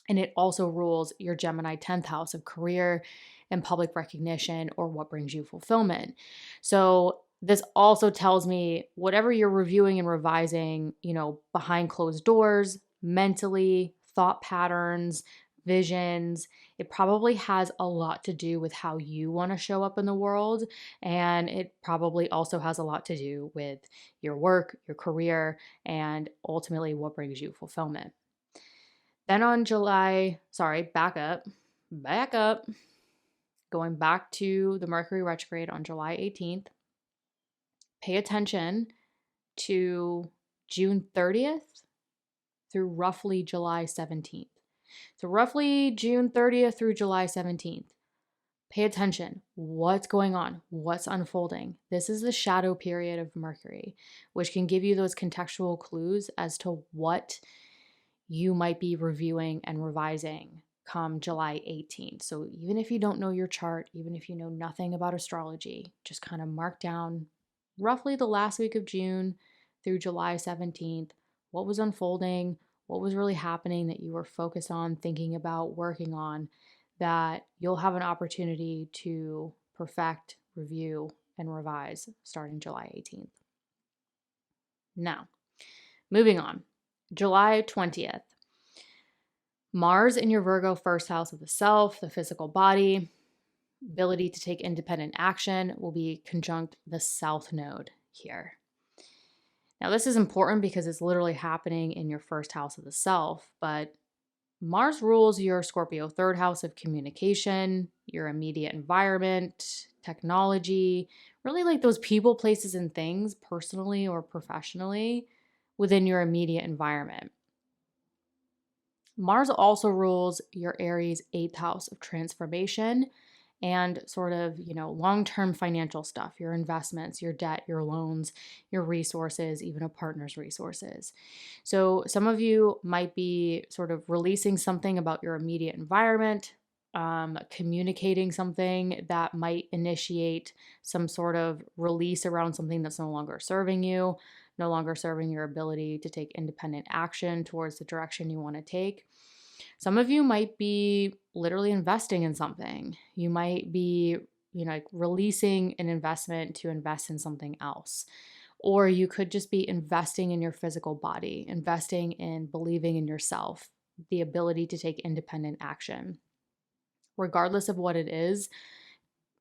And it also rules your Gemini 10th house of career and public recognition, or what brings you fulfillment. So this also tells me whatever you're reviewing and revising, behind closed doors, mentally, thought patterns, visions, it probably has a lot to do with how you want to show up in the world. And it probably also has a lot to do with your work, your career, and ultimately what brings you fulfillment. Then on back up, going back to the Mercury retrograde on July 18th, pay attention to June 30th through roughly July 17th. So roughly June 30th through July 17th. Pay attention. What's going on? What's unfolding? This is the shadow period of Mercury, which can give you those contextual clues as to what you might be reviewing and revising come July 18th. So even if you don't know your chart, even if you know nothing about astrology, just kind of mark down roughly the last week of June through July 17th, what was unfolding, what was really happening that you were focused on, thinking about, working on, that you'll have an opportunity to perfect, review, and revise starting July 18th. Now, moving on. July 20th. Mars in your Virgo first house of the self, the physical body, ability to take independent action, will be conjunct the South Node here. Now, this is important because it's literally happening in your first house of the self, but Mars rules your Scorpio third house of communication, your immediate environment, technology, really like those people, places, and things, personally or professionally, within your immediate environment. Mars also rules your Aries 8th house of transformation and sort of, long-term financial stuff, your investments, your debt, your loans, your resources, even a partner's resources. So some of you might be sort of releasing something about your immediate environment, communicating something that might initiate some sort of release around something that's no longer serving you, no longer serving your ability to take independent action towards the direction you want to take. Some of you might be literally investing in something. You might be, releasing an investment to invest in something else. Or you could just be investing in your physical body, investing in believing in yourself, the ability to take independent action. Regardless of what it is,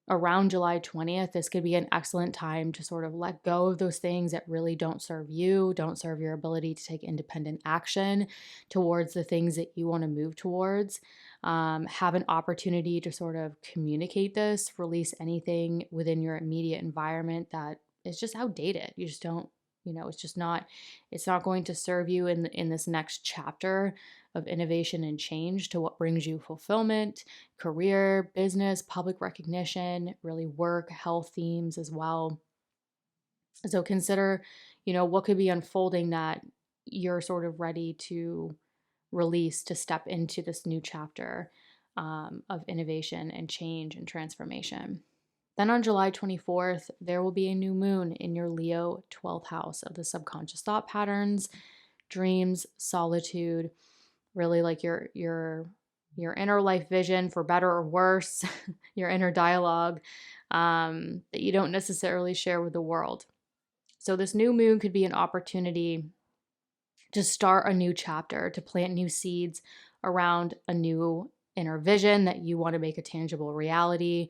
around July 20th, this could be an excellent time to sort of let go of those things that really don't serve you, don't serve your ability to take independent action towards the things that you want to move towards. Have an opportunity to sort of communicate this, release anything within your immediate environment that is just outdated. You just don't it's not going to serve you in this next chapter of innovation and change to what brings you fulfillment, career, business, public recognition, really work, health themes as well. So consider, what could be unfolding that you're sort of ready to release, to step into this new chapter of innovation and change and transformation. Then on July 24th, there will be a new moon in your Leo 12th house of the subconscious thought patterns, dreams, solitude, really like your inner life vision, for better or worse, your inner dialogue that you don't necessarily share with the world. So this new moon could be an opportunity to start a new chapter, to plant new seeds around a new inner vision that you want to make a tangible reality.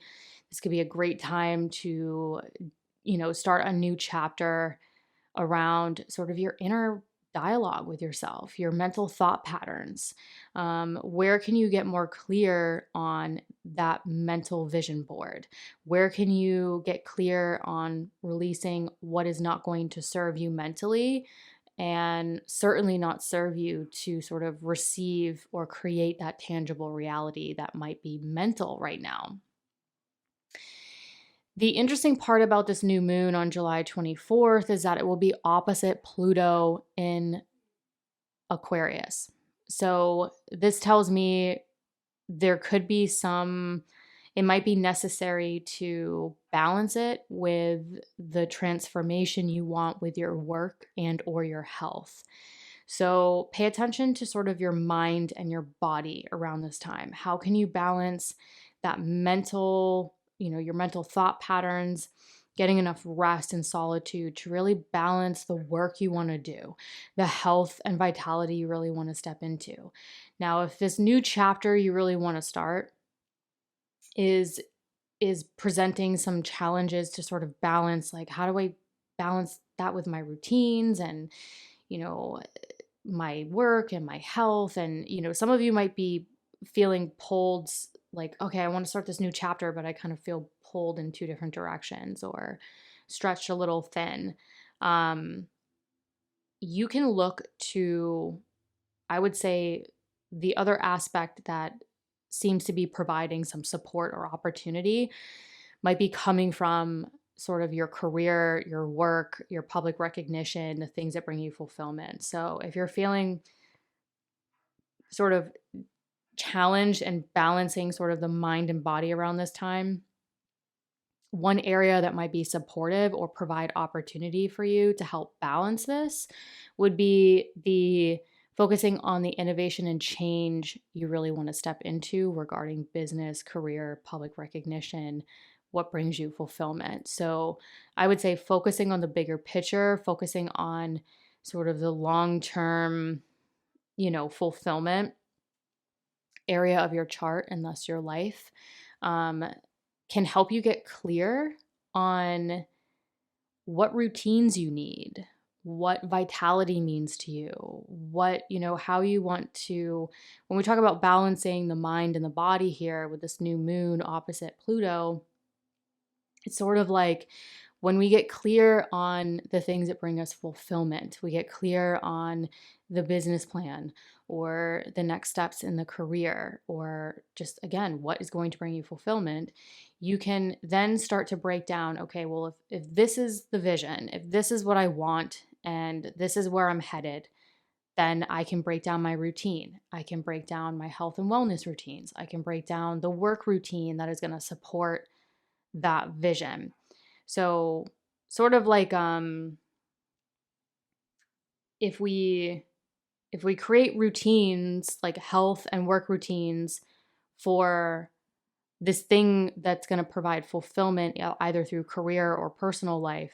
This could be a great time to, start a new chapter around sort of your inner dialogue with yourself, your mental thought patterns. Where can you get more clear on that mental vision board? Where can you get clear on releasing what is not going to serve you mentally, and certainly not serve you to sort of receive or create that tangible reality that might be mental right now? The interesting part about this new moon on July 24th is that it will be opposite Pluto in Aquarius. So this tells me there could be it might be necessary to balance it with the transformation you want with your work and or your health. So pay attention to sort of your mind and your body around this time. How can you balance that mental, your mental thought patterns, getting enough rest and solitude to really balance the work you want to do, the health and vitality you really want to step into? Now, if this new chapter you really want to start is presenting some challenges to sort of balance, like how do I balance that with my routines and, my work and my health? And, some of you might be feeling pulled, like, okay, I want to start this new chapter, but I kind of feel pulled in two different directions or stretched a little thin. You can look to, I would say, the other aspect that seems to be providing some support or opportunity might be coming from sort of your career, your work, your public recognition, the things that bring you fulfillment. So if you're feeling sort of challenged and balancing sort of the mind and body around this time, one area that might be supportive or provide opportunity for you to help balance this would be the focusing on the innovation and change you really want to step into regarding business, career, public recognition, what brings you fulfillment. So I would say focusing on the bigger picture, focusing on sort of the long-term, fulfillment area of your chart and thus your life, can help you get clear on what routines you need, what vitality means to you, what, how you want to, when we talk about balancing the mind and the body here with this new moon opposite Pluto, it's sort of like when we get clear on the things that bring us fulfillment, we get clear on the business plan or the next steps in the career, or just, again, what is going to bring you fulfillment, you can then start to break down, okay, well, if this is the vision, if this is what I want, and this is where I'm headed, then I can break down my routine. I can break down my health and wellness routines. I can break down the work routine that is going to support that vision. So sort of like if we create routines, like health and work routines for this thing that's going to provide fulfillment, either through career or personal life,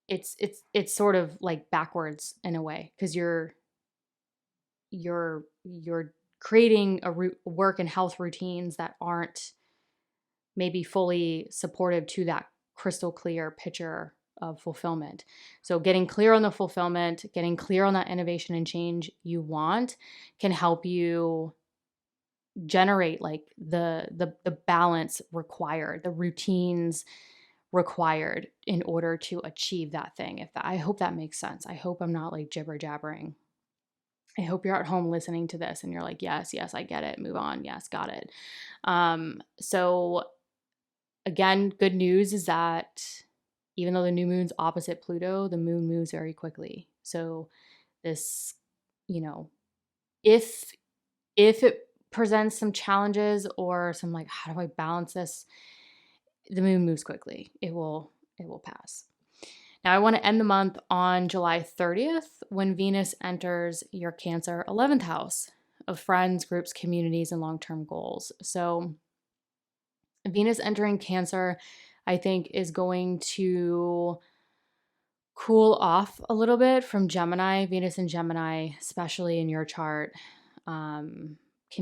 it's sort of like backwards in a way, because you're creating work and health routines that aren't maybe fully supportive to that crystal clear picture of fulfillment. So getting clear on the fulfillment, getting clear on that innovation and change you want can help you generate like the balance required, the routines required in order to achieve that thing. I hope that makes sense. I hope I'm not like jibber jabbering. I hope you're at home listening to this and you're like, yes, I get it. Move on. Yes, got it. So again, good news is that even though the new moon's opposite Pluto, the moon moves very quickly. So this, you know, if it presents some challenges or some like, how do I balance this? The moon moves quickly. It will pass. Now I want to end the month on July 30th when Venus enters your Cancer 11th house of friends, groups, communities, and long-term goals. So Venus entering Cancer, I think, is going to cool off a little bit from Gemini. Venus in Gemini, especially in your chart, can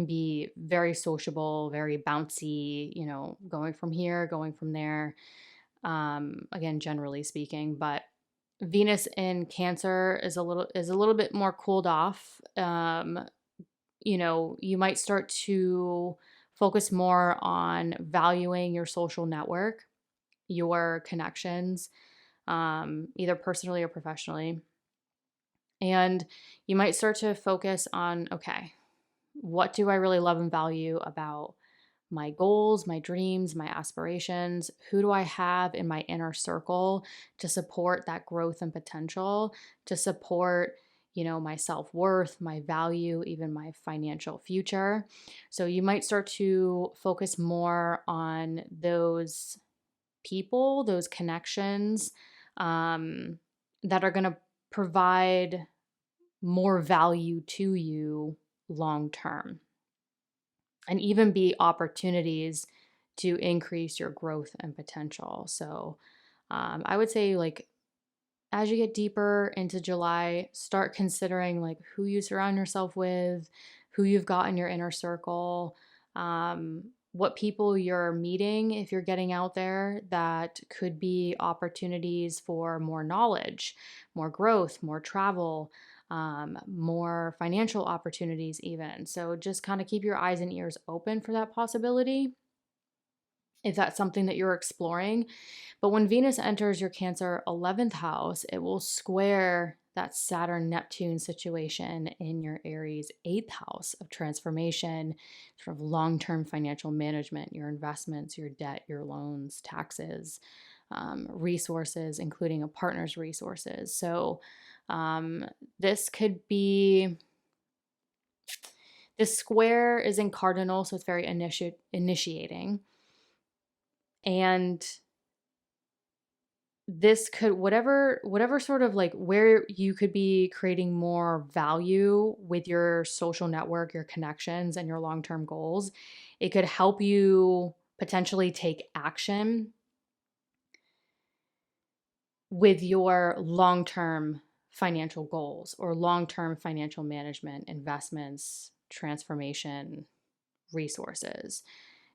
be very sociable, very bouncy, going from here, going from there. Again, generally speaking, but Venus in Cancer is a little bit more cooled off. You might start to focus more on valuing your social network, your connections, either personally or professionally. And you might start to focus on, okay, what do I really love and value about my goals, my dreams, my aspirations? Who do I have in my inner circle to support that growth and potential, to support, my self-worth, my value, even my financial future? So you might start to focus more on those people, those connections that are going to provide more value to you long term, and even be opportunities to increase your growth and potential. So I would say, like, as you get deeper into July, start considering like who you surround yourself with, who you've got in your inner circle, what people you're meeting if you're getting out there that could be opportunities for more knowledge, more growth, more travel, more financial opportunities even. So just kind of keep your eyes and ears open for that possibility if that's something that you're exploring. But when Venus enters your Cancer 11th house, it will square that Saturn-Neptune situation in your Aries 8th house of transformation, sort of long-term financial management, your investments, your debt, your loans, taxes, resources, including a partner's resources. So this square is in cardinal, so it's very initiating. And this could, whatever sort of like where you could be creating more value with your social network, your connections, and your long-term goals, it could help you potentially take action with your long-term financial goals or long-term financial management, investments, transformation, resources.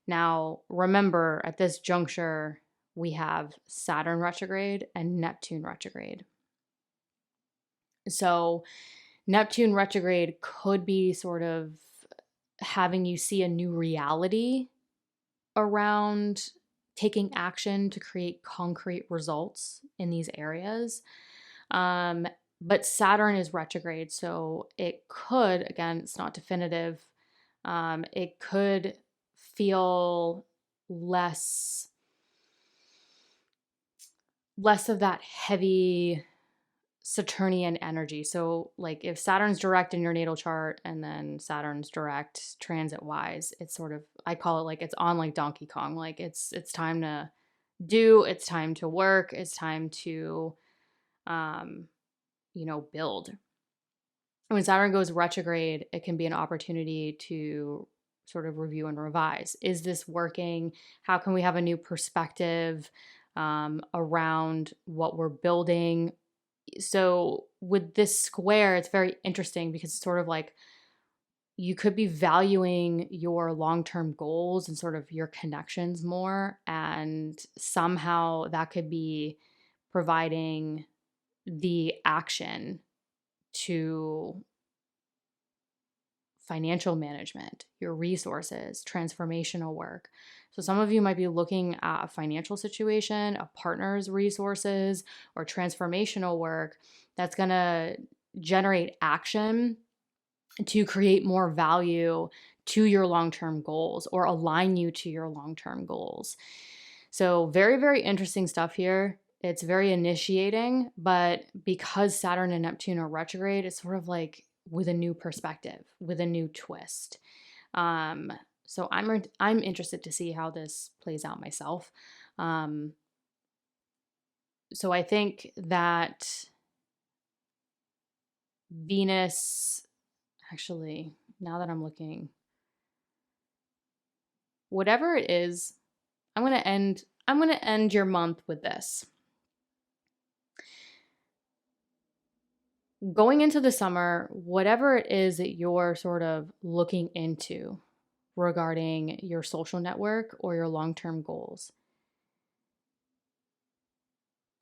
Now, remember, at this juncture, we have Saturn retrograde and Neptune retrograde. So Neptune retrograde could be sort of having you see a new reality around taking action to create concrete results in these areas. But Saturn is retrograde, so it could, again, it's not definitive, it could feel less of that heavy Saturnian energy. So like if Saturn's direct in your natal chart and then Saturn's direct transit wise, it's sort of, I call it like it's on like Donkey Kong. Like it's time to do, it's time to work, it's time to build. When Saturn goes retrograde, it can be an opportunity to sort of review and revise. Is this working? How can we have a new perspective around what we're building? So with this square, it's very interesting because it's sort of like you could be valuing your long-term goals and sort of your connections more, and somehow that could be providing the action to financial management, your resources, transformational work. So some of you might be looking at a financial situation, a partner's resources, or transformational work that's going to generate action to create more value to your long-term goals or align you to your long-term goals. So very, very interesting stuff here. It's very initiating, but because Saturn and Neptune are retrograde, it's sort of like with a new perspective, with a new twist. So I'm interested to see how this plays out myself. So I think that Venus, actually, now that I'm looking, whatever it is, I'm going to end your month with this. Going into the summer, whatever it is that you're sort of looking into regarding your social network or your long-term goals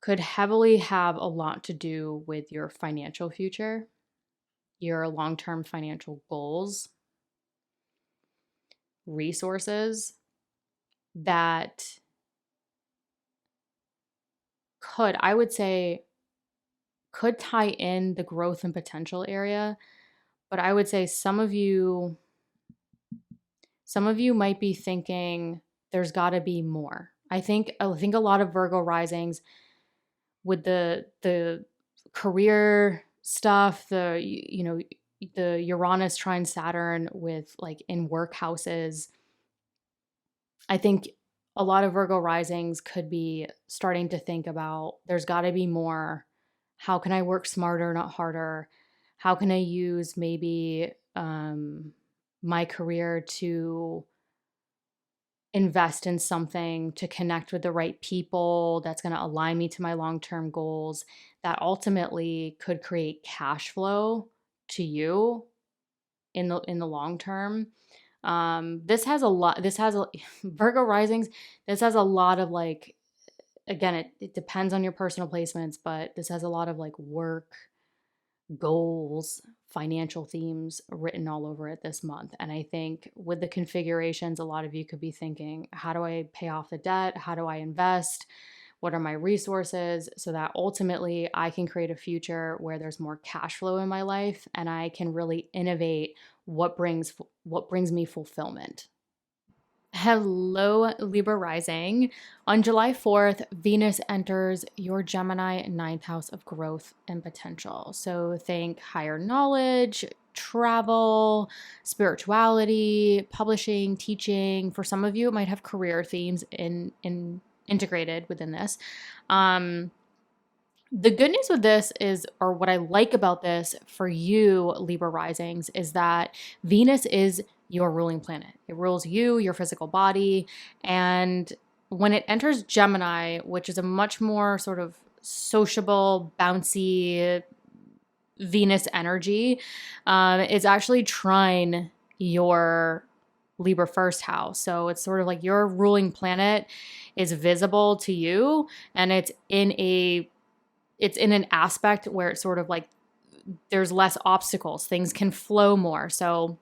could heavily have a lot to do with your financial future, your long-term financial goals, resources that I would say, could tie in the growth and potential area. But I would say some of you might be thinking there's got to be more. I think a lot of Virgo risings with the career stuff, the Uranus trine Saturn with like in work houses. I think a lot of Virgo risings could be starting to think about there's got to be more. How can I work smarter, not harder? How can I use maybe my career to invest in something, to connect with the right people that's going to align me to my long-term goals, that ultimately could create cash flow to you in the long term. Virgo risings, this has a lot of like, again, it depends on your personal placements, but this has a lot of like work, goals, financial themes written all over it this month. And I think with the configurations, a lot of you could be thinking, how do I pay off the debt? How do I invest? What are my resources so that ultimately I can create a future where there's more cash flow in my life and I can really innovate what brings me fulfillment. Hello, Libra rising. On July 4th, Venus enters your Gemini 9th house of growth and potential. So think higher knowledge, travel, spirituality, publishing, teaching. For some of you, it might have career themes integrated within this. The good news with this is, or what I like about this for you, Libra risings, is that Venus is your ruling planet. It rules you, your physical body. And when it enters Gemini, which is a much more sort of sociable, bouncy Venus energy, it's actually trine your Libra first house. So it's sort of like your ruling planet is visible to you, and it's in an aspect where it's sort of like there's less obstacles. Things can flow more. So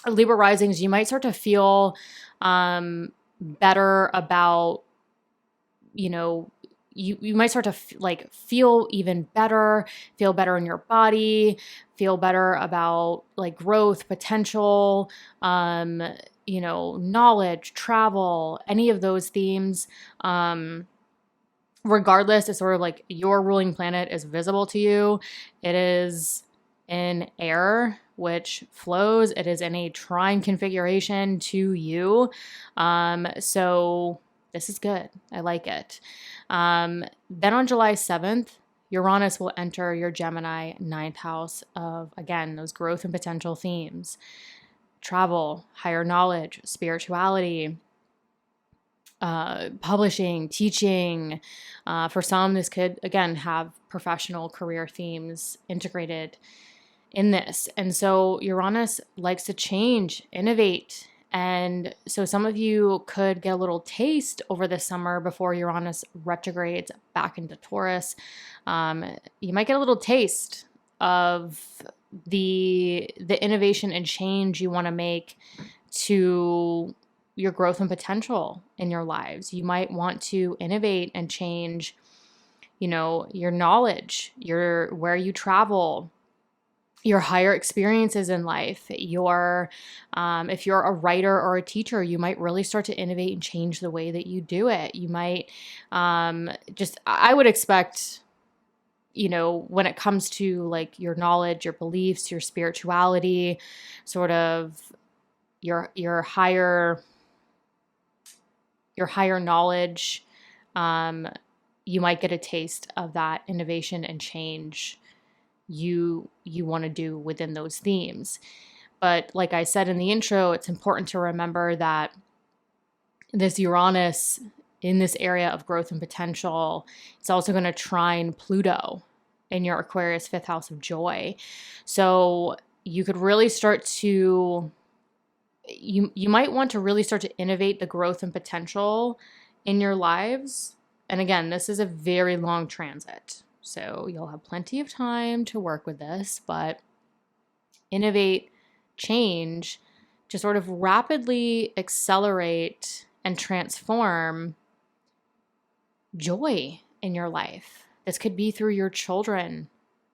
Libra risings, you might start to feel better about, you might start to feel even better, feel better in your body, feel better about like growth, potential, knowledge, travel, any of those themes. Regardless, it's sort of like your ruling planet is visible to you. It is in air, which flows. It is in a trine configuration to you. So this is good. I like it. Then on July 7th, Uranus will enter your Gemini 9th house of, again, those growth and potential themes. Travel, higher knowledge, spirituality, publishing, teaching. For some, this could, again, have professional career themes integrated in this. And so Uranus likes to change, innovate. And so some of you could get a little taste over the summer before Uranus retrogrades back into Taurus. You might get a little taste of the innovation and change you want to make to your growth and potential in your lives. You might want to innovate and change, your knowledge, where you travel, your higher experiences in life, if you're a writer or a teacher, you might really start to innovate and change the way that you do it. You might I would expect, when it comes to like your knowledge, your beliefs, your spirituality, sort of your higher knowledge, you might get a taste of that innovation and change you want to do within those themes. But like I said in the intro, it's important to remember that this Uranus in this area of growth and potential, it's also going to trine Pluto in your Aquarius 5th house of joy. So you could really start to, you might want to really start to innovate the growth and potential in your lives. And again, this is a very long transit, so you'll have plenty of time to work with this, but innovate, change to sort of rapidly accelerate and transform joy in your life. This could be through your children,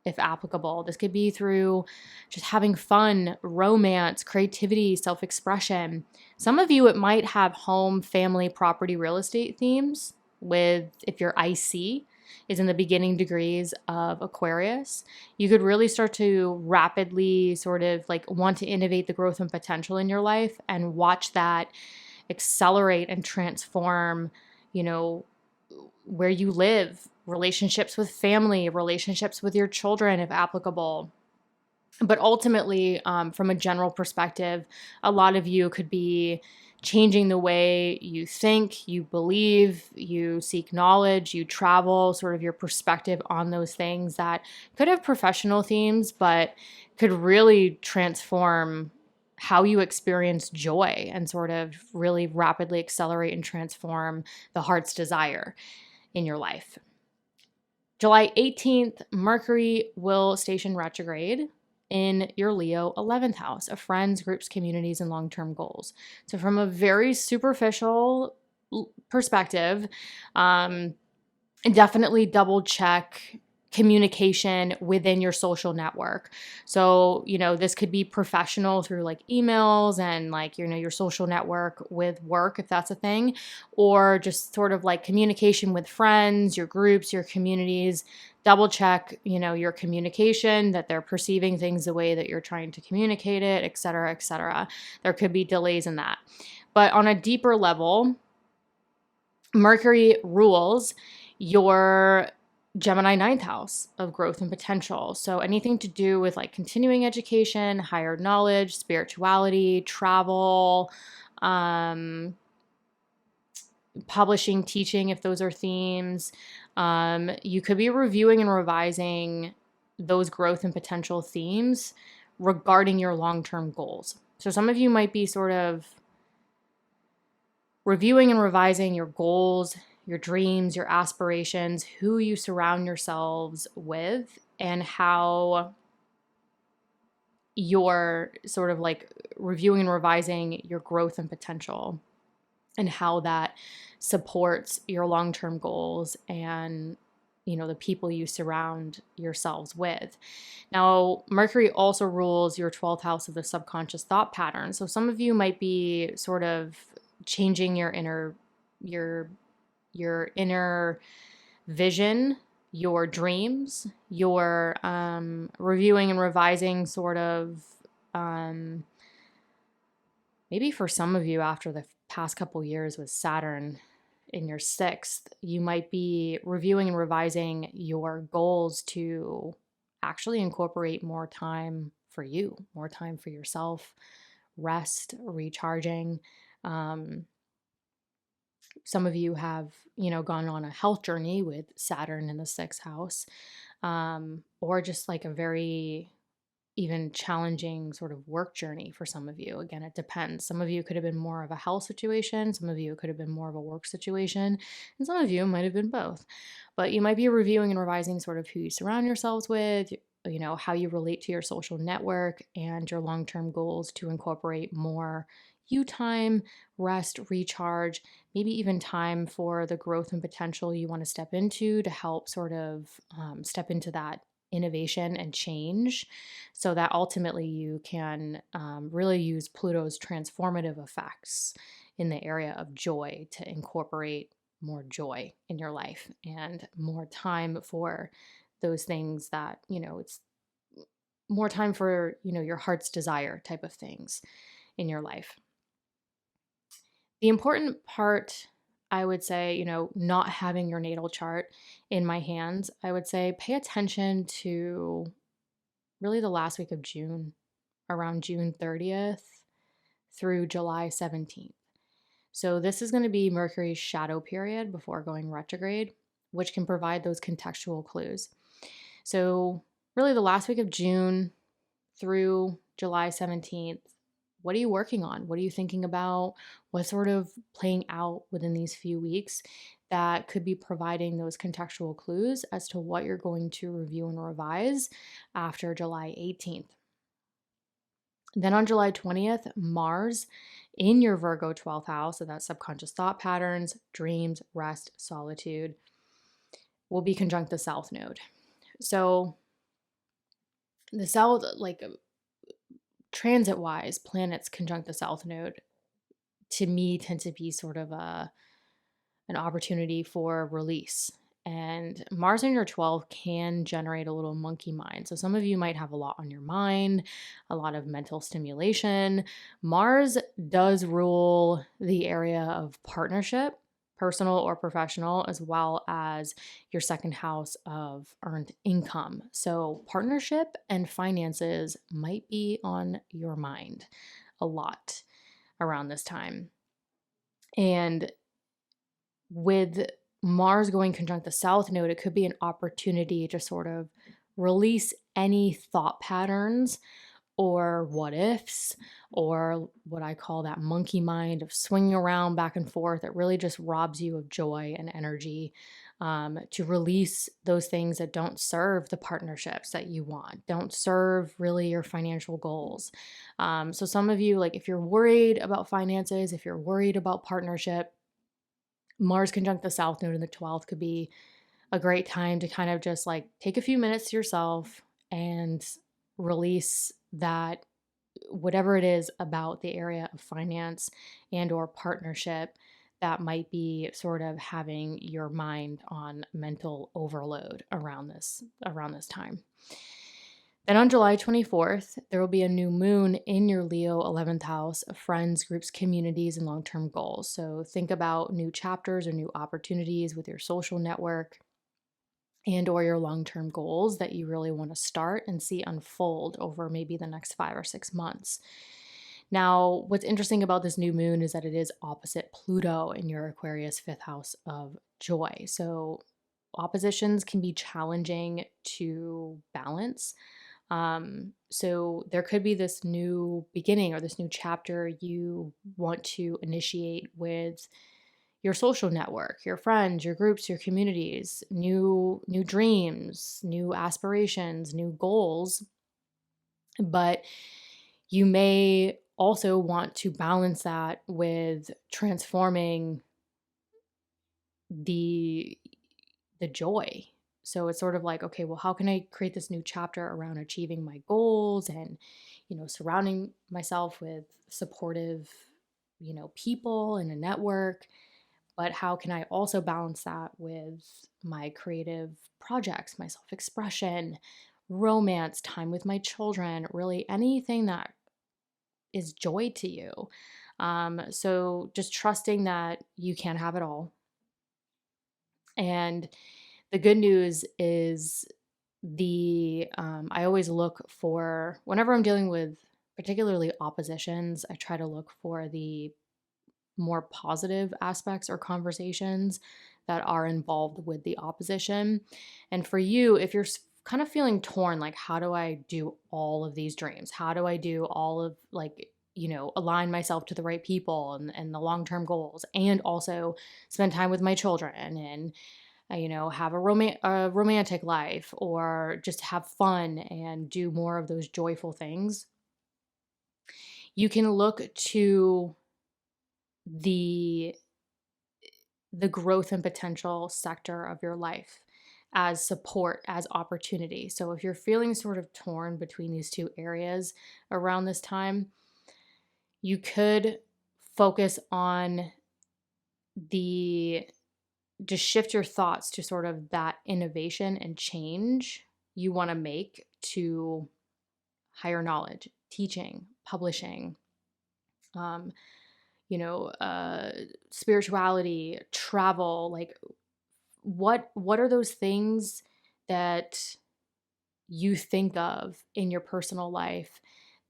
if applicable. This could be through just having fun, romance, creativity, self-expression. Some of you, it might have home, family, property, real estate themes if your IC is in the beginning degrees of Aquarius. You could really start to rapidly sort of like want to innovate the growth and potential in your life and watch that accelerate and transform, where you live, relationships with family, relationships with your children, if applicable. But ultimately, from a general perspective, a lot of you could be changing the way you think, you believe, you seek knowledge, you travel, sort of your perspective on those things that could have professional themes, but could really transform how you experience joy and sort of really rapidly accelerate and transform the heart's desire in your life. July 18th, Mercury will station retrograde in your Leo 11th house of friends, groups, communities, and long-term goals. So from a very superficial perspective, definitely double check communication within your social network. So, this could be professional through like emails and like, your social network with work, if that's a thing, or just sort of like communication with friends, your groups, your communities. Double check, your communication, that they're perceiving things the way that you're trying to communicate it, et cetera, et cetera. There could be delays in that. But on a deeper level, Mercury rules your Gemini 9th house of growth and potential. So anything to do with like continuing education, higher knowledge, spirituality, travel, publishing, teaching, if those are themes. You could be reviewing and revising those growth and potential themes regarding your long-term goals. So some of you might be sort of reviewing and revising your goals, your dreams, your aspirations, who you surround yourselves with, and how you're sort of like reviewing and revising your growth and potential and how that supports your long-term goals and, the people you surround yourselves with. Now, Mercury also rules your 12th house of the subconscious thought pattern. So some of you might be sort of changing your inner vision, your dreams, your reviewing and revising sort of, maybe for some of you after the past couple years with Saturn in your 6th, you might be reviewing and revising your goals to actually incorporate more time for you, more time for yourself, rest, recharging. Some of you have, gone on a health journey with Saturn in the 6th house, or just like a very even challenging sort of work journey for some of you. Again, it depends. Some of you could have been more of a health situation. Some of you could have been more of a work situation. And some of you might have been both. But you might be reviewing and revising sort of who you surround yourselves with, how you relate to your social network and your long-term goals to incorporate more you time, rest, recharge, maybe even time for the growth and potential you want to step into to help sort of step into that innovation and change so that ultimately you can really use Pluto's transformative effects in the area of joy to incorporate more joy in your life and more time for those things that, it's more time for, your heart's desire type of things in your life. The important part, I would say, not having your natal chart in my hands, I would say pay attention to really the last week of June, around June 30th through July 17th. So this is going to be Mercury's shadow period before going retrograde, which can provide those contextual clues. So really the last week of June through July 17th, what are you working on? What are you thinking about? What's sort of playing out within these few weeks that could be providing those contextual clues as to what you're going to review and revise after July 18th. Then on July 20th, Mars in your Virgo 12th house, so that's subconscious thought patterns, dreams, rest, solitude, will be conjunct the South Node. So the South, transit-wise, planets conjunct the South Node, to me, tend to be sort of an opportunity for release. And Mars in your 12 can generate a little monkey mind. So some of you might have a lot on your mind, a lot of mental stimulation. Mars does rule the area of partnership, personal or professional, as well as your second house of earned income. So partnership and finances might be on your mind a lot around this time. And with Mars going conjunct the South Node, it could be an opportunity to sort of release any thought patterns or what ifs, or what I call that monkey mind of swinging around back and forth. It really just robs you of joy and energy, to release those things that don't serve the partnerships that you want, don't serve really your financial goals. So some of you, if you're worried about finances, if you're worried about partnership, Mars conjunct the South Node in the 12th could be a great time to kind of just take a few minutes to yourself and release that, whatever it is about the area of finance and or partnership that might be sort of having your mind on mental overload around this time. Then on July 24th, there will be a new moon in your Leo 11th house of friends, groups, communities, and long-term goals. So think about new chapters or new opportunities with your social network and or your long-term goals that you really want to start and see unfold over maybe the next 5 or 6 months. Now, what's interesting about this new moon is that it is opposite Pluto in your Aquarius 5th house of joy. So oppositions can be challenging to balance. So there could be this new beginning or this new chapter you want to initiate with your social network, your friends, your groups, your communities, new dreams, new aspirations, new goals. But you may also want to balance that with transforming the joy. So it's sort of okay, well, how can I create this new chapter around achieving my goals and, surrounding myself with supportive, people in a network, but how can I also balance that with my creative projects, my self-expression, romance, time with my children, really anything that is joy to you. So just trusting that you can have it all. And the good news is I always look for, whenever I'm dealing with particularly oppositions, I try to look for the more positive aspects or conversations that are involved with the opposition. And for you, if you're kind of feeling torn, how do I do all of these dreams? How do I do all of align myself to the right people and the long-term goals, and also spend time with my children and have a romantic life, or just have fun and do more of those joyful things, you can look to the growth and potential sector of your life as support, as opportunity. So if you're feeling sort of torn between these two areas around this time, you could focus on just shift your thoughts to sort of that innovation and change you want to make to higher knowledge, teaching, publishing, um, spirituality, travel. Like, what are those things that you think of in your personal life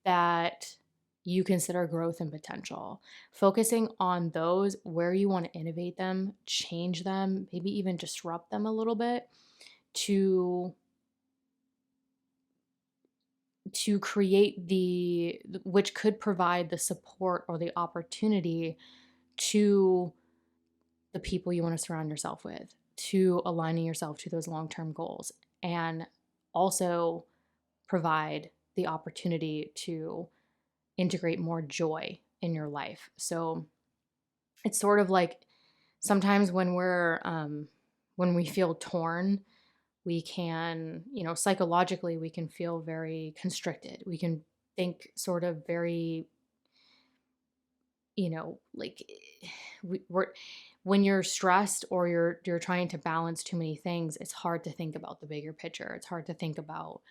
that you consider growth and potential? Focusing on those, where you want to innovate them, change them, maybe even disrupt them a little bit to create which could provide the support or the opportunity to the people you want to surround yourself with, to aligning yourself to those long-term goals, and also provide the opportunity to integrate more joy in your life. So it's sort of like sometimes when we feel torn, we can, psychologically, we can feel very constricted. We can think sort of very, like we're when you're stressed or you're trying to balance too many things, it's hard to think about the bigger picture. It's hard to think about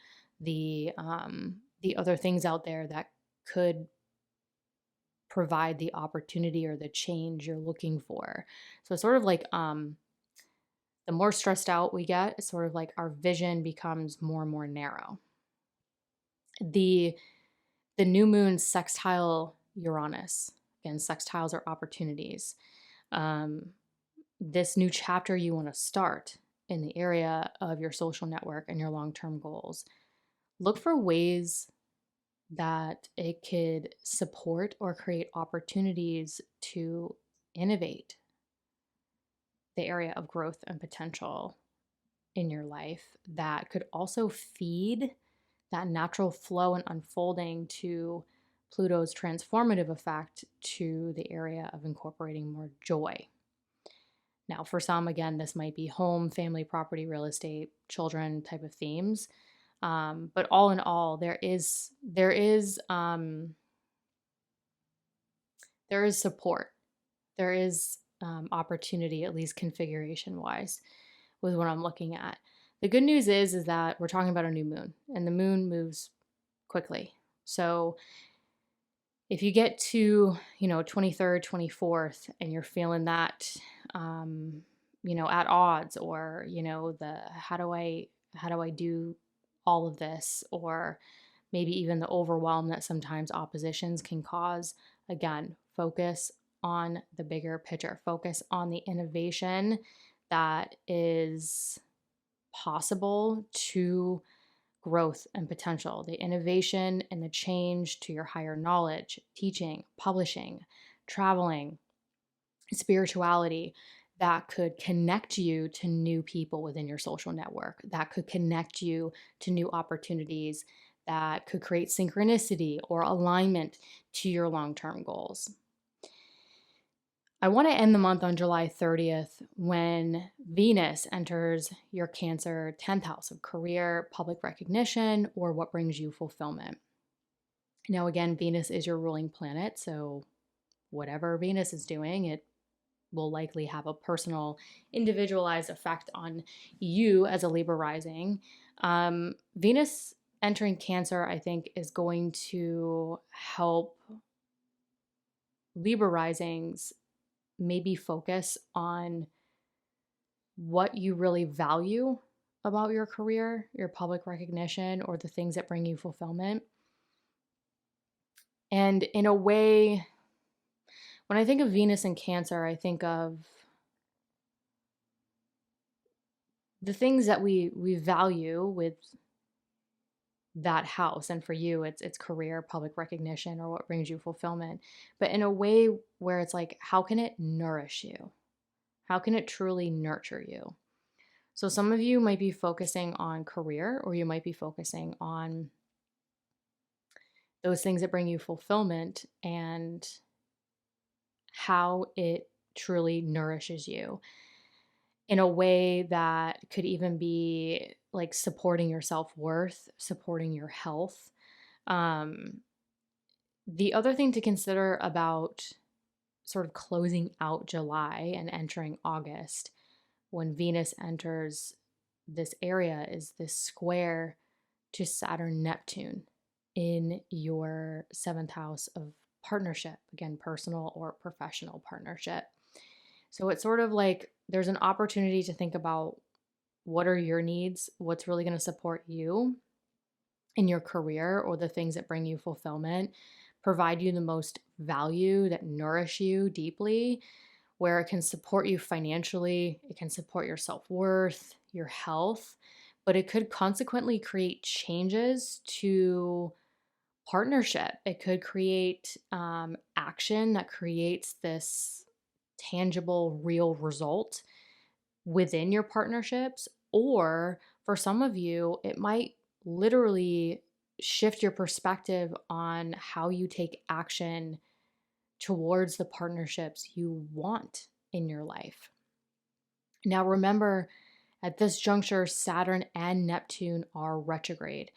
the other things out there that could provide the opportunity or the change you're looking for. So it's sort of like the more stressed out we get, it's sort of like our vision becomes more and more narrow. The new moon sextile Uranus. Again, sextiles are opportunities. This new chapter you want to start in the area of your social network and your long-term goals. Look for ways that it could support or create opportunities to innovate the area of growth and potential in your life that could also feed that natural flow and unfolding to Pluto's transformative effect to the area of incorporating more joy. Now, for some, again, this might be home, family, property, real estate, children type of themes. But all in all, there is support. There is opportunity, at least configuration wise, with what I'm looking at. The good news is that we're talking about a new moon, and the moon moves quickly. So if you get to 23rd, 24th, and you're feeling that at odds, or the how do I do all of this, or maybe even the overwhelm that sometimes oppositions can cause, again, focus on the bigger picture. Focus on the innovation that is possible to growth and potential, the innovation and the change to your higher knowledge, teaching, publishing, traveling, spirituality, that could connect you to new people within your social network, that could connect you to new opportunities, that could create synchronicity or alignment to your long-term goals. I want to end the month on July 30th when Venus enters your Cancer 10th house of career, public recognition, or what brings you fulfillment. Now, again, Venus is your ruling planet, so whatever Venus is doing, it will likely have a personal, individualized effect on you as a Libra rising. Venus entering Cancer, I think, is going to help Libra risings maybe focus on what you really value about your career, your public recognition, or the things that bring you fulfillment. And in a way, when I think of Venus and Cancer, I think of the things that we value with that house. And for you, it's career, public recognition, or what brings you fulfillment. But in a way where it's like, how can it nourish you? How can it truly nurture you? So some of you might be focusing on career, or you might be focusing on those things that bring you fulfillment and how it truly nourishes you in a way that could even be like supporting your self-worth, supporting your health. Um, the other thing to consider about sort of closing out July and entering August, when Venus enters this area, is this square to Saturn Neptune in your seventh house of partnership, again, personal or professional partnership. So it's sort of like there's an opportunity to think about what are your needs, what's really going to support you in your career, or the things that bring you fulfillment, provide you the most value, that nourish you deeply, where it can support you financially, it can support your self-worth, your health, but it could consequently create changes to partnership. It could create action that creates this tangible, real result within your partnerships. Or for some of you, it might literally shift your perspective on how you take action towards the partnerships you want in your life. Now, remember, at this juncture, Saturn and Neptune are retrograde.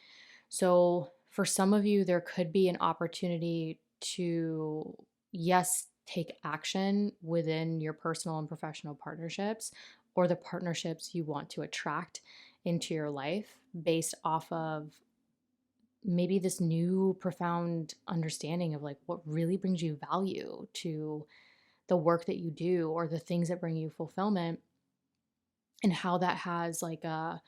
So, for some of you, there could be an opportunity to, yes, take action within your personal and professional partnerships, or the partnerships you want to attract into your life based off of maybe this new profound understanding of like what really brings you value to the work that you do, or the things that bring you fulfillment, and how that has like a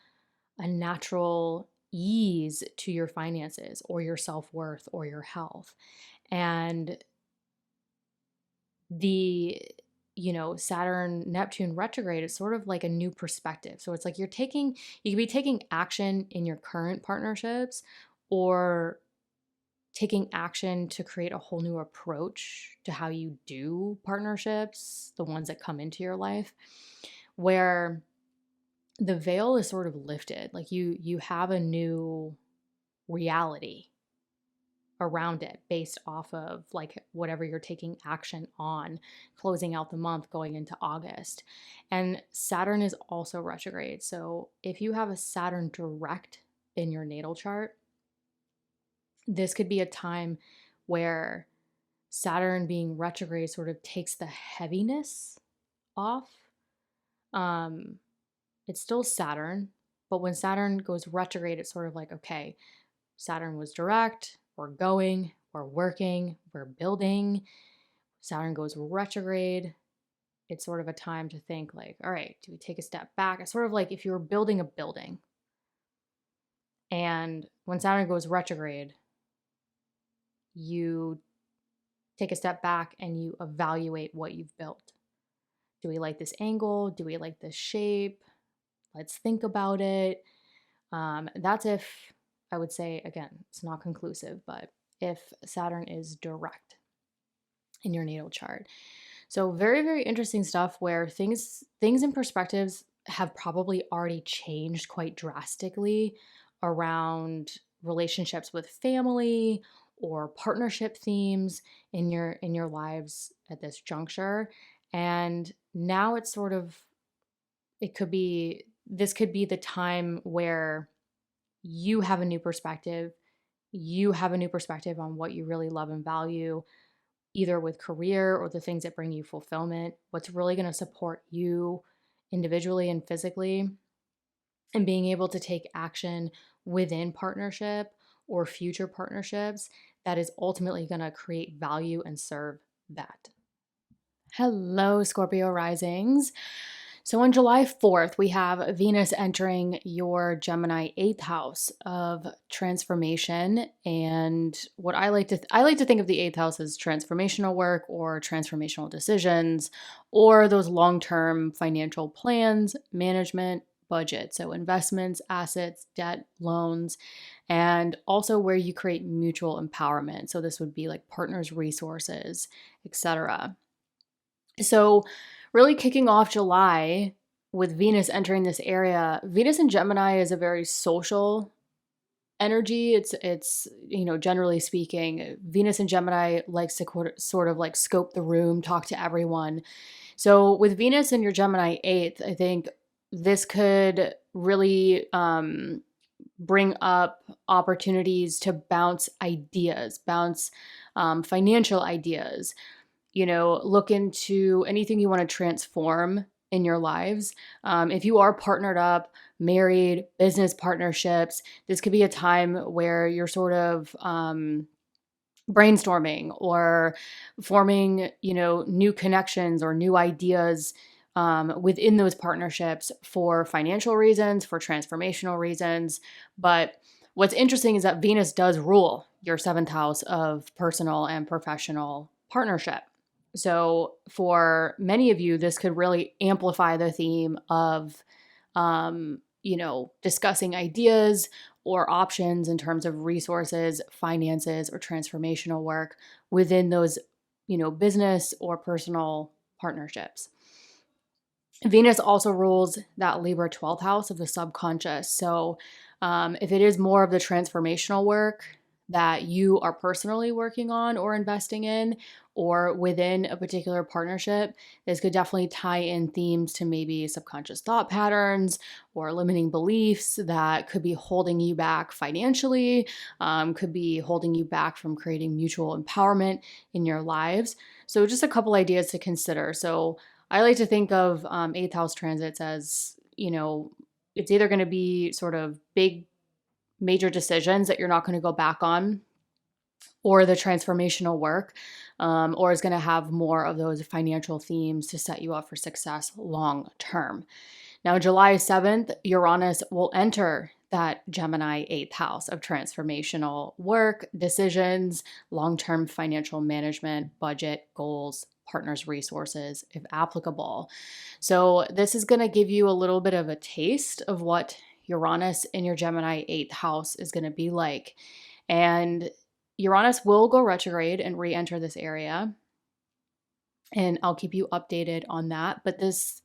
natural ease to your finances or your self-worth or your health. And the Saturn Neptune retrograde is sort of like a new perspective. So it's like you could be taking action in your current partnerships, or taking action to create a whole new approach to how you do partnerships, the ones that come into your life, where the veil is sort of lifted. Like you have a new reality around it based off of like whatever you're taking action on, closing out the month, going into August. And Saturn is also retrograde. So if you have a Saturn direct in your natal chart, this could be a time where Saturn being retrograde sort of takes the heaviness off. It's still Saturn, but when Saturn goes retrograde, it's sort of like, okay, Saturn was direct, we're going, we're working, we're building. Saturn goes retrograde. It's sort of a time to think like, all right, do we take a step back? It's sort of like if you were building a building, and when Saturn goes retrograde, you take a step back and you evaluate what you've built. Do we like this angle? Do we like this shape? Let's think about it. That's if, I would say, again, it's not conclusive, but if Saturn is direct in your natal chart. So very, very interesting stuff where things and perspectives have probably already changed quite drastically around relationships with family or partnership themes in your lives at this juncture. And now it's sort of, this could be the time where you have a new perspective. You have a new perspective on what you really love and value, either with career or the things that bring you fulfillment, what's really going to support you individually and physically, and being able to take action within partnership or future partnerships that is ultimately going to create value and serve that. Hello, Scorpio risings. So on July 4th, we have Venus entering your Gemini 8th house of transformation. And what I like to think of the 8th house as transformational work or transformational decisions, or those long-term financial plans, management, budget. So investments, assets, debt, loans, and also where you create mutual empowerment. So this would be like partners' resources, etc. So really kicking off July, with Venus entering this area, Venus in Gemini is a very social energy. It's generally speaking, Venus in Gemini likes to sort of like scope the room, talk to everyone. So with Venus in your Gemini 8th, I think this could really bring up opportunities to bounce ideas, bounce financial ideas, look into anything you want to transform in your lives. If you are partnered up, married, business partnerships, this could be a time where you're sort of brainstorming or forming, new connections or new ideas within those partnerships for financial reasons, for transformational reasons. But what's interesting is that Venus does rule your 7th house of personal and professional partnership. So for many of you, this could really amplify the theme of, discussing ideas or options in terms of resources, finances, or transformational work within those, business or personal partnerships. Venus also rules that Libra 12th house of the subconscious. So if it is more of the transformational work that you are personally working on or investing in, or within a particular partnership, this could definitely tie in themes to maybe subconscious thought patterns or limiting beliefs that could be holding you back financially, could be holding you back from creating mutual empowerment in your lives. So just a couple ideas to consider. So I like to think of 8th house transits as, it's either going to be sort of big, major decisions that you're not going to go back on, or the transformational work, or is going to have more of those financial themes to set you up for success long term. Now, July 7th, Uranus will enter that Gemini 8th house of transformational work, decisions, long-term financial management, budget, goals, partners' resources, if applicable. So this is going to give you a little bit of a taste of what Uranus in your Gemini 8th house is going to be like. And Uranus will go retrograde and re-enter this area. And I'll keep you updated on that. But this,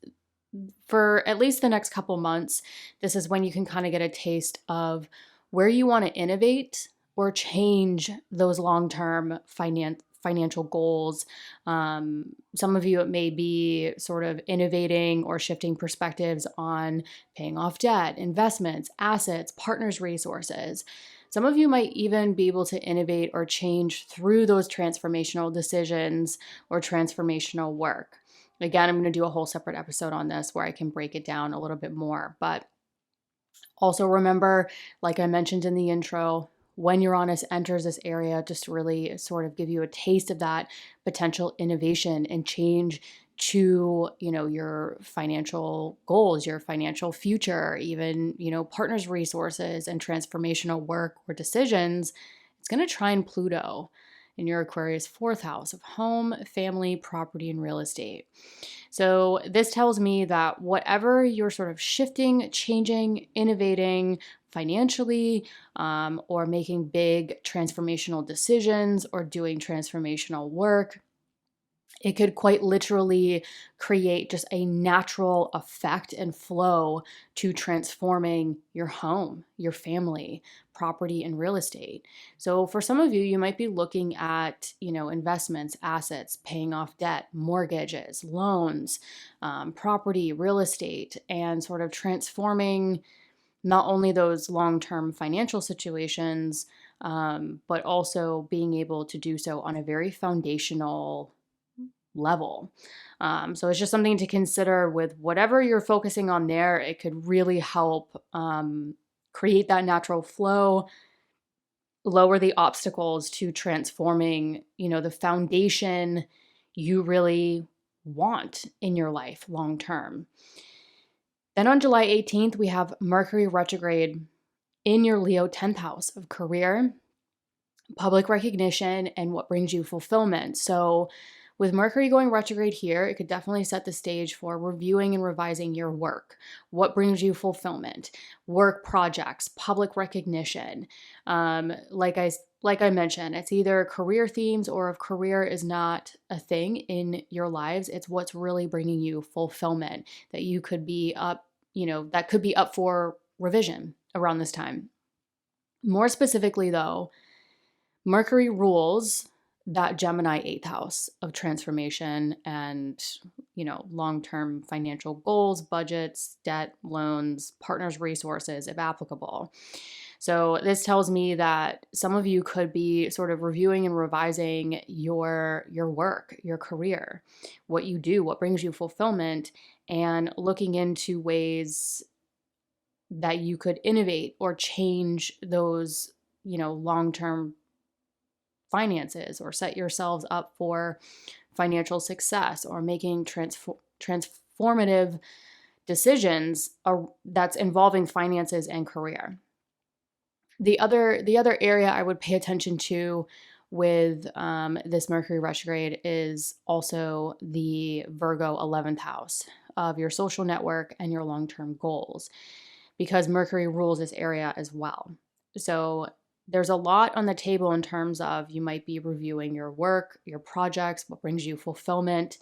for at least the next couple months, this is when you can kind of get a taste of where you want to innovate or change those long-term financial goals. Some of you, it may be sort of innovating or shifting perspectives on paying off debt, investments, assets, partners' resources. Some of you might even be able to innovate or change through those transformational decisions or transformational work. Again, I'm going to do a whole separate episode on this where I can break it down a little bit more. But also remember, like I mentioned in the intro, when Uranus enters this area, just to really sort of give you a taste of that potential innovation and change to, your financial goals, your financial future, even, partners' resources and transformational work or decisions, it's going to trine Pluto in your Aquarius 4th house of home, family, property, and real estate. So this tells me that whatever you're sort of shifting, changing, innovating financially, or making big transformational decisions or doing transformational work, it could quite literally create just a natural effect and flow to transforming your home, your family, property, and real estate. So for some of you, you might be looking at, investments, assets, paying off debt, mortgages, loans, property, real estate, and sort of transforming not only those long-term financial situations, but also being able to do so on a very foundational level. So it's just something to consider with whatever you're focusing on there. It could really help create that natural flow, lower the obstacles to transforming, the foundation you really want in your life long term. Then on July 18th, we have Mercury retrograde in your Leo 10th house of career, public recognition, and what brings you fulfillment. So with Mercury going retrograde here, it could definitely set the stage for reviewing and revising your work. What brings you fulfillment? Work projects, public recognition. Like like I mentioned, it's either career themes, or if career is not a thing in your lives, it's what's really bringing you fulfillment that you could be up, that could be up for revision around this time. More specifically, though, Mercury rules that Gemini 8th house of transformation and, long-term financial goals, budgets, debt, loans, partners' resources, if applicable. So this tells me that some of you could be sort of reviewing and revising your work, your career, what you do, what brings you fulfillment, and looking into ways that you could innovate or change those, long-term finances, or set yourselves up for financial success, or making transformative decisions that's involving finances and career. The other area I would pay attention to with this Mercury retrograde is also the Virgo 11th house of your social network and your long-term goals, because Mercury rules this area as well. So there's a lot on the table in terms of you might be reviewing your work, your projects, what brings you fulfillment,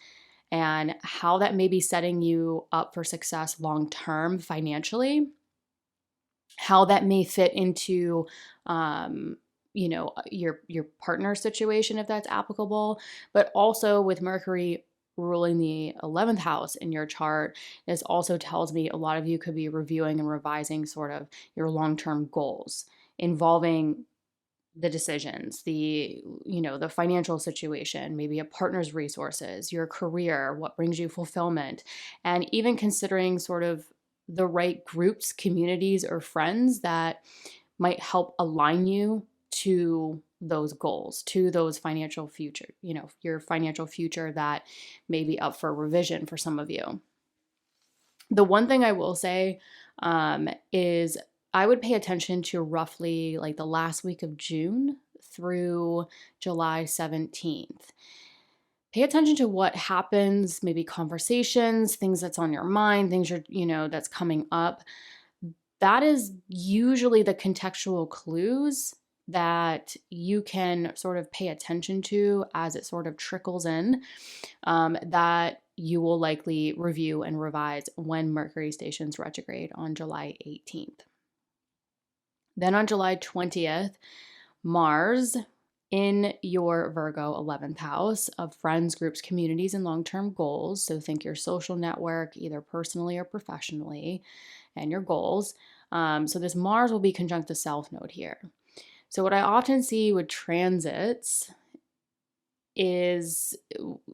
and how that may be setting you up for success long-term financially, how that may fit into your partner situation, if that's applicable. But also with Mercury ruling the 11th house in your chart, this also tells me a lot of you could be reviewing and revising sort of your long-term goals involving the decisions, the financial situation, maybe a partner's resources, your career, what brings you fulfillment, and even considering sort of the right groups, communities, or friends that might help align you to those goals, to those financial future, your financial future that may be up for revision for some of you. The one thing I will say is I would pay attention to roughly like the last week of June through July 17th. Pay attention to what happens, maybe conversations, things that's on your mind, things that's coming up. That is usually the contextual clues that you can sort of pay attention to as it sort of trickles in, that you will likely review and revise when Mercury stations retrograde on July 18th. Then on July 20th, Mars in your Virgo 11th house of friends, groups, communities, and long-term goals. So think your social network, either personally or professionally, and your goals. So this Mars will be conjunct the South Node here. So what I often see with transits is,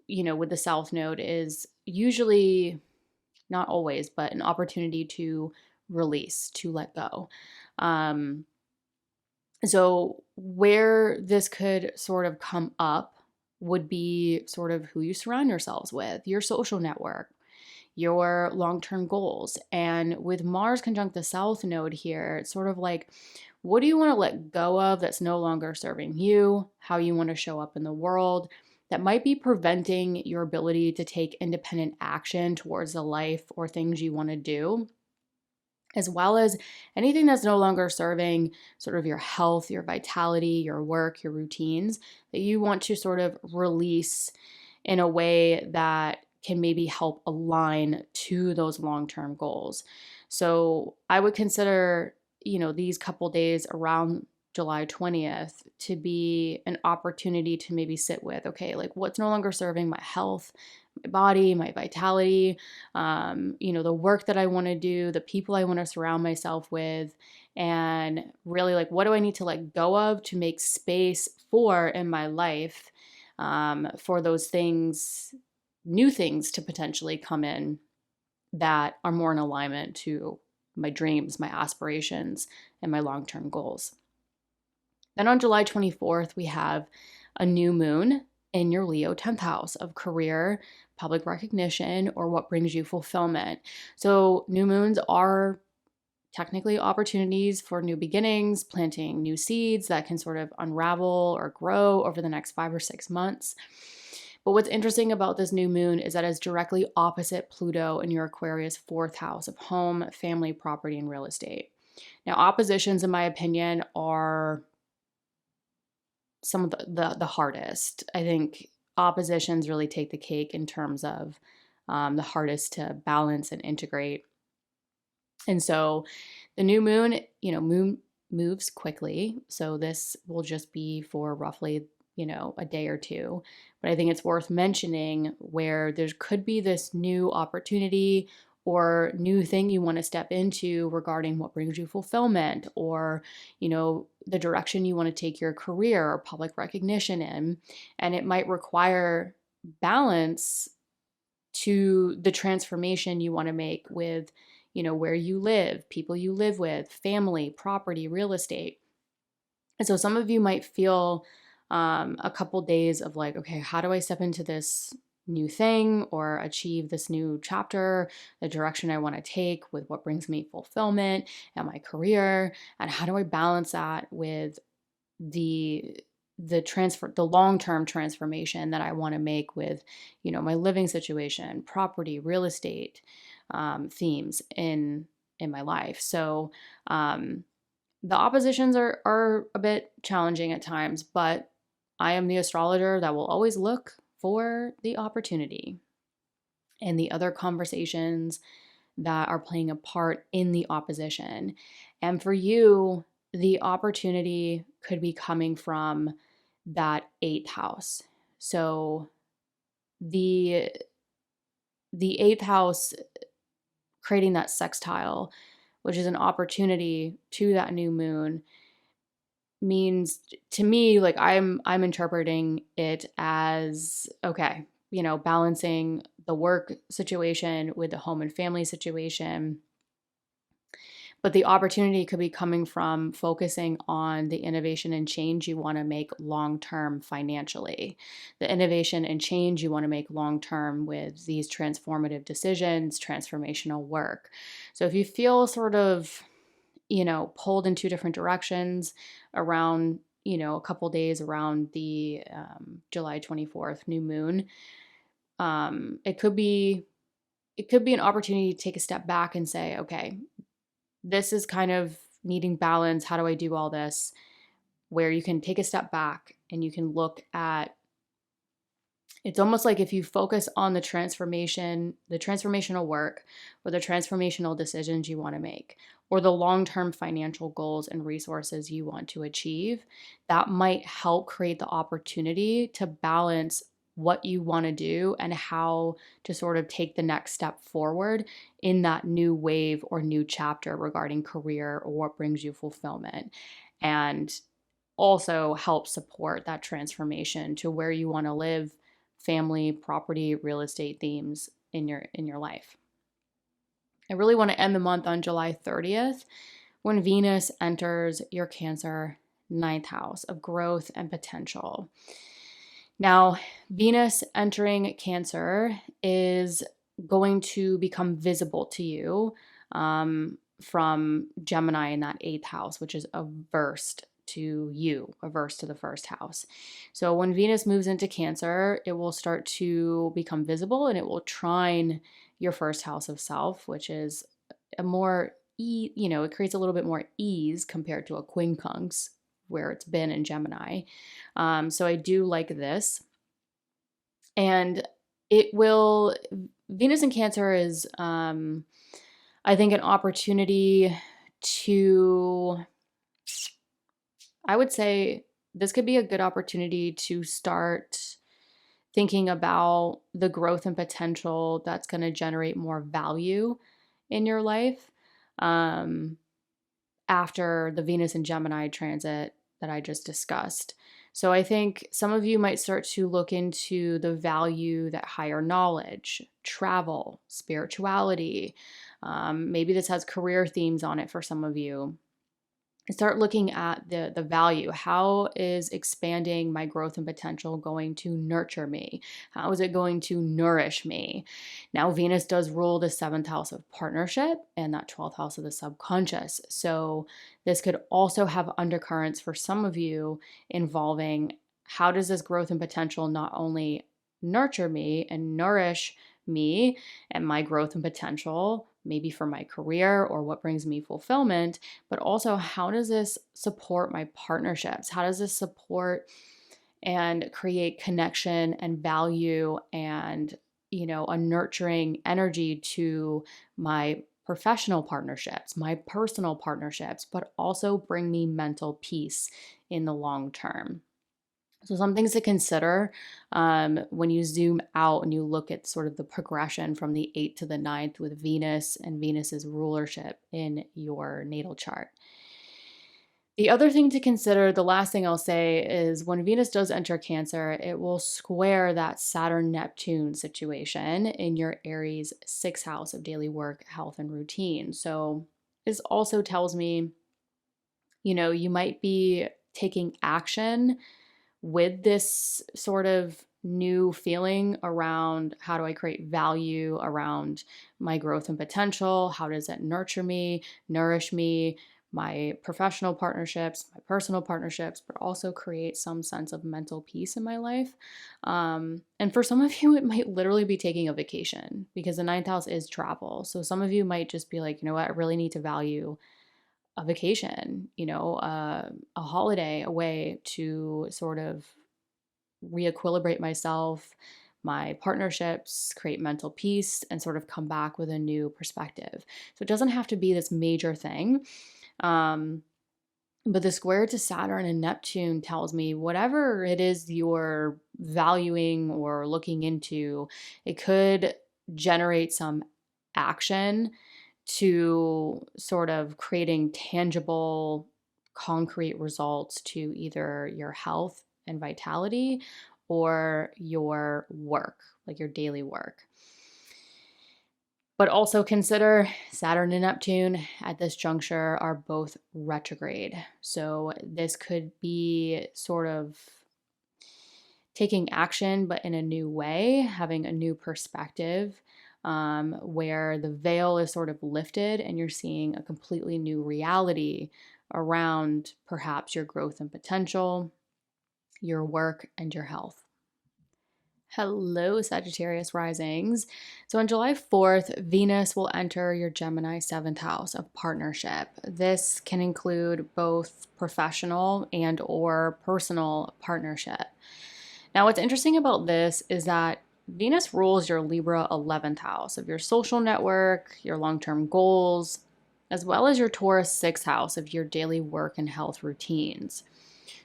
with the South Node is usually, not always, but an opportunity to release, to let go. So where this could sort of come up would be sort of who you surround yourselves with, your social network, your long-term goals. And with Mars conjunct the South Node here, it's sort of like, what do you want to let go of that's no longer serving you, how you want to show up in the world, that might be preventing your ability to take independent action towards the life or things you want to do, as well as anything that's no longer serving sort of your health, your vitality, your work, your routines, that you want to sort of release in a way that can maybe help align to those long-term goals. So I would consider, these couple days around July 20th to be an opportunity to maybe sit with, okay, like what's no longer serving my health, my body, my vitality, the work that I want to do, the people I want to surround myself with, and really like, what do I need to let go of to make space for in my life, for those things, new things to potentially come in that are more in alignment to my dreams, my aspirations, and my long-term goals. Then on July 24th, we have a new moon in your Leo 10th house of career, public recognition, or what brings you fulfillment. So new moons are technically opportunities for new beginnings, planting new seeds that can sort of unravel or grow over the next 5 or 6 months. But what's interesting about this new moon is that it's directly opposite Pluto in your Aquarius 4th house of home, family, property, and real estate. Now, oppositions, in my opinion, are some of the hardest. I think oppositions really take the cake in terms of the hardest to balance and integrate. And so the new moon, moon moves quickly. So this will just be for roughly, a day or two. But I think it's worth mentioning where there could be this new opportunity or new thing you want to step into regarding what brings you fulfillment, or, the direction you want to take your career or public recognition in. And it might require balance to the transformation you want to make with, where you live, people you live with, family, property, real estate. And so some of you might feel a couple days of like, okay, how do I step into this new thing or achieve this new chapter, the direction I want to take with what brings me fulfillment and my career, and how do I balance that with the long-term transformation that I want to make with, my living situation, property, real estate, themes in my life. So the oppositions are a bit challenging at times, but I am the astrologer that will always look for the opportunity and the other conversations that are playing a part in the opposition. And for you, the opportunity could be coming from that 8th house. So the 8th house, creating that sextile, which is an opportunity to that new moon, means to me, like I'm interpreting it as, okay, balancing the work situation with the home and family situation. But the opportunity could be coming from focusing on the innovation and change you want to make long-term financially, the innovation and change you want to make long-term with these transformative decisions, transformational work. So if you feel sort of, pulled in two different directions around, a couple days around the July 24th new moon, it could be an opportunity to take a step back and say, okay, this is kind of needing balance. How do I do all this? Where you can take a step back and you can look at, it's almost like if you focus on the transformation, the transformational work, or the transformational decisions you want to make, or the long-term financial goals and resources you want to achieve, that might help create the opportunity to balance what you want to do and how to sort of take the next step forward in that new wave or new chapter regarding career or what brings you fulfillment, and also help support that transformation to where you want to live, family, property, real estate themes in your life. I really want to end the month on July 30th when Venus enters your Cancer 9th house of growth and potential. Now, Venus entering Cancer is going to become visible to you from Gemini in that 8th house, which is averse to you, averse to the 1st house. So when Venus moves into Cancer, it will start to become visible and it will trine your 1st house of self, which is a more, it creates a little bit more ease compared to a quincunx where it's been in Gemini. So I do like this. And Venus in Cancer is, I think, an opportunity to, I would say this could be a good opportunity to start thinking about the growth and potential that's going to generate more value in your life after the Venus and Gemini transit that I just discussed. So I think some of you might start to look into the value that higher knowledge, travel, spirituality, maybe this has career themes on it for some of you. Start looking at the value. How is expanding my growth and potential going to nurture me? How is it going to nourish me? Now, Venus does rule the 7th house of partnership and that 12th house of the subconscious. So this could also have undercurrents for some of you involving how does this growth and potential not only nurture me and nourish me and my growth and potential, maybe for my career or what brings me fulfillment, but also how does this support my partnerships? How does this support and create connection and value and, a nurturing energy to my professional partnerships, my personal partnerships, but also bring me mental peace in the long term. So, some things to consider when you zoom out and you look at sort of the progression from the 8th to the 9th with Venus and Venus's rulership in your natal chart. The other thing to consider, the last thing I'll say, is when Venus does enter Cancer, it will square that Saturn-Neptune situation in your Aries 6th house of daily work, health, and routine. So this also tells me, you might be taking action with this sort of new feeling around how do I create value around my growth and potential? How does it nurture me, nourish me, my professional partnerships, my personal partnerships, but also create some sense of mental peace in my life. And for some of you, it might literally be taking a vacation because the 9th house is travel. So some of you might just be like, you know what, I really need to value a vacation, a holiday away to sort of re-equilibrate myself, my partnerships, create mental peace, and sort of come back with a new perspective. So it doesn't have to be this major thing. But the square to Saturn and Neptune tells me whatever it is you're valuing or looking into, it could generate some action to sort of creating tangible, concrete results to either your health and vitality or your work, like your daily work. But also consider Saturn and Neptune at this juncture are both retrograde. So this could be sort of taking action, but in a new way, having a new perspective, where the veil is sort of lifted and you're seeing a completely new reality around perhaps your growth and potential, your work, and your health. Hello, Sagittarius risings. So on July 4th, Venus will enter your Gemini 7th house of partnership. This can include both professional and or personal partnership. Now, what's interesting about this is that Venus rules your Libra 11th house of your social network, your long-term goals, as well as your Taurus 6th house of your daily work and health routines.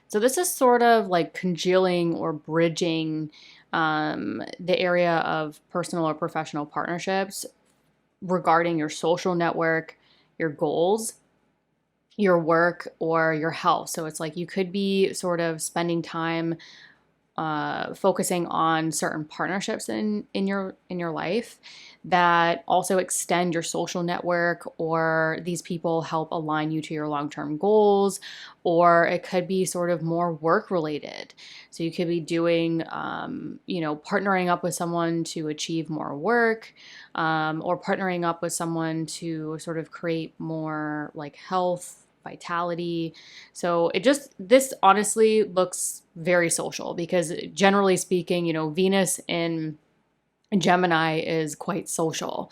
So this is sort of like congealing or bridging the area of personal or professional partnerships regarding your social network, your goals, your work, or your health. So it's like you could be sort of spending time focusing on certain partnerships in your life that also extend your social network, or these people help align you to your long-term goals, or it could be sort of more work related. So you could be doing, partnering up with someone to achieve more work, or partnering up with someone to sort of create more like health, vitality. So this honestly looks very social because generally speaking, Venus in Gemini is quite social.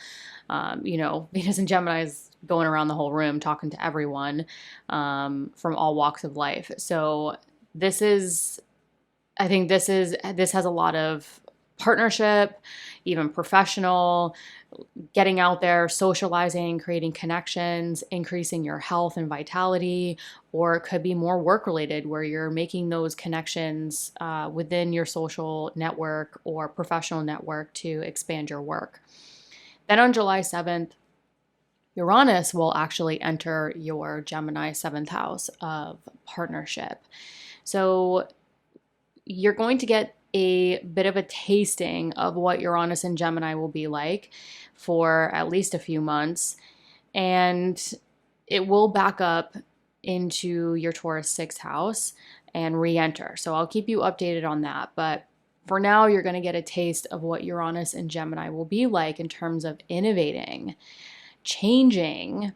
Venus in Gemini is going around the whole room talking to everyone from all walks of life. So this has a lot of partnership, even professional, getting out there, socializing, creating connections, increasing your health and vitality, or it could be more work related where you're making those connections within your social network or professional network to expand your work. Then on July 7th, Uranus will actually enter your Gemini 7th house of partnership. So you're going to get a bit of a tasting of what Uranus and Gemini will be like for at least a few months. And it will back up into your Taurus 6th house and re-enter. So I'll keep you updated on that. But for now, you're going to get a taste of what Uranus and Gemini will be like in terms of innovating, changing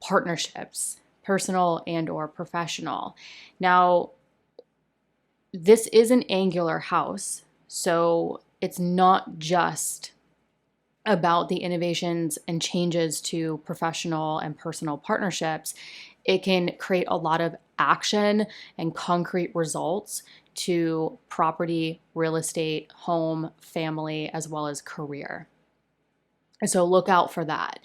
partnerships, personal and or professional. Now, this is an angular house, so it's not just about the innovations and changes to professional and personal partnerships, it can create a lot of action and concrete results to property, real estate, home, family, as well as career. So look out for that.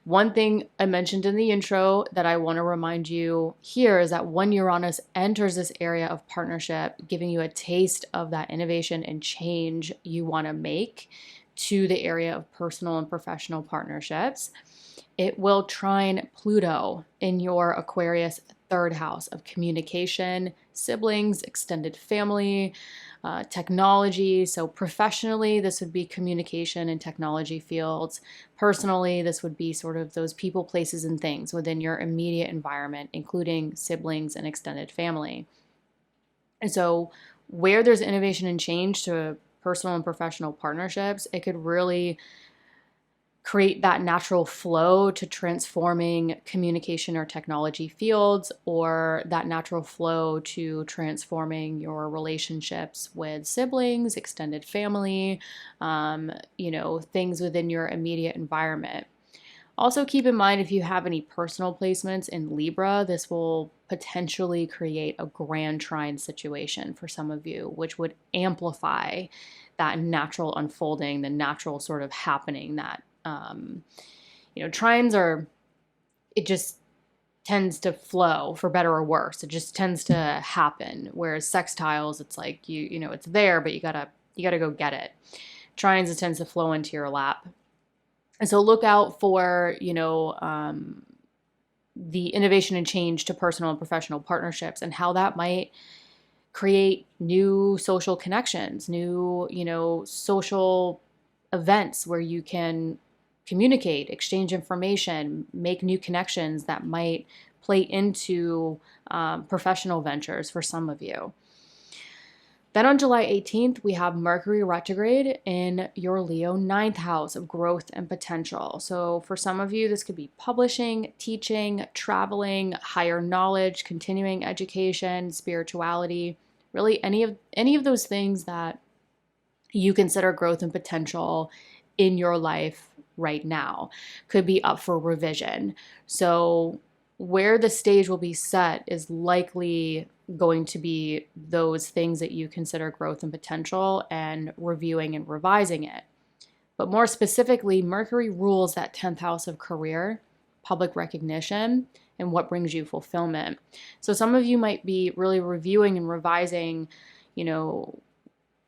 One thing I mentioned in the intro that I want to remind you here is that when Uranus enters this area of partnership, giving you a taste of that innovation and change you want to make to the area of personal and professional partnerships, it will trine Pluto in your Aquarius third house of communication, siblings, extended family, technology. So professionally, this would be communication and technology fields. Personally, this would be sort of those people, places, and things within your immediate environment, including siblings and extended family. And so where there's innovation and change to personal and professional partnerships, it could really create that natural flow to transforming communication or technology fields, or that natural flow to transforming your relationships with siblings, extended family, things within your immediate environment. Also keep in mind, if you have any personal placements in Libra, this will potentially create a grand trine situation for some of you, which would amplify that natural unfolding, the natural sort of happening that trines are, it just tends to flow for better or worse. It just tends to happen. Whereas sextiles, it's like it's there, but you gotta go get it. Trines, it tends to flow into your lap. And so look out for, the innovation and change to personal and professional partnerships and how that might create new social connections, new, social events where you can communicate, exchange information, make new connections that might play into professional ventures for some of you. Then on July 18th, we have Mercury retrograde in your Leo 9th house of growth and potential. So for some of you, this could be publishing, teaching, traveling, higher knowledge, continuing education, spirituality, really any of those things that you consider growth and potential in your life right now could be up for revision. So where the stage will be set is likely going to be those things that you consider growth and potential, and reviewing and revising it. But more specifically, Mercury rules that 10th house of career, public recognition, and what brings you fulfillment. So some of you might be really reviewing and revising,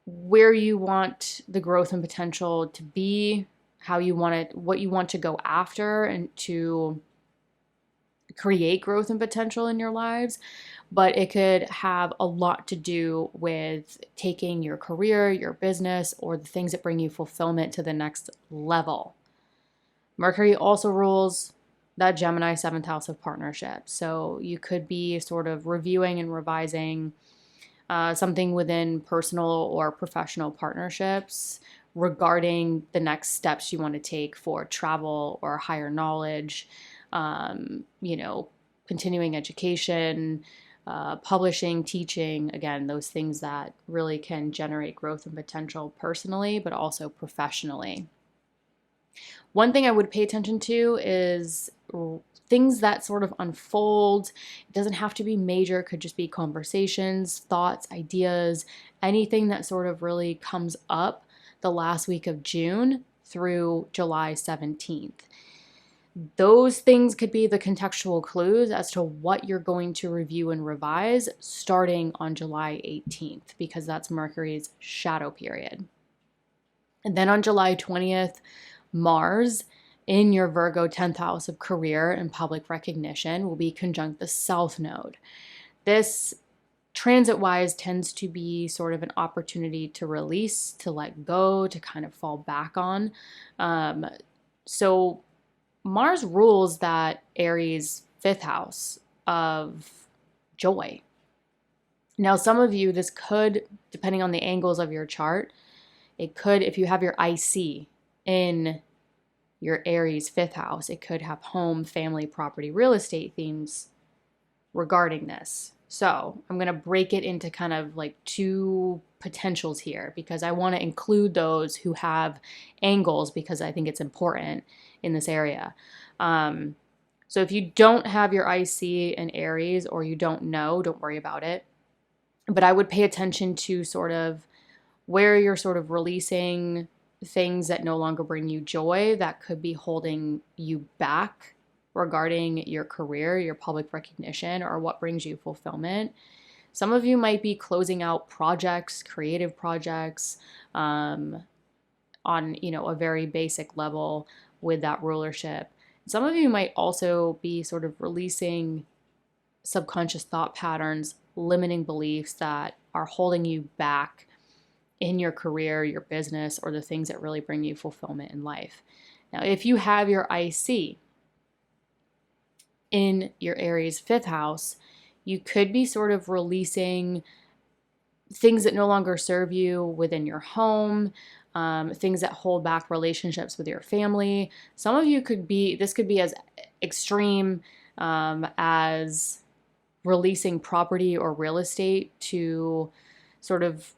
where you want the growth and potential to be, how you want it, what you want to go after, and to create growth and potential in your lives. But it could have a lot to do with taking your career, your business, or the things that bring you fulfillment to the next level. Mercury also rules that Gemini 7th house of partnership. So you could be sort of reviewing and revising something within personal or professional partnerships regarding the next steps you want to take for travel or higher knowledge, continuing education, publishing, teaching, again, those things that really can generate growth and potential personally, but also professionally. One thing I would pay attention to is things that sort of unfold. It doesn't have to be major, it could just be conversations, thoughts, ideas, anything that sort of really comes up the last week of June through July 17th. Those things could be the contextual clues as to what you're going to review and revise starting on July 18th, because that's Mercury's shadow period. And then on July 20th, Mars in your Virgo 10th house of career and public recognition will be conjunct the South Node. This transit-wise tends to be sort of an opportunity to release, to let go, to kind of fall back on. So Mars rules that Aries 5th house of joy. Now, some of you, this could, depending on the angles of your chart, it could, if you have your IC in your Aries 5th house, it could have home, family, property, real estate themes regarding this. So I'm going to break it into kind of like two potentials here because I want to include those who have angles because I think it's important in this area. So if you don't have your IC in Aries or you don't know, don't worry about it. But I would pay attention to sort of where you're sort of releasing things that no longer bring you joy that could be holding you back regarding your career, your public recognition, or what brings you fulfillment. Some of you might be closing out projects, creative projects, on a very basic level with that rulership. Some of you might also be sort of releasing subconscious thought patterns, limiting beliefs that are holding you back in your career, your business, or the things that really bring you fulfillment in life. Now, if you have your IC in your Aries 5th house, you could be sort of releasing things that no longer serve you within your home, things that hold back relationships with your family. Some of you this could be as extreme as releasing property or real estate to sort of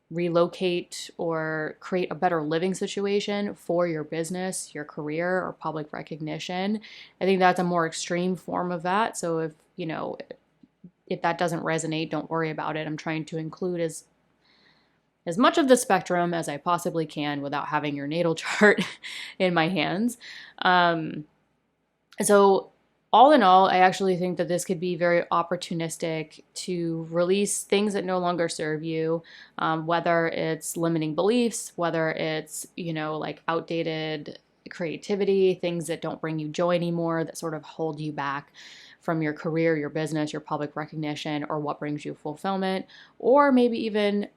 relocate or create a better living situation for your business, your career, or public recognition. I think that's a more extreme form of that. So if that doesn't resonate, don't worry about it. I'm trying to include as much of the spectrum as I possibly can without having your natal chart in my hands. So all in all, I actually think that this could be very opportunistic to release things that no longer serve you, whether it's limiting beliefs, whether it's, like outdated creativity, things that don't bring you joy anymore, that sort of hold you back from your career, your business, your public recognition, or what brings you fulfillment, or maybe even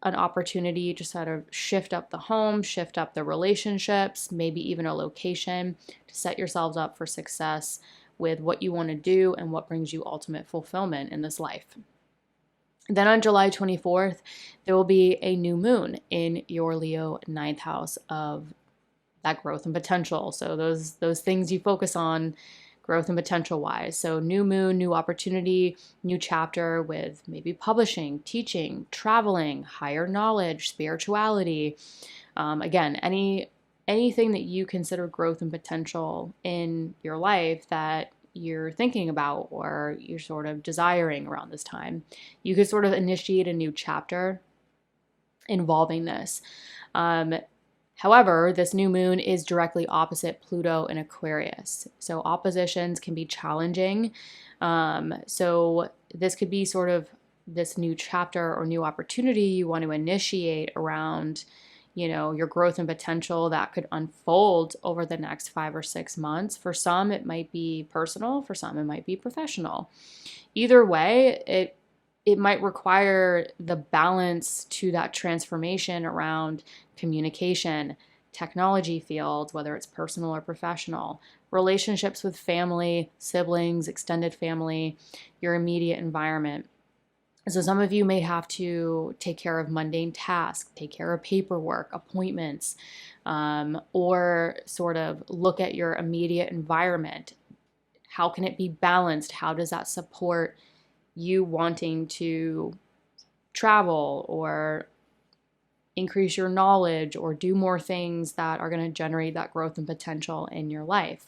an opportunity to sort of shift up the home, shift up the relationships, maybe even a location to set yourselves up for success with what you want to do and what brings you ultimate fulfillment in this life. Then on July 24th, there will be a new moon in your Leo 9th house of that growth and potential. So those things you focus on growth and potential wise. So new moon, new opportunity, new chapter with maybe publishing, teaching, traveling, higher knowledge, spirituality. Again, anything that you consider growth and potential in your life that you're thinking about or you're sort of desiring around this time, you could sort of initiate a new chapter involving this. However, this new moon is directly opposite Pluto in Aquarius. So oppositions can be challenging. So this could be sort of this new chapter or new opportunity you want to initiate around your growth and potential that could unfold over the next 5 or 6 months. For some, it might be personal. For some, it might be professional. Either way, it might require the balance to that transformation around communication, technology fields, whether it's personal or professional, relationships with family, siblings, extended family, your immediate environment. So some of you may have to take care of mundane tasks, take care of paperwork, appointments, or sort of look at your immediate environment. How can it be balanced? How does that support you wanting to travel or increase your knowledge or do more things that are going to generate that growth and potential in your life?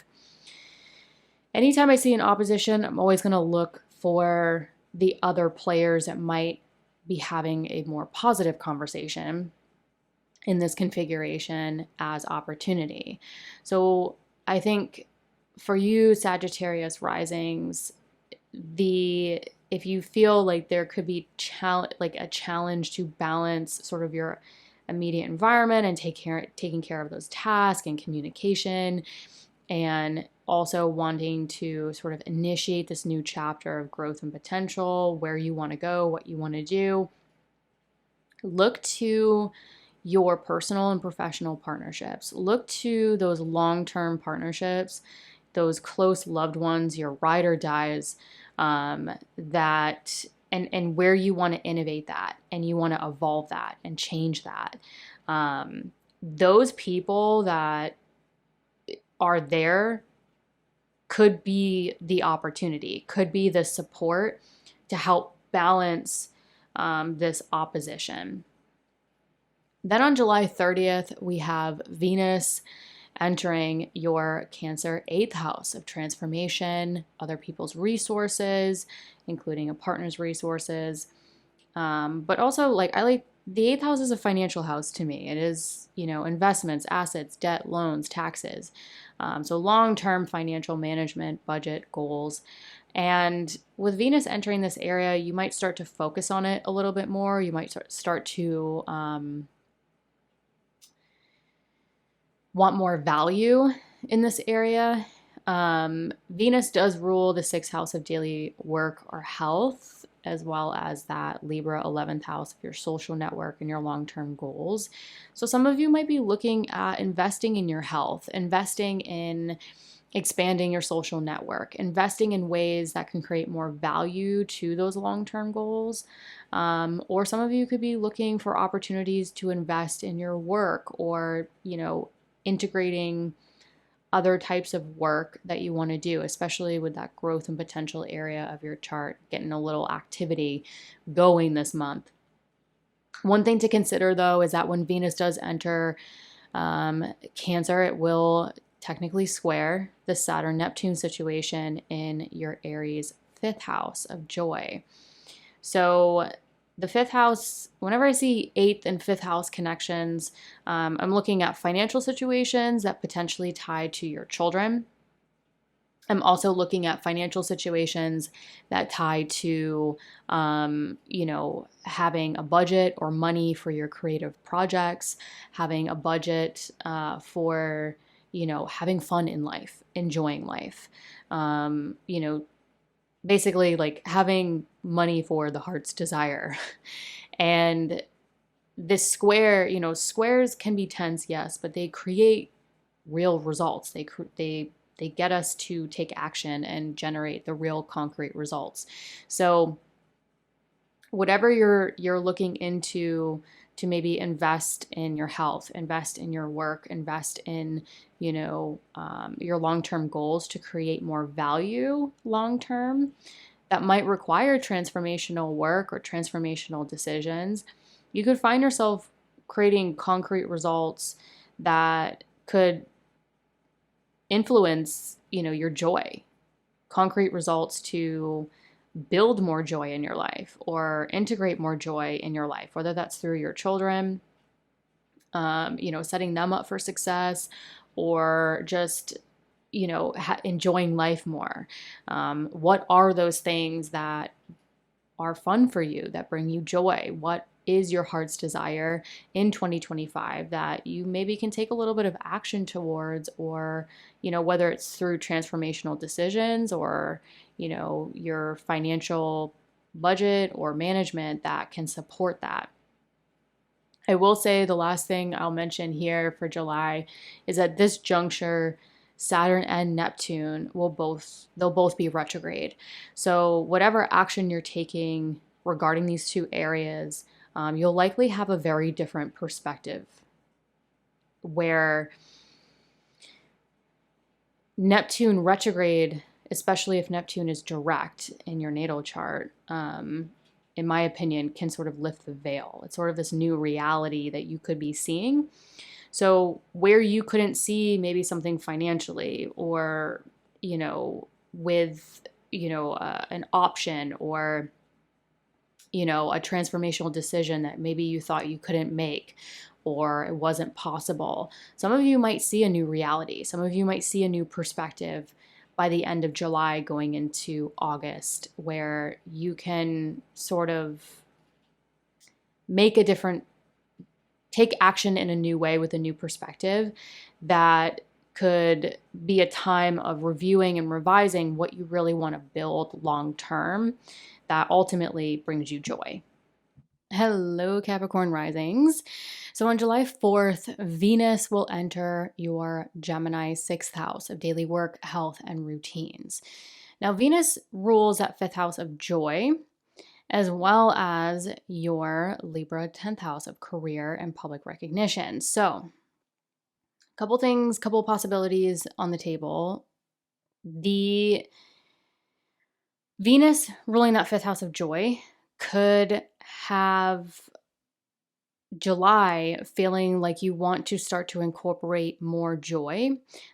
Anytime I see an opposition, I'm always going to look for the other players that might be having a more positive conversation in this configuration as opportunity. So I think for you, Sagittarius risings, if you feel like there could be a challenge to balance sort of your immediate environment and taking care of those tasks and communication, and also wanting to sort of initiate this new chapter of growth and potential, where you want to go, what you want to do, look to your personal and professional partnerships. Look to those long-term partnerships, those close loved ones, your ride or dies, that and where you want to innovate that and you want to evolve that and change that. Those people that are there could be the opportunity, could be the support to help balance this opposition. Then on July 30th, we have Venus entering your Cancer 8th house of transformation, other people's resources, including a partner's resources. But also, like, I like the 8th house is a financial house to me. It is, investments, assets, debt, loans, taxes. So long-term financial management, budget, goals. And with Venus entering this area, you might start to focus on it a little bit more. You might start to want more value in this area. Venus does rule the 6th house of daily work or health, as well as that Libra 11th house of your social network and your long-term goals. So some of you might be looking at investing in your health, investing in expanding your social network, investing in ways that can create more value to those long-term goals. Or some of you could be looking for opportunities to invest in your work, or, integrating other types of work that you want to do, especially with that growth and potential area of your chart, getting a little activity going this month. One thing to consider, though, is that when Venus does enter Cancer, it will technically square the Saturn-Neptune situation in your Aries 5th house of joy. So the 5th house, whenever I see 8th and 5th house connections, I'm looking at financial situations that potentially tie to your children. I'm also looking at financial situations that tie to, having a budget or money for your creative projects, having a budget for, having fun in life, enjoying life, basically like having money for the heart's desire. And this square, squares can be tense, yes, but they create real results. They get us to take action and generate the real concrete results. So whatever you're looking into to maybe invest in your health, invest in your work, invest in, your long-term goals to create more value long-term, that might require transformational work or transformational decisions. You could find yourself creating concrete results that could influence, your joy, concrete results to build more joy in your life or integrate more joy in your life, whether that's through your children, setting them up for success, or just, enjoying life more. What are those things that are fun for you, that bring you joy? What is your heart's desire in 2025 that you maybe can take a little bit of action towards, or, whether it's through transformational decisions or, your financial budget or management that can support that. I will say the last thing I'll mention here for July is that this juncture, Saturn and Neptune they'll both be retrograde. So whatever action you're taking regarding these two areas, you'll likely have a very different perspective, where Neptune retrograde, especially if Neptune is direct in your natal chart, in my opinion, can sort of lift the veil. It's sort of this new reality that you could be seeing. So where you couldn't see maybe something financially, or, with, an option, or, a transformational decision that maybe you thought you couldn't make, or it wasn't possible, some of you might see a new reality. Some of you might see a new perspective by the end of July going into August, where you can sort of take action in a new way with a new perspective that could be a time of reviewing and revising what you really want to build long term that ultimately brings you joy. Hello, Capricorn risings. So on July 4th, Venus will enter your Gemini 6th house of daily work, health, and routines. Now, Venus rules that 5th house of joy, as well as your Libra 10th house of career and public recognition. So, couple possibilities on the table. The Venus ruling that fifth house of joy could have July feeling like you want to start to incorporate more joy,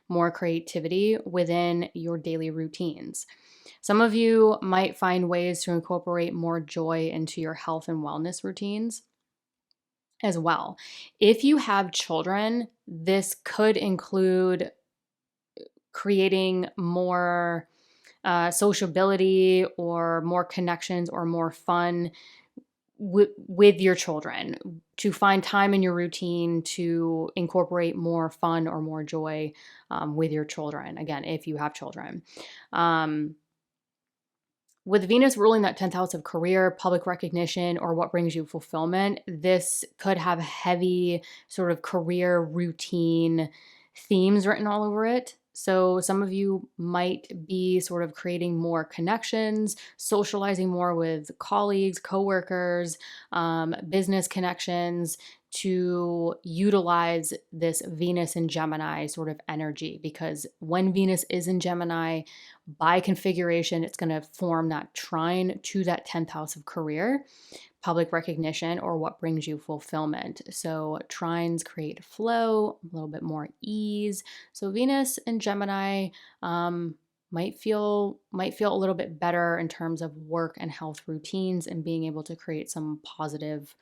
more creativity within your daily routines. Some of you might find ways to incorporate more joy into your health and wellness routines as well. If you have children, this could include creating more sociability or more connections or more fun with your children, to find time in your routine to incorporate more fun or more joy with your children. Again, if you have children. With Venus ruling that 10th house of career, public recognition, or what brings you fulfillment, this could have heavy sort of career routine themes written all over it. So some of you might be sort of creating more connections, socializing more with colleagues, coworkers, business connections, to utilize this Venus in Gemini sort of energy. Because when Venus is in Gemini, by configuration, it's going to form that trine to that 10th house of career, public recognition, or what brings you fulfillment. So trines create flow, a little bit more ease. So Venus and Gemini might feel a little bit better in terms of work and health routines and being able to create some positive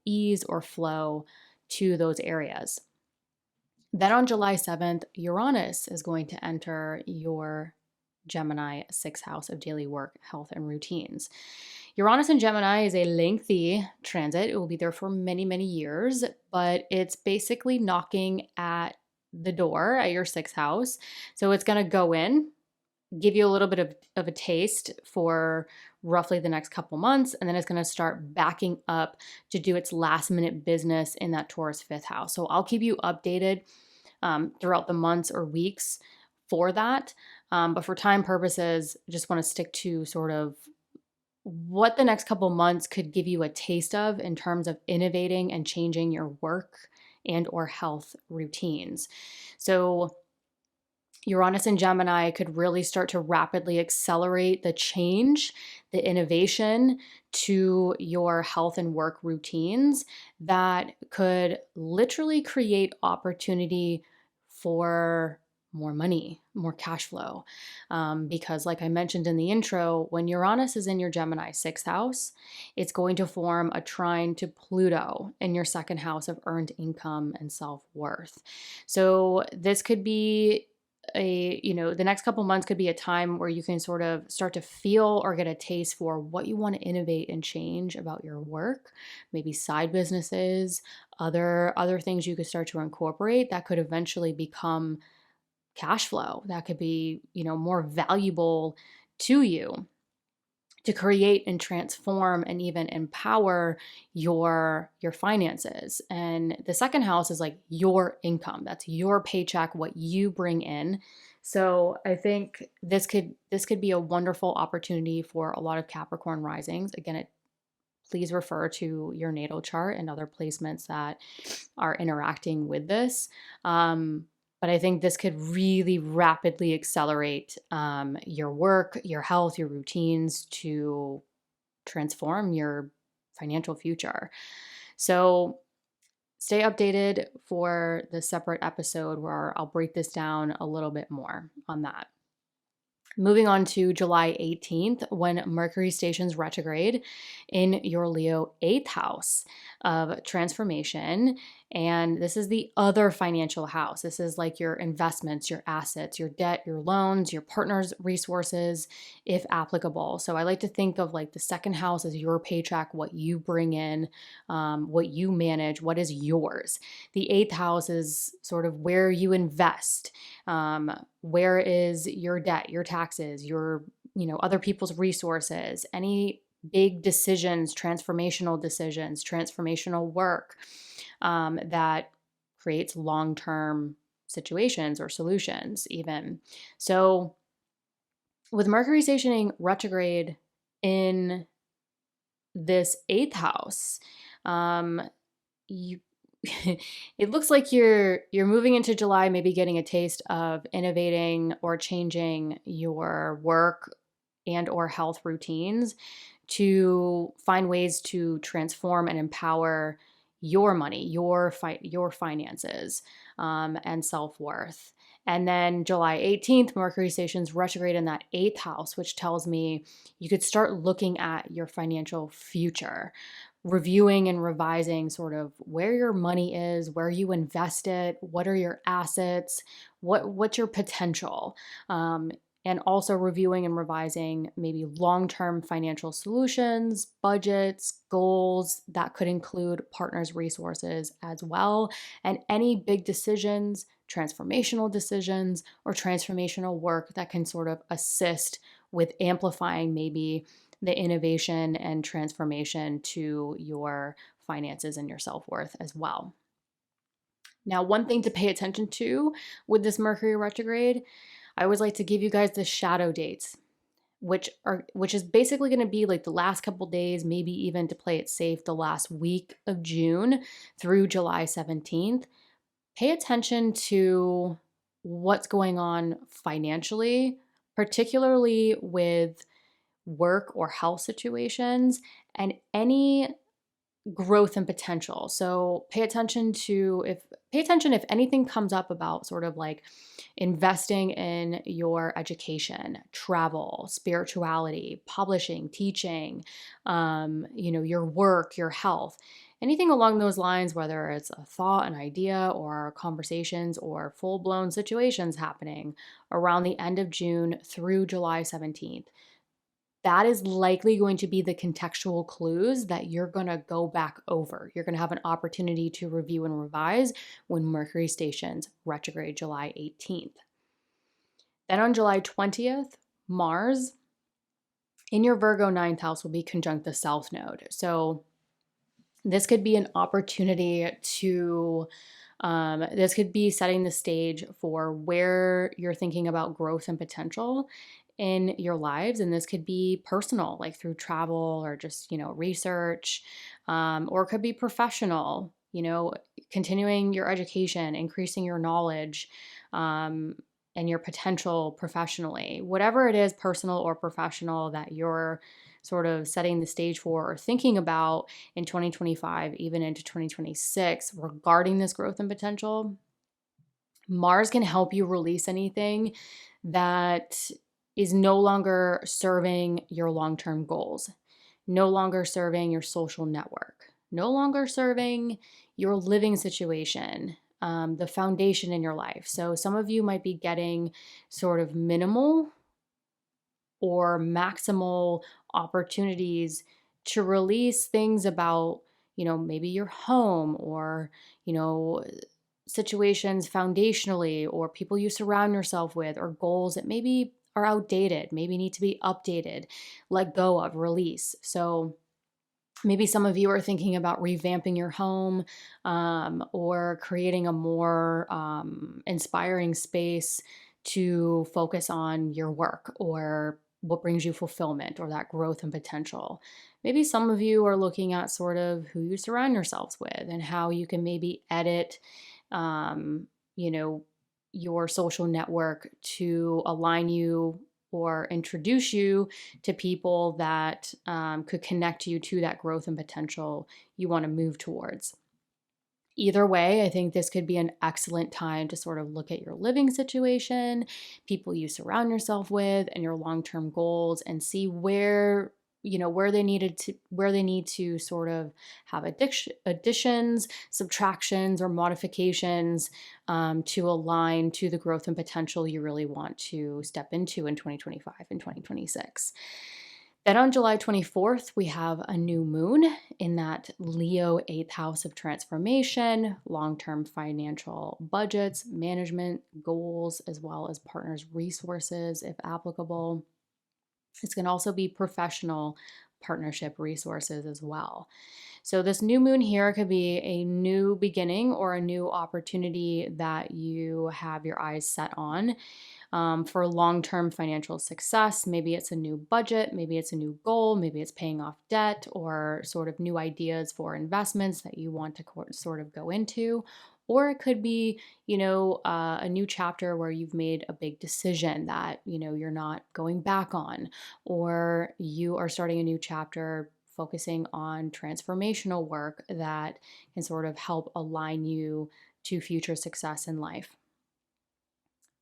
ease or flow to those areas. Then on July 7th, Uranus is going to enter your Gemini 6th house of daily work, health, and routines. Uranus in Gemini is a lengthy transit. It will be there for many, many years, but it's basically knocking at the door at your 6th house. So it's going to go in, give you a little bit of a taste for roughly the next couple months, and then it's going to start backing up to do its last minute business in that Taurus 5th house. So I'll keep you updated throughout the months or weeks for that. But for time purposes, just want to stick to sort of what the next couple months could give you a taste of in terms of innovating and changing your work and or health routines. So Uranus and Gemini could really start to rapidly accelerate the change, the innovation to your health and work routines that could literally create opportunity for more money, more cash flow. Because, like I mentioned in the intro, when Uranus is in your Gemini 6th house, it's going to form a trine to Pluto in your 2nd house of earned income and self-worth. So this could be the next couple months could be a time where you can sort of start to feel or get a taste for what you want to innovate and change about your work, maybe side businesses, other things you could start to incorporate that could eventually become cash flow, that could be, more valuable to you, to create and transform and even empower your finances. And the 2nd house is like your income. That's your paycheck, what you bring in. So I think this could be a wonderful opportunity for a lot of Capricorn risings. Again, please refer to your natal chart and other placements that are interacting with this. But I think this could really rapidly accelerate your work, your health, your routines to transform your financial future. So stay updated for the separate episode where I'll break this down a little bit more on that. Moving on to July 18th, when Mercury stations retrograde in your Leo 8th house of transformation. And this is the other financial house. This is like your investments, your assets, your debt, your loans, your partner's resources, if applicable. So I like to think of like the 2nd house as your paycheck, what you bring in, what you manage, what is yours. The 8th house is sort of where you invest. Where is your debt, your taxes, your, other people's resources, any big decisions, transformational work that creates long-term situations or solutions even. So with Mercury stationing retrograde in this 8th house, it looks like you're moving into July, maybe getting a taste of innovating or changing your work and or health routines to find ways to transform and empower your money, your finances, and self-worth. And then July 18th, Mercury stations retrograde in that 8th house, which tells me you could start looking at your financial future, reviewing and revising sort of where your money is, where you invest it, what are your assets, what's your potential, and also reviewing and revising maybe long-term financial solutions, budgets, goals that could include partners' resources as well, and any big decisions, transformational decisions, or transformational work that can sort of assist with amplifying maybe the innovation and transformation to your finances and your self-worth as well. Now, one thing to pay attention to with this Mercury retrograde, I always like to give you guys the shadow dates, which is basically going to be like the last couple days, maybe even to play it safe, the last week of June through July 17th. Pay attention to what's going on financially, particularly with work or health situations, and any growth and potential. So pay attention if anything comes up about sort of like investing in your education, travel, spirituality, publishing, teaching, your work, your health, anything along those lines, whether it's a thought, an idea, or conversations or full-blown situations happening around the end of June through July 17th. That is likely going to be the contextual clues that you're going to go back over. You're going to have an opportunity to review and revise when Mercury stations retrograde July 18th. Then on July 20th, Mars in your Virgo 9th house will be conjunct the South Node. So this could be an opportunity to this could be setting the stage for where you're thinking about growth and potential in your lives. And this could be personal, like through travel or just, research, or it could be professional, continuing your education, increasing your knowledge, and your potential professionally. Whatever it is, personal or professional, that you're sort of setting the stage for or thinking about in 2025, even into 2026, regarding this growth and potential, Mars can help you release anything that is no longer serving your long-term goals, no longer serving your social network, no longer serving your living situation, the foundation in your life. So some of you might be getting sort of minimal or maximal opportunities to release things about, maybe your home or, situations foundationally or people you surround yourself with or goals that maybe are outdated, maybe need to be updated, let go of, release. So maybe some of you are thinking about revamping your home, or creating a more inspiring space to focus on your work or what brings you fulfillment or that growth and potential. Maybe some of you are looking at sort of who you surround yourselves with and how you can maybe edit, your social network to align you or introduce you to people that could connect you to that growth and potential you want to move towards. Either way, I think this could be an excellent time to sort of look at your living situation, people you surround yourself with, and your long-term goals, and see where they need to sort of have additions, subtractions, or modifications to align to the growth and potential you really want to step into in 2025 and 2026. Then on July 24th, we have a new moon in that Leo 8th house of transformation, long-term financial budgets, management, goals, as well as partners' resources, if applicable. It's going to also be professional partnership resources as well. So this new moon here could be a new beginning or a new opportunity that you have your eyes set on. For long-term financial success. Maybe it's a new budget, maybe it's a new goal, maybe it's paying off debt or sort of new ideas for investments that you want to sort of go into, Or it could be, a new chapter where you've made a big decision that, you're not going back on, or you are starting a new chapter focusing on transformational work that can sort of help align you to future success in life.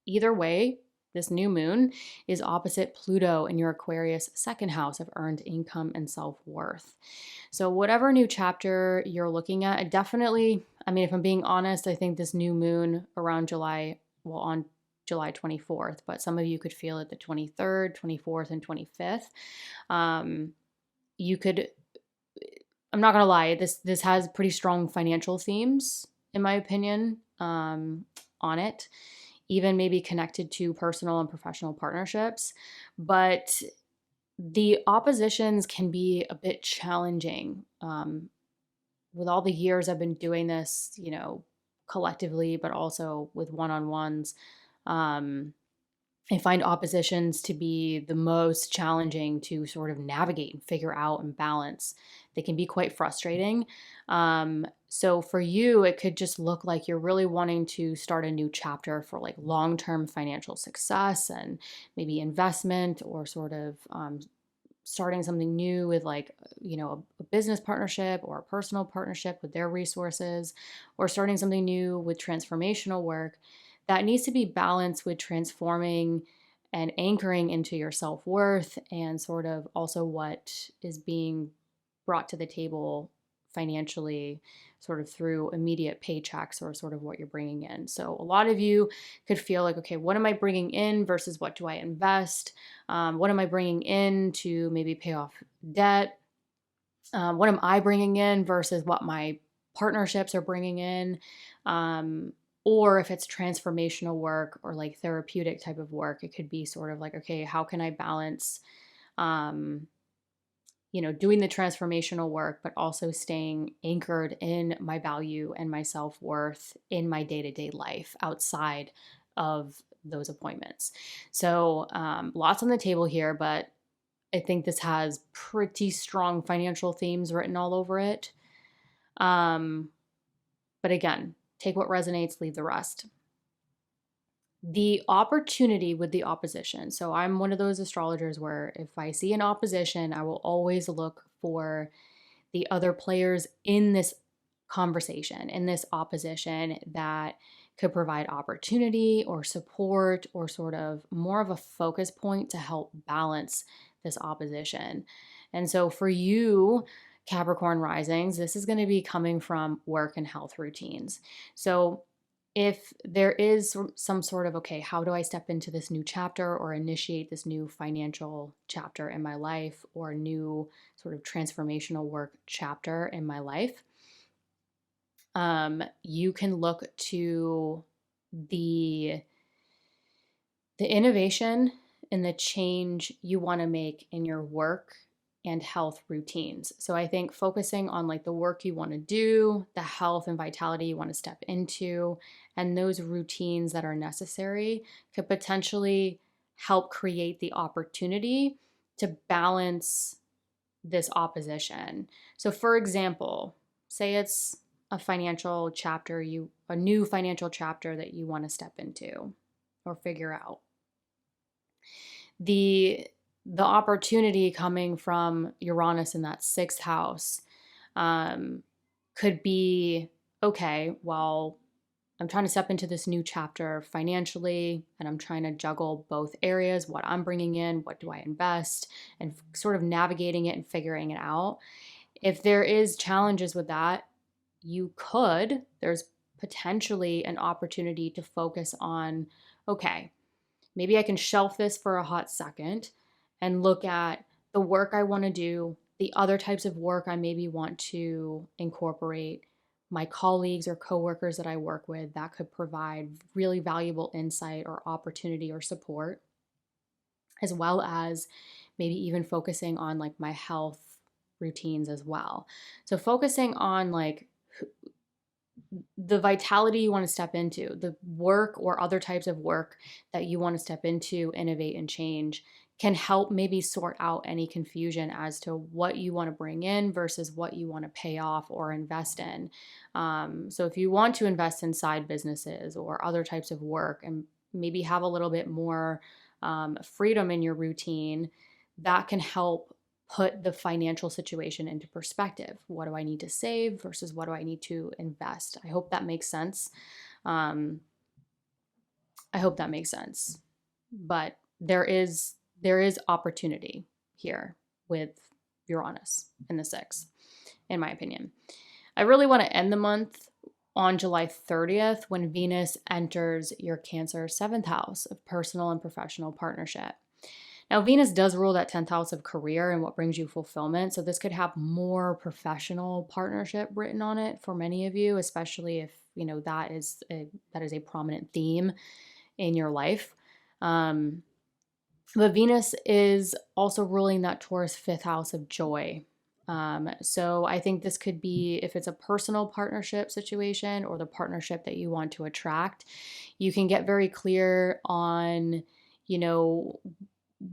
Either way, this new moon is opposite Pluto in your Aquarius second house of earned income and self-worth. So whatever new chapter you're looking at, definitely, if I'm being honest, I think this new moon around on July 24th, but some of you could feel it the 23rd, 24th, and 25th. You could, I'm not gonna lie, this has pretty strong financial themes, in my opinion, on it, even maybe connected to personal and professional partnerships. But the oppositions can be a bit challenging. With all the years I've been doing this, collectively, but also with one-on-ones, I find oppositions to be the most challenging to sort of navigate and figure out and balance. They can be quite frustrating. So for you, it could just look like you're really wanting to start a new chapter for like long-term financial success and maybe investment, or sort of starting something new with like, a business partnership or a personal partnership with their resources, or starting something new with transformational work that needs to be balanced with transforming and anchoring into your self-worth, and sort of also what is being brought to the table financially, sort of through immediate paychecks or sort of what you're bringing in. So a lot of you could feel like, okay, what am I bringing in versus what do I invest? What am I bringing in to maybe pay off debt? What am I bringing in versus what my partnerships are bringing in? Or if it's transformational work or like therapeutic type of work, it could be sort of like, okay, how can I balance, doing the transformational work, but also staying anchored in my value and my self-worth in my day-to-day life outside of those appointments. So lots on the table here, but I think this has pretty strong financial themes written all over it. But again, take what resonates, leave the rest. The opportunity with the opposition. So I'm one of those astrologers where if I see an opposition, I will always look for the other players in this conversation, in this opposition, that could provide opportunity or support or sort of more of a focus point to help balance this opposition. And so for you, Capricorn risings, this is going to be coming from work and health routines. So if there is some sort of, okay, how do I step into this new chapter or initiate this new financial chapter in my life, or new sort of transformational work chapter in my life, you can look to the innovation and the change you want to make in your work and health routines. So I think focusing on like the work you want to do, the health and vitality you want to step into, and those routines that are necessary could potentially help create the opportunity to balance this opposition. So for example, say it's a financial chapter, a new financial chapter that you want to step into or figure out. The opportunity coming from Uranus in that sixth house could be, okay, well, I'm trying to step into this new chapter financially, and I'm trying to juggle both areas, what I'm bringing in, what do I invest, and sort of navigating it and figuring it out. If there is challenges with that, there's potentially an opportunity to focus on, okay, maybe I can shelf this for a hot second and look at the work I want to do, the other types of work I maybe want to incorporate, my colleagues or coworkers that I work with that could provide really valuable insight or opportunity or support, as well as maybe even focusing on like my health routines as well. So focusing on like the vitality you want to step into, the work or other types of work that you want to step into, innovate, and change can help maybe sort out any confusion as to what you want to bring in versus what you want to pay off or invest in. So if you want to invest in side businesses or other types of work and maybe have a little bit more freedom in your routine, that can help put the financial situation into perspective. What do I need to save versus what do I need to invest? I hope that makes sense. Um, I hope that makes sense. But there is opportunity here with Uranus in the 6th, in my opinion. I really want to end the month on July 30th when Venus enters your Cancer 7th house of personal and professional partnership. Now, Venus does rule that 10th house of career and what brings you fulfillment. So this could have more professional partnership written on it for many of you, especially if, that is a prominent theme in your life. But Venus is also ruling that Taurus 5th house of joy. So I think this could be, if it's a personal partnership situation or the partnership that you want to attract, you can get very clear on,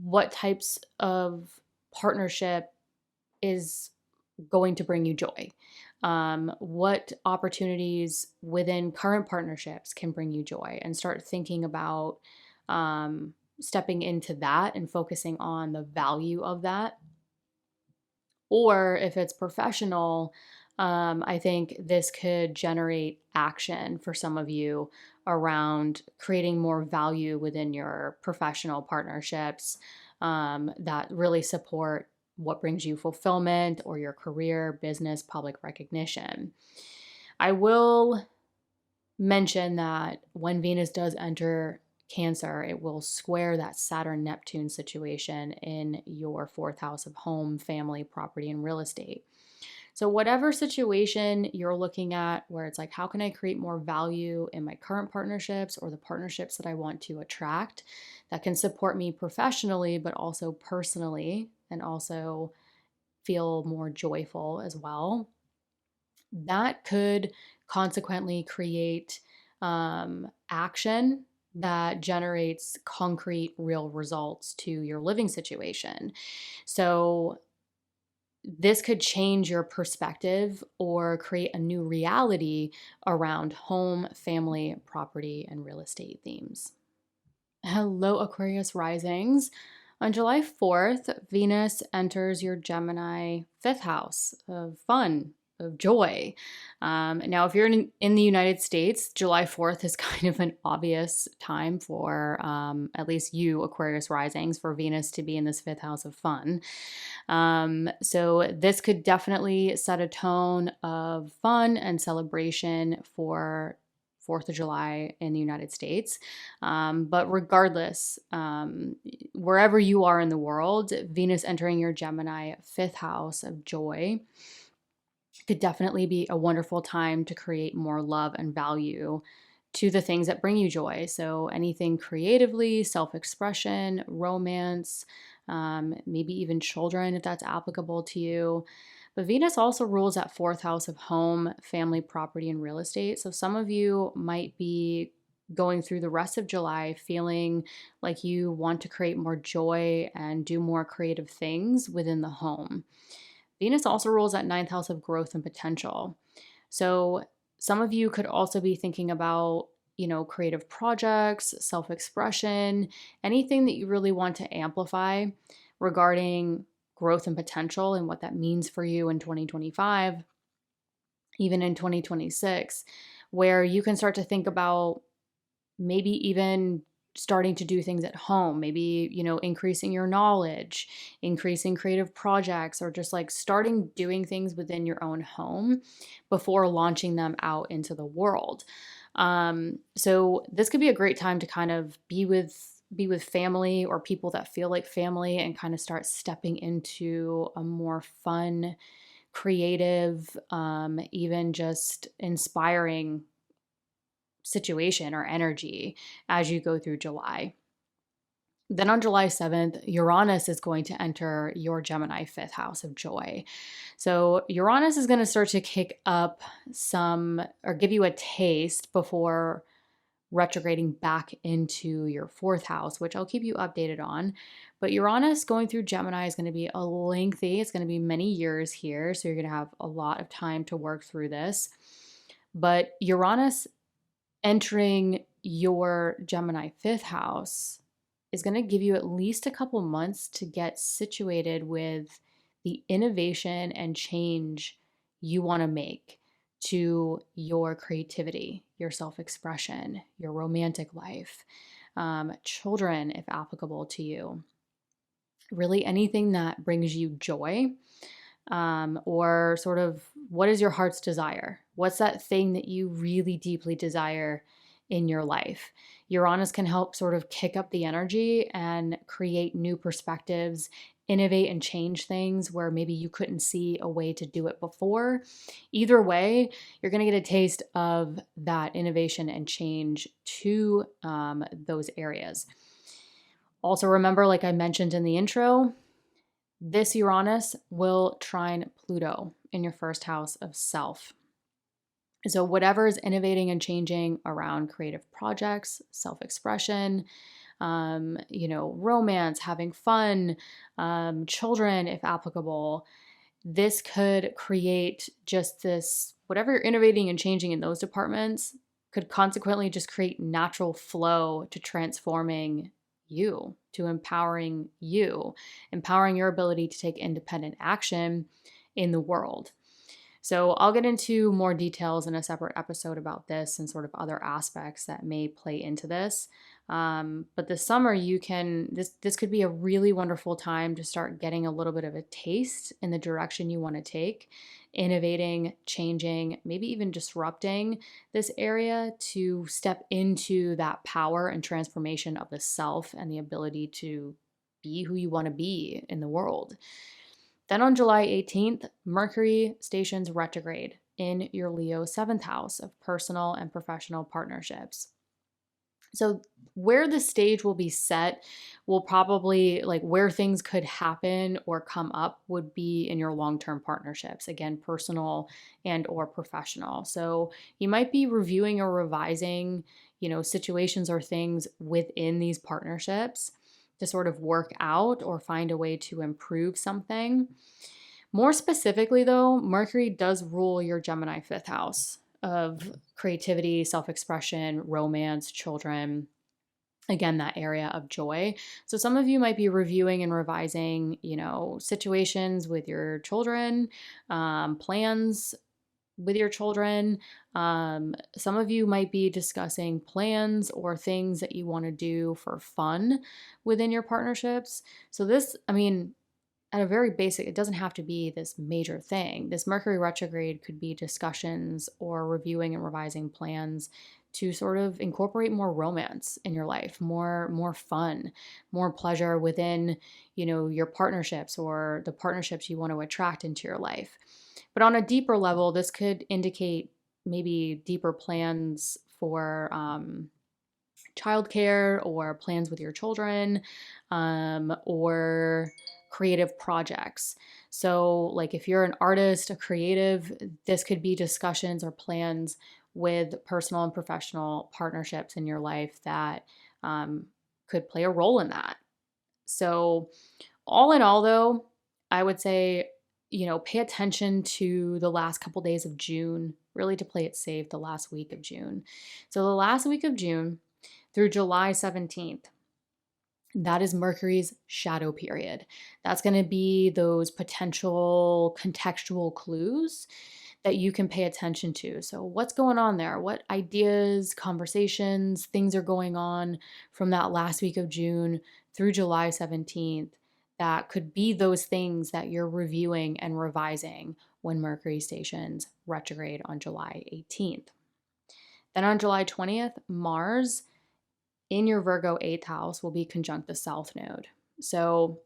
what types of partnership is going to bring you joy. What opportunities within current partnerships can bring you joy, and start thinking about stepping into that and focusing on the value of that. Or if it's professional, I think this could generate action for some of you around creating more value within your professional partnerships that really support what brings you fulfillment or your career, business, public recognition. I will mention that when Venus does enter Cancer, it will square that Saturn-Neptune situation in your 4th house of home, family, property, and real estate. So whatever situation you're looking at where it's like, how can I create more value in my current partnerships or the partnerships that I want to attract that can support me professionally, but also personally, and also feel more joyful as well, that could consequently create action that generates concrete, real results to your living situation. So this could change your perspective or create a new reality around home, family, property, and real estate themes. Hello, Aquarius risings. On July 4th, Venus enters your Gemini 5th house of fun, of joy. Now, if you're in the United States, July 4th is kind of an obvious time for, at least you, Aquarius risings, for Venus to be in this 5th house of fun. So this could definitely set a tone of fun and celebration for 4th of July in the United States. But regardless, wherever you are in the world, Venus entering your Gemini 5th house of joy could definitely be a wonderful time to create more love and value to the things that bring you joy. So anything creatively, self-expression, romance, maybe even children, if that's applicable to you. But Venus also rules that 4th house of home, family, property, and real estate. So some of you might be going through the rest of July feeling like you want to create more joy and do more creative things within the home. Venus also rules that 9th house of growth and potential. So some of you could also be thinking about, creative projects, self-expression, anything that you really want to amplify regarding growth and potential and what that means for you in 2025, even in 2026, where you can start to think about maybe even starting to do things at home, maybe, increasing your knowledge, increasing creative projects, or just like starting doing things within your own home before launching them out into the world. So this could be a great time to kind of be with family or people that feel like family and kind of start stepping into a more fun, creative, even just inspiring situation or energy as you go through July. Then on July 7th, Uranus is going to enter your Gemini 5th house of joy. So Uranus is going to start to kick up some, or give you a taste before retrograding back into your 4th house, which I'll keep you updated on. But Uranus going through Gemini is going to be it's going to be many years here. So you're going to have a lot of time to work through this. But Uranus entering your Gemini 5th house is going to give you at least a couple months to get situated with the innovation and change you want to make to your creativity, your self-expression, your romantic life, children, if applicable to you. Really anything that brings you joy, or sort of what is your heart's desire? What's that thing that you really deeply desire in your life? Uranus can help sort of kick up the energy and create new perspectives, innovate and change things where maybe you couldn't see a way to do it before. Either way, you're going to get a taste of that innovation and change to those areas. Also, remember, like I mentioned in the intro, this Uranus will trine Pluto in your 1st house of self. So whatever is innovating and changing around creative projects, self-expression, romance, having fun, children, if applicable, this could create just this, whatever you're innovating and changing in those departments could consequently just create natural flow to transforming you, to empowering you, empowering your ability to take independent action in the world. So I'll get into more details in a separate episode about this and sort of other aspects that may play into this. But this summer, this could be a really wonderful time to start getting a little bit of a taste in the direction you want to take, innovating, changing, maybe even disrupting this area to step into that power and transformation of the self and the ability to be who you want to be in the world. Then on July 18th, Mercury stations retrograde in your Leo 7th house of personal and professional partnerships. So where the stage will be set will probably, like, where things could happen or come up would be in your long-term partnerships, again, personal and or professional. So you might be reviewing or revising, situations or things within these partnerships to sort of work out or find a way to improve something. More specifically, though, Mercury does rule your Gemini 5th house of creativity, self-expression, romance, children. Again, that area of joy. So some of you might be reviewing and revising, situations with your children, plans with your children. Some of you might be discussing plans or things that you want to do for fun within your partnerships. So this, at a very basic, it doesn't have to be this major thing. This Mercury retrograde could be discussions or reviewing and revising plans to sort of incorporate more romance in your life, more fun, more pleasure within, your partnerships or the partnerships you want to attract into your life. But on a deeper level, this could indicate maybe deeper plans for childcare or plans with your children, or creative projects. So like if you're an artist, a creative, this could be discussions or plans with personal and professional partnerships in your life that could play a role in that. So all in all, though, I would say, pay attention to the last couple days of June, really to play it safe, the last week of June. So the last week of June through July 17th, that is Mercury's shadow period. That's going to be those potential contextual clues that you can pay attention to. So what's going on there? What ideas, conversations, things are going on from that last week of June through July 17th that could be those things that you're reviewing and revising when Mercury stations retrograde on July 18th. Then on July 20th, Mars in your Virgo 8th house will be conjunct the South Node. So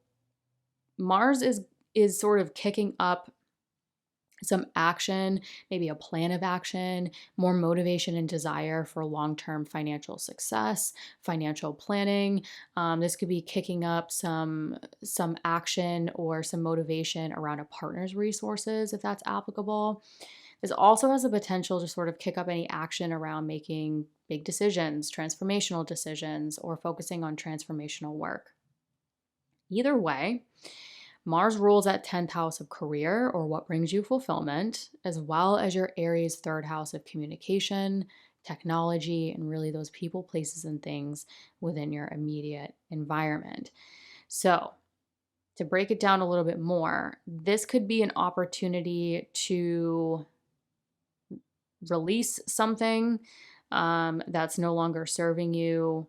Mars is sort of kicking up some action, maybe a plan of action, more motivation and desire for long-term financial success, financial planning. This could be kicking up some action or some motivation around a partner's resources, if that's applicable. This also has the potential to sort of kick up any action around making big decisions, transformational decisions, or focusing on transformational work. Either way, Mars rules at 10th house of career, or what brings you fulfillment, as well as your Aries 3rd house of communication, technology, and really those people, places, and things within your immediate environment. So, to break it down a little bit more, this could be an opportunity to release something that's no longer serving you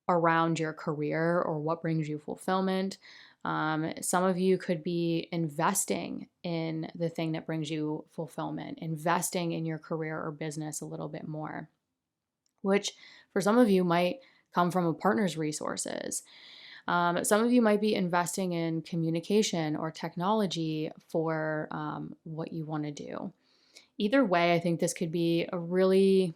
around your career or what brings you fulfillment. Some of you could be investing in the thing that brings you fulfillment, investing in your career or business a little bit more, which for some of you might come from a partner's resources. Some of you might be investing in communication or technology for what you want to do. Either way, I think this could be a really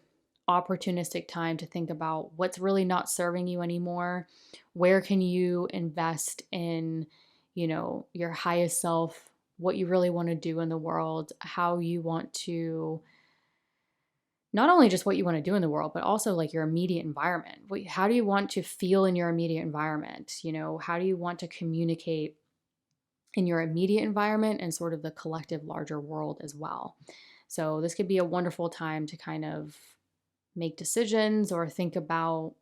opportunistic time to think about what's really not serving you anymore. Where can you invest in, your highest self, what you really want to do in the world, how you want to, not only just what you want to do in the world, but also like your immediate environment. How do you want to feel in your immediate environment? How do you want to communicate in your immediate environment and sort of the collective larger world as well? So this could be a wonderful time to kind of make decisions or think about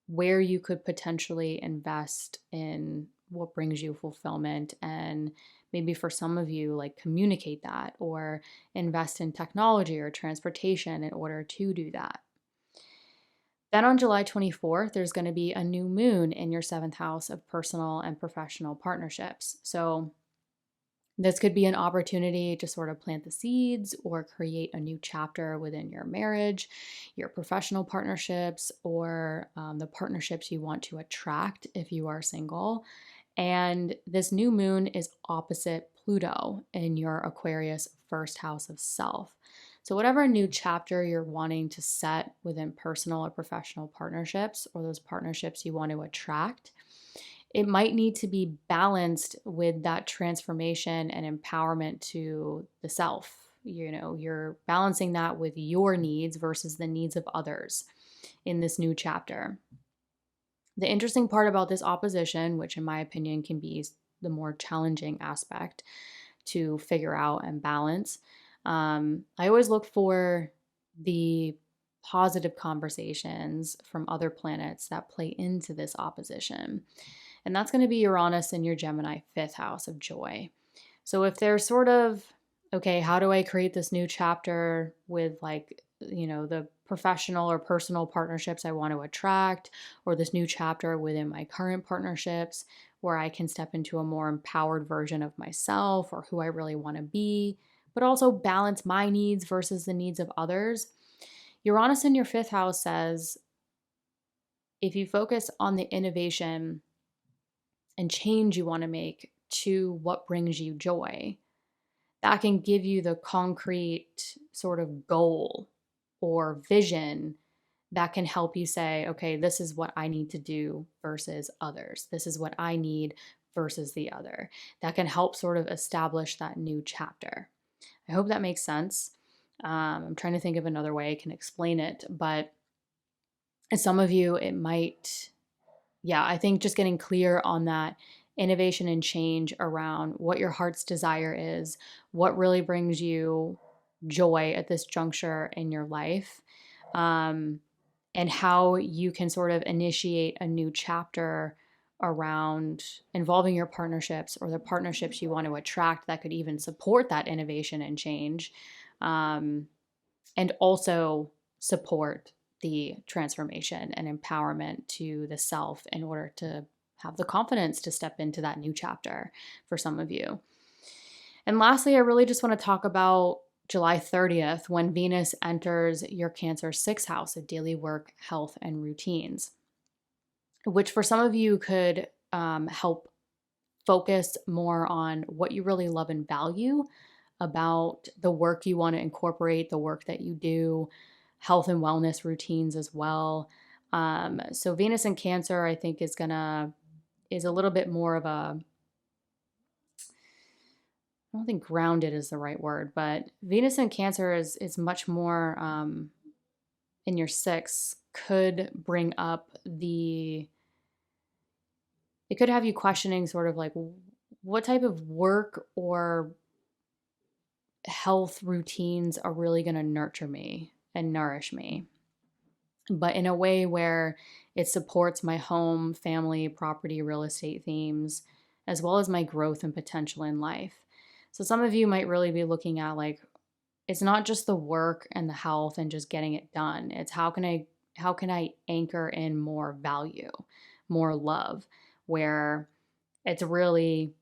where you could potentially invest in what brings you fulfillment, and maybe for some of you, like communicate that or invest in technology or transportation in order to do that. Then on July 24th, there's going to be a new moon in your 7th house of personal and professional partnerships. So this could be an opportunity to sort of plant the seeds or create a new chapter within your marriage, your professional partnerships, or the partnerships you want to attract if you are single. And this new moon is opposite Pluto in your Aquarius 1st house of self. So whatever new chapter you're wanting to set within personal or professional partnerships, or those partnerships you want to attract, it might need to be balanced with that transformation and empowerment to the self. You're balancing that with your needs versus the needs of others in this new chapter. The interesting part about this opposition, which in my opinion can be the more challenging aspect to figure out and balance, I always look for the positive conversations from other planets that play into this opposition. And that's going to be Uranus in your Gemini 5th house of joy. So if there's sort of, okay, how do I create this new chapter with the professional or personal partnerships I want to attract, or this new chapter within my current partnerships where I can step into a more empowered version of myself or who I really want to be, but also balance my needs versus the needs of others. Uranus in your 5th house says, if you focus on the innovation and change you want to make to what brings you joy, that can give you the concrete sort of goal or vision that can help you say, okay, this is what I need to do versus others. This is what I need versus the other. That can help sort of establish that new chapter. I hope that makes sense. I'm trying to think of another way I can explain it, but as some of you, it might, I think just getting clear on that innovation and change around what your heart's desire is, what really brings you joy at this juncture in your life, and how you can sort of initiate a new chapter around involving your partnerships or the partnerships you want to attract that could even support that innovation and change, and also support the transformation and empowerment to the self in order to have the confidence to step into that new chapter for some of you. And lastly, I really just want to talk about July 30th, when Venus enters your Cancer 6th house of daily work, health, and routines, which for some of you could help focus more on what you really love and value about the work you want to incorporate, the work that you do, health and wellness routines as well. So Venus in Cancer, I think, is a little bit more of a, I don't think grounded is the right word, but Venus in Cancer is much more in your sixth, could bring up it could have you questioning sort of like what type of work or health routines are really going to nurture me and nourish me, but in a way where it supports my home, family, property, real estate themes, as well as my growth and potential in life. So some of you might really be looking at like, it's not just the work and the health and just getting it done. It's how can I anchor in more value, more love, where it's really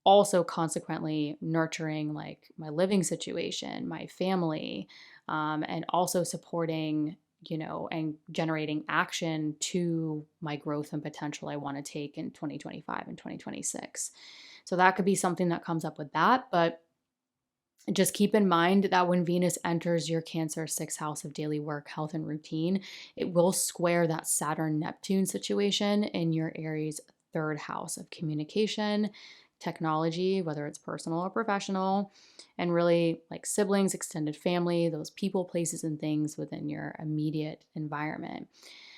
also consequently nurturing like my living situation, my family, and also supporting, and generating action to my growth and potential I want to take in 2025 and 2026. So that could be something that comes up with that. But just keep in mind that when Venus enters your Cancer sixth house of daily work, health, and routine, it will square that Saturn-Neptune situation in your Aries third house of communication, technology, whether it's personal or professional, and really like siblings, extended family, those people, places, and things within your immediate environment.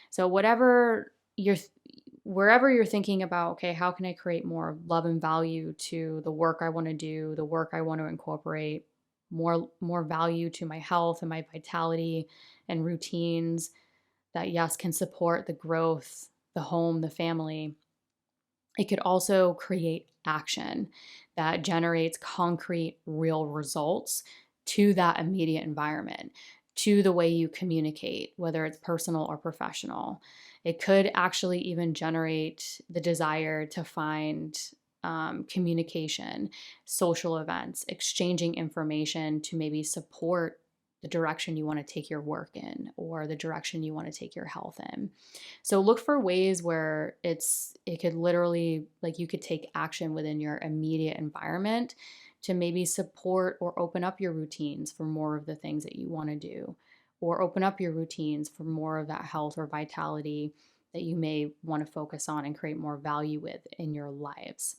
So wherever you're thinking about, okay, how can I create more love and value to the work I want to do, the work I want to incorporate, more value to my health and my vitality and routines that, yes, can support the growth, the home, the family. It could also create action that generates concrete, real results to that immediate environment, to the way you communicate, whether it's personal or professional. It could actually even generate the desire to find communication, social events, exchanging information to maybe support the direction you want to take your work in or the direction you want to take your health in. So look for ways where it could literally, like, you could take action within your immediate environment to maybe support or open up your routines for more of the things that you want to do, or open up your routines for more of that health or vitality that you may want to focus on and create more value with in your lives.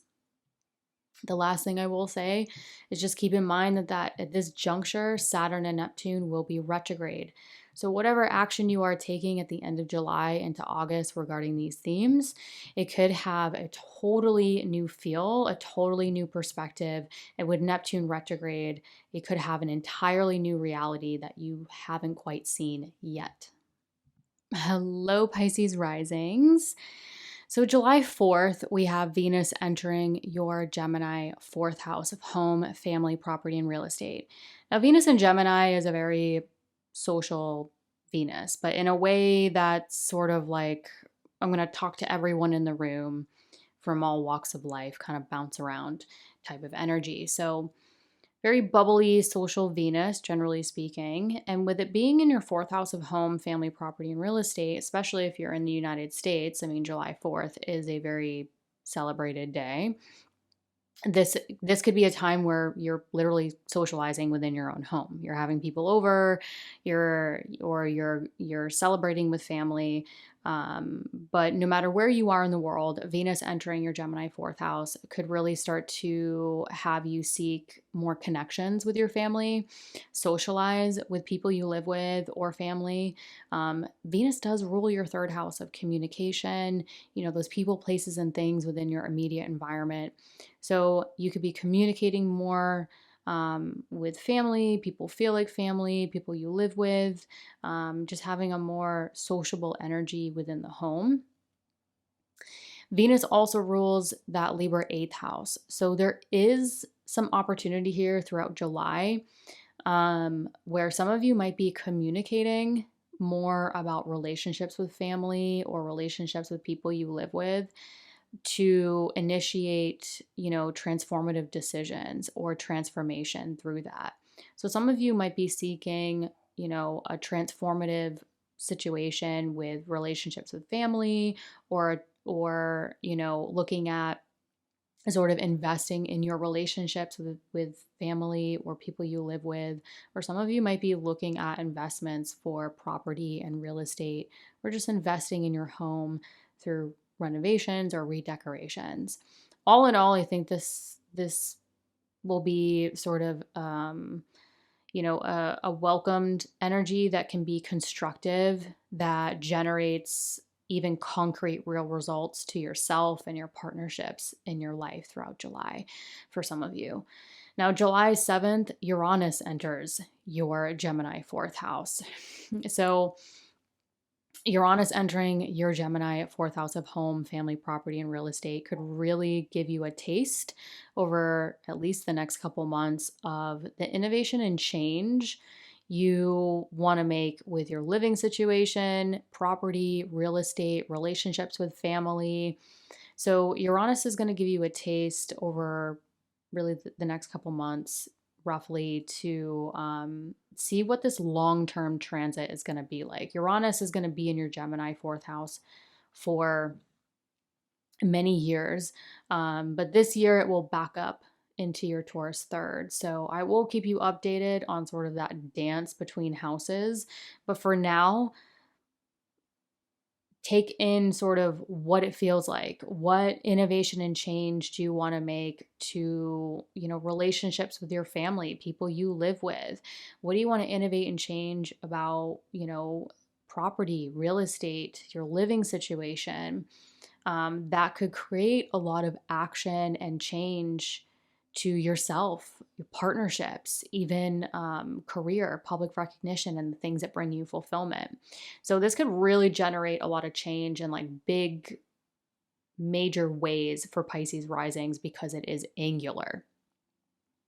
The last thing I will say is just keep in mind that at this juncture, Saturn and Neptune will be retrograde. So whatever action you are taking at the end of July into August regarding these themes, it could have a totally new feel, a totally new perspective. And with Neptune retrograde, it could have an entirely new reality that you haven't quite seen yet. Hello, Pisces risings. So July 4th, we have Venus entering your Gemini fourth house of home, family, property, and real estate. Now, Venus in Gemini is a very social Venus, but in a way that's sort of like, I'm going to talk to everyone in the room from all walks of life, kind of bounce around type of energy. So very bubbly, social Venus, generally speaking. And with it being in your fourth house of home, family, property, and real estate, especially if you're in the United States, I mean, July 4th is a very celebrated day. This could be a time where you're literally socializing within your own home. You're having people over, you're celebrating with family. But no matter where you are in the world, Venus entering your Gemini fourth house could really start to have you seek more connections with your family, socialize with people you live with or family. Venus does rule your third house of communication, those people, places, and things within your immediate environment. So you could be communicating more with family, people feel like family, people you live with, just having a more sociable energy within the home. Venus also rules that Libra 8th house. So there is some opportunity here throughout July where some of you might be communicating more about relationships with family or relationships with people you live with to initiate, transformative decisions or transformation through that. So some of you might be seeking, a transformative situation with relationships with family or looking at sort of investing in your relationships with family or people you live with. Or some of you might be looking at investments for property and real estate, or just investing in your home through renovations or redecorations. All in all, I think this will be sort of, a welcomed energy that can be constructive, that generates even concrete, real results to yourself and your partnerships in your life throughout July for some of you. Now, July 7th, Uranus enters your Gemini fourth house. So, Uranus entering your Gemini fourth house of home, family, property, and real estate could really give you a taste over at least the next couple months of the innovation and change you want to make with your living situation, property, real estate, relationships with family. So, Uranus is going to give you a taste over really the next couple months, roughly, to see what this long term transit is going to be like. Uranus is going to be in your Gemini fourth house for many years, but this year it will back up into your Taurus third. So I will keep you updated on sort of that dance between houses. But for now, take in sort of what it feels like. What innovation and change do you want to make to, relationships with your family, people you live with? What do you want to innovate and change about, property, real estate, your living situation? That could create a lot of action and change to yourself, your partnerships, even career, public recognition, and the things that bring you fulfillment. So this could really generate a lot of change in like big, major ways for Pisces risings because it is angular.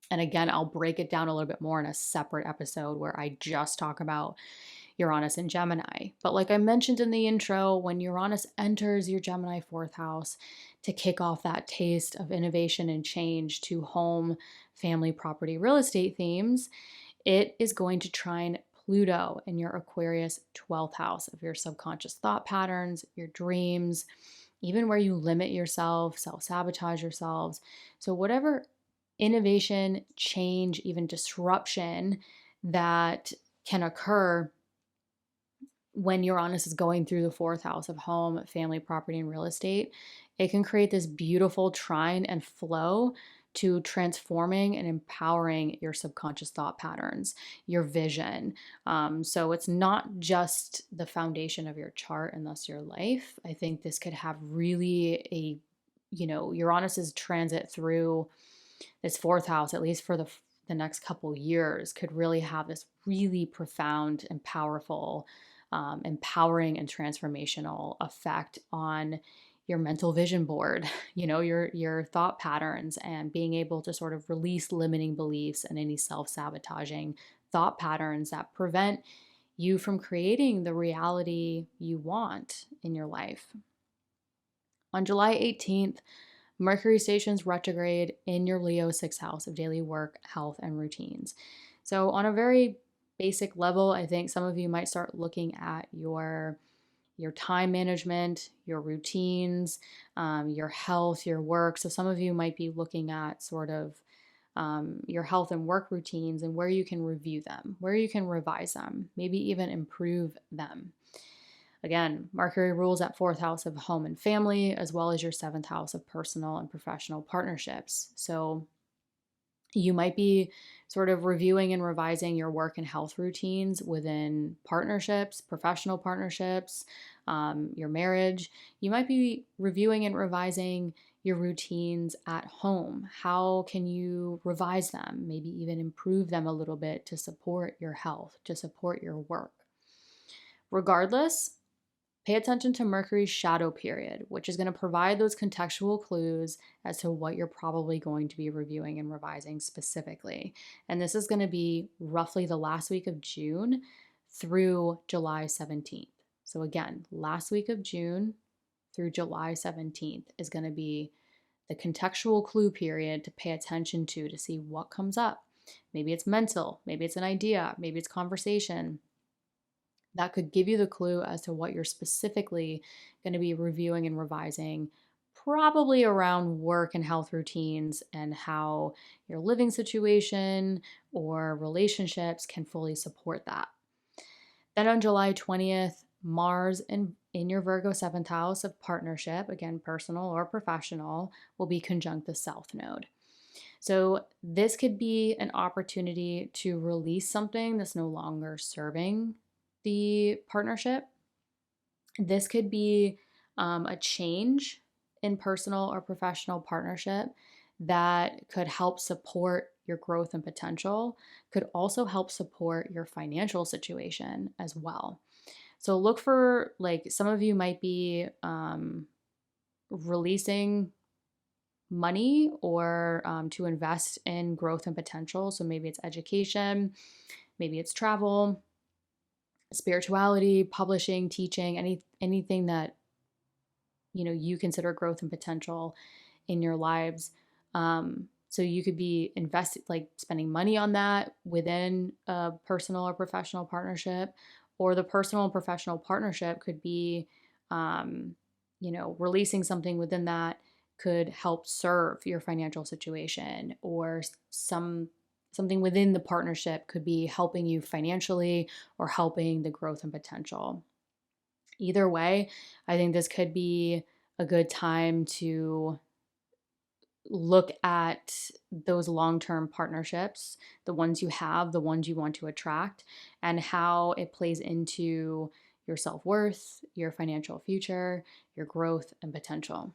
And again, I'll break it down a little bit more in a separate episode where I just talk about Uranus and Gemini. But like I mentioned in the intro, when Uranus enters your Gemini fourth house to kick off that taste of innovation and change to home, family, property, real estate themes, it is going to trine Pluto in your Aquarius 12th house of your subconscious thought patterns, your dreams, even where you limit yourself, self-sabotage yourselves. So whatever innovation, change, even disruption that can occur when Uranus is going through the fourth house of home, family, property, and real estate, it can create this beautiful trine and flow to transforming and empowering your subconscious thought patterns, your vision. So it's not just the foundation of your chart and thus your life. I think this could have really Uranus's transit through this fourth house, at least for the next couple years, could really have this really profound and powerful empowering and transformational effect on your mental vision board, your thought patterns, and being able to sort of release limiting beliefs and any self-sabotaging thought patterns that prevent you from creating the reality you want in your life. On July 18th, Mercury stations retrograde in your Leo 6th house of daily work, health, and routines. So on a very basic level, I think some of you might start looking at your time management, your routines, your health, your work. So some of you might be looking at sort of your health and work routines and where you can review them, where you can revise them, maybe even improve them. Again, Mercury rules that fourth house of home and family, as well as your seventh house of personal and professional partnerships. So you might be sort of reviewing and revising your work and health routines within partnerships, professional partnerships, your marriage. You might be reviewing and revising your routines at home. How can you revise them? Maybe even improve them a little bit to support your health, to support your work. Regardless, pay attention to Mercury's shadow period, which is going to provide those contextual clues as to what you're probably going to be reviewing and revising specifically. And this is going to be roughly the last week of June through July 17th. So again, last week of June through July 17th is going to be the contextual clue period to pay attention to see what comes up. Maybe it's mental, maybe it's an idea, maybe it's conversation. That could give you the clue as to what you're specifically going to be reviewing and revising, probably around work and health routines and how your living situation or relationships can fully support that. Then on July 20th, Mars in your Virgo 7th house of partnership, again, personal or professional, will be conjunct the South Node. So this could be an opportunity to release something that's no longer serving the partnership. This could be a change in personal or professional partnership that could help support your growth and potential, could also help support your financial situation as well. So look for, like, some of you might be releasing money or to invest in growth and potential. So maybe it's education, maybe it's travel, spirituality, publishing, teaching, anything that you consider growth and potential in your lives. So you could be invested, like spending money on that within a personal or professional partnership, or the personal and professional partnership could be, releasing something within that could help serve your financial situation, or something within the partnership could be helping you financially or helping the growth and potential. Either way, I think this could be a good time to look at those long-term partnerships, the ones you have, the ones you want to attract, and how it plays into your self-worth, your financial future, your growth and potential.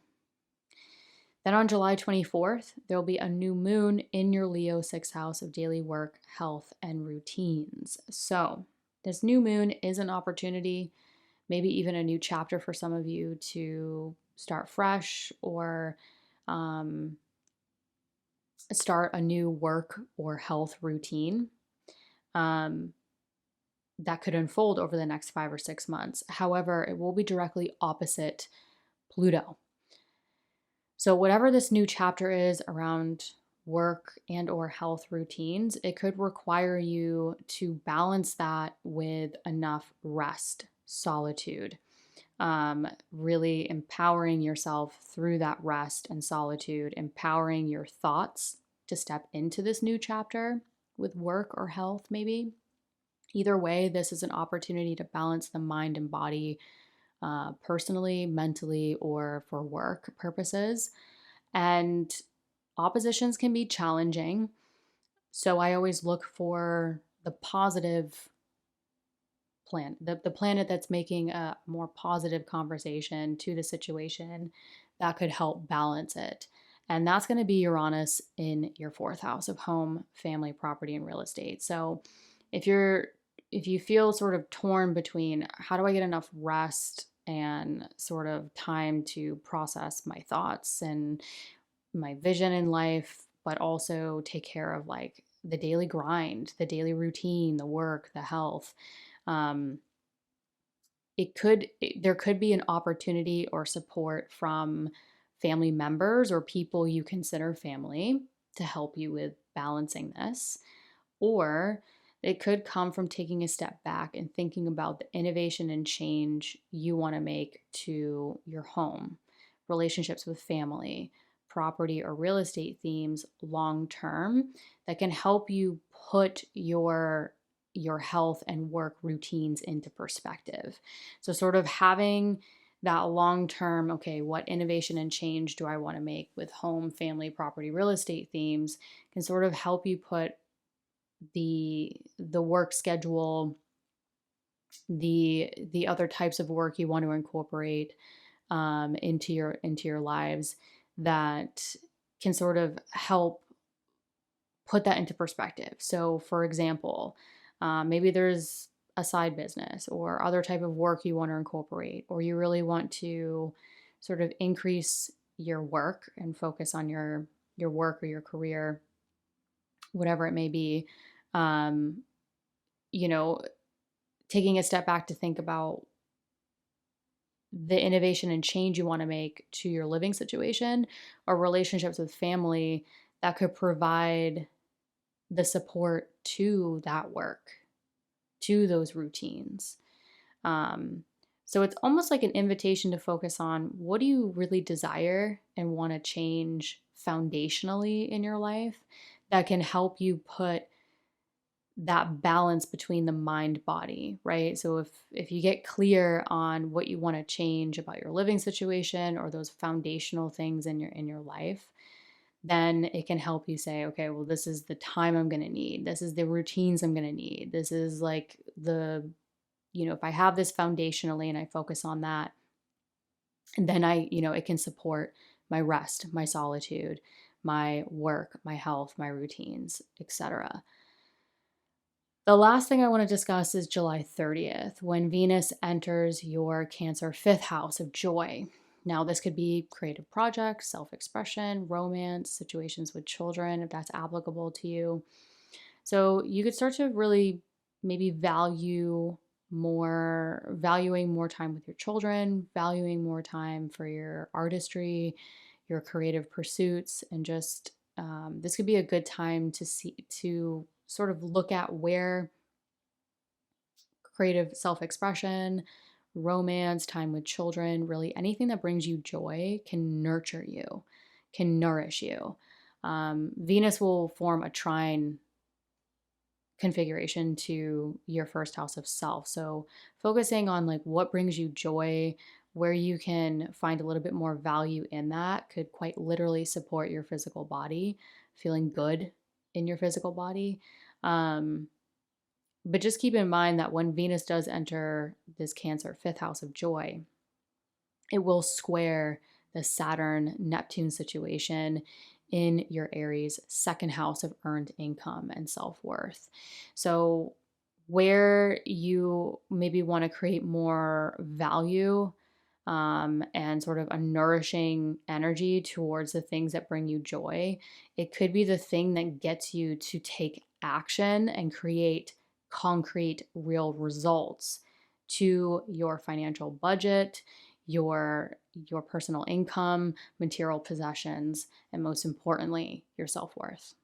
Then on July 24th, there will be a new moon in your Leo 6th house of daily work, health, and routines. So this new moon is an opportunity, maybe even a new chapter for some of you to start fresh, or start a new work or health routine that could unfold over the next 5 or 6 months. However, it will be directly opposite Pluto. So whatever this new chapter is around work and or health routines, it could require you to balance that with enough rest, solitude, really empowering yourself through that rest and solitude, empowering your thoughts to step into this new chapter with work or health, maybe. Either way, this is an opportunity to balance the mind and body, personally, mentally, or for work purposes. And oppositions can be challenging. So I always look for the positive the planet that's making a more positive conversation to the situation that could help balance it. And that's going to be Uranus in your 4th house of home, family, property, and real estate. So if you feel sort of torn between how do I get enough rest and sort of time to process my thoughts and my vision in life, but also take care of like the daily grind, the daily routine, the work, the health, there could be an opportunity or support from family members or people you consider family to help you with balancing this. Or it could come from taking a step back and thinking about the innovation and change you want to make to your home, relationships with family, property or real estate themes long term that can help you put your health and work routines into perspective. So sort of having that long term, okay, what innovation and change do I want to make with home, family, property, real estate themes can sort of help you put the work schedule, the other types of work you want to incorporate into your lives that can sort of help put that into perspective. So for example, maybe there's a side business or other type of work you want to incorporate, or you really want to sort of increase your work and focus on your work or your career, whatever it may be. You know, taking a step back to think about the innovation and change you want to make to your living situation or relationships with family that could provide the support to that work, to those routines. So it's almost like an invitation to focus on what do you really desire and want to change foundationally in your life that can help you put that balance between the mind body, right? So if you get clear on what you want to change about your living situation or those foundational things in your life, then it can help you say, okay, well, this is the time I'm going to need. This is the routines I'm going to need. This is like if I have this foundationally and I focus on that, and then it can support my rest, my solitude, my work, my health, my routines, etc. The last thing I want to discuss is July 30th, when Venus enters your Cancer fifth house of joy. Now, this could be creative projects, self-expression, romance, situations with children, if that's applicable to you. So you could start to really maybe valuing more time with your children, valuing more time for your artistry, your creative pursuits, and just this could be a good time to sort of look at where creative self-expression, romance, time with children, really anything that brings you joy can nurture you, can nourish you. Venus will form a trine configuration to your first house of self. So focusing on like what brings you joy, where you can find a little bit more value in that could quite literally support your physical body, feeling good in your physical body. But just keep in mind that when Venus does enter this Cancer fifth house of joy, it will square the Saturn-Neptune situation in your Aries second house of earned income and self-worth. So where you maybe want to create more value and sort of a nourishing energy towards the things that bring you joy, it could be the thing that gets you to take action and create concrete, real results to your financial budget, your personal income, material possessions, and most importantly, your self-worth.